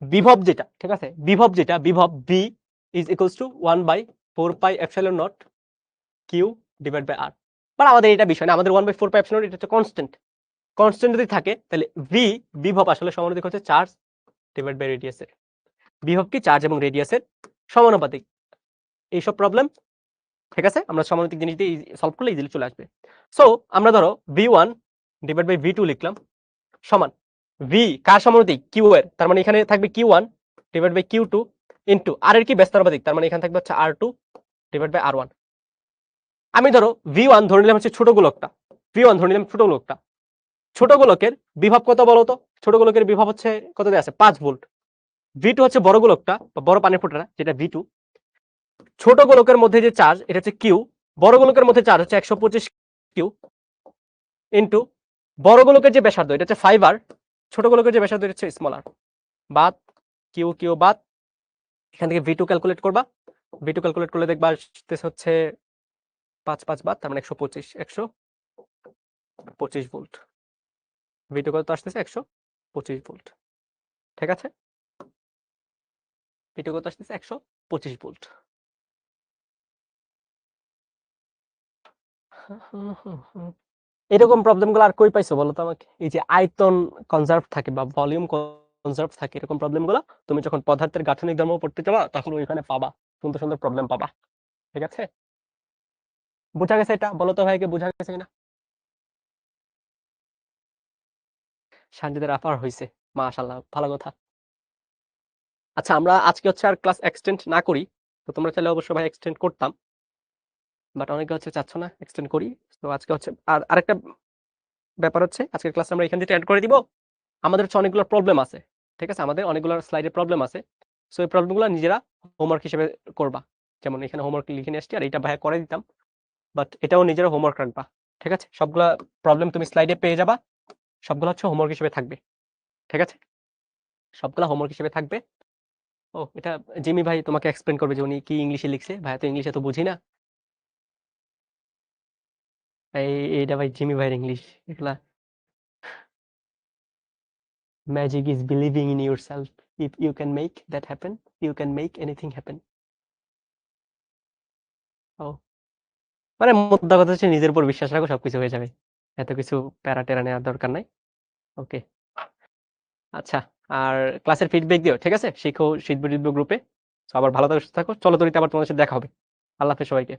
বিভব যেটা, ঠিক আছে, বিভব V is equals to 1/4πε0 Q divide by R. But আমাদের এটা বিষয় না, আমাদের 1/4πε0 এটা হচ্ছে কনস্ট্যান্ট। কনস্ট্যান্ট যদি থাকে তাহলে বিভব আসলে সমানুপাতিক হচ্ছে চার্জ ডিভাইড বাই রেডিয়াসের। বিভব কি চার্জ এবং রেডিয়াসের সমানুপাতিক। এইসব প্রবলেম, ঠিক আছে, আমরা সমানুপাতিক জিনিস দিয়ে সলভ করলে ইজিলি চলে আসবে। সো আমরা ধরো v1 ডিভাইড বাই v2 লিখলাম সমান ভি কার সমানুপাতিক, কিউ এর, তার মানে এখানে থাকবে q1 divide by q2 into আর এর কি ব্যস্তানুপাতিক, তার মানে এখানে থাকবে হচ্ছে r2 ডিভাইড বাই r1। আমি ধরো v1 ধরে নিলাম হচ্ছে ছোট গোলকটা, v1 ধরে নিলাম ছোট গোলকটা। ছোট গোলকের বিভব কত বলো তো, ছোট গোলকের বিভব হচ্ছে কত দেয়া আছে, 5 ভোল্ট। v2 হচ্ছে বড় গোলকটা বা বড় পানির ফোঁটাটা যেটা v2। ছোট গোলকের মধ্যে যে চার্জ এটা হচ্ছে কিউ, বড় গোলকের মধ্যে চার্জ হচ্ছে 125 কিউ ইনটু বড় গোলকের যে ব্যাসার্ধ এটা হচ্ছে 5r, ছোট গোলকের যে ব্যাসার্ধ এটা হচ্ছে স্মল r, বাদ কিউ কিউ বাদ, এখান থেকে v2 ক্যালকুলেট করবা, v2 ক্যালকুলেট করলে দেখবা আসতেছে হচ্ছে 5 5 বাদ, তার মানে 125 ভোল্ট। v2 কত আসতেছে 125 ভোল্ট, ঠিক আছে, v2 কত আসতেছে 125 ভোল্ট। এরকম প্রবলেমগুলো আর কই পাইছো বলো তো আমাকে? এই যে আয়তন কনজার্ভ থাকে বা ভলিউম কনজার্ভ থাকে, এরকম প্রবলেমগুলো তুমি যখন পদার্থের গাঠনিক ধর্ম পড়তে যাবা তখন ওইখানে পাবা, সুন্দর সুন্দর প্রবলেম পাবা, ঠিক আছে। বোঝা গেছে এটা? বলো তো ভাইকে বোঝা গেছে কিনা? সানজিদের আফার হইছে, মাশাআল্লাহ, ভালো কথা। আচ্ছা, আমরা আজকে হচ্ছে আর ক্লাস এক্সটেন্ড না করি, তো তোমরা চাইলে অবশ্যই ভাই এক্সটেন্ড করতাম, বাট অনেকে হচ্ছে চাচ্ছ না এক্সটেন্ড করি। তো আজকে হচ্ছে আর আরেকটা ব্যাপার হচ্ছে আজকের ক্লাস আমরা এখান থেকে অ্যাড করে দিব। আমাদের হচ্ছে অনেকগুলো প্রবলেম আছে, ঠিক আছে, আমাদের অনেকগুলো স্লাইডে প্রবলেম আছে। সো এই প্রবলেমগুলো নিজেরা হোমওয়ার্ক হিসেবে করবা। যেমন এখানে হোমওয়ার্ক লিখে নিয়ে আসছি, আর এটা ভাইয়া করে দিতাম, বাট এটাও নিজেরা হোমওয়ার্ক রাখবা, ঠিক আছে। সবগুলা প্রবলেম তুমি স্লাইডে পেয়ে যাবা, সবগুলো হচ্ছে হোমওয়ার্ক হিসেবে থাকবে, ঠিক আছে, সবগুলা হোমওয়ার্ক হিসেবে থাকবে। ও এটা জিমি ভাই তোমাকে এক্সপ্লেন করবে যে উনি কি ইংলিশে লিখছে, ভাইয়া তো ইংলিশে তো বুঝি না। এইটা ভাই জিমি ভাইয়ের ইংলিশ, এগুলা magic is believing in yourself, if you can make that happen you can make anything happen. ও মানে মোদ্দা কথা হচ্ছে নিজের উপর বিশ্বাস রাখো, সবকিছু হয়ে যাবে, এত কিছু প্যারা টেরা নেওয়ার দরকার নাই। ওকে, আচ্ছা, আর ক্লাসের ফিডব্যাক দিও, ঠিক আছে, শিখো শীতবীর গ্রুপে। আবার ভালো থাকো, সুস্থ থাকো, চলো তরিতে আবার তোমাদের সাথে দেখা হবে। আল্লাহ হাফেজ সবাইকে।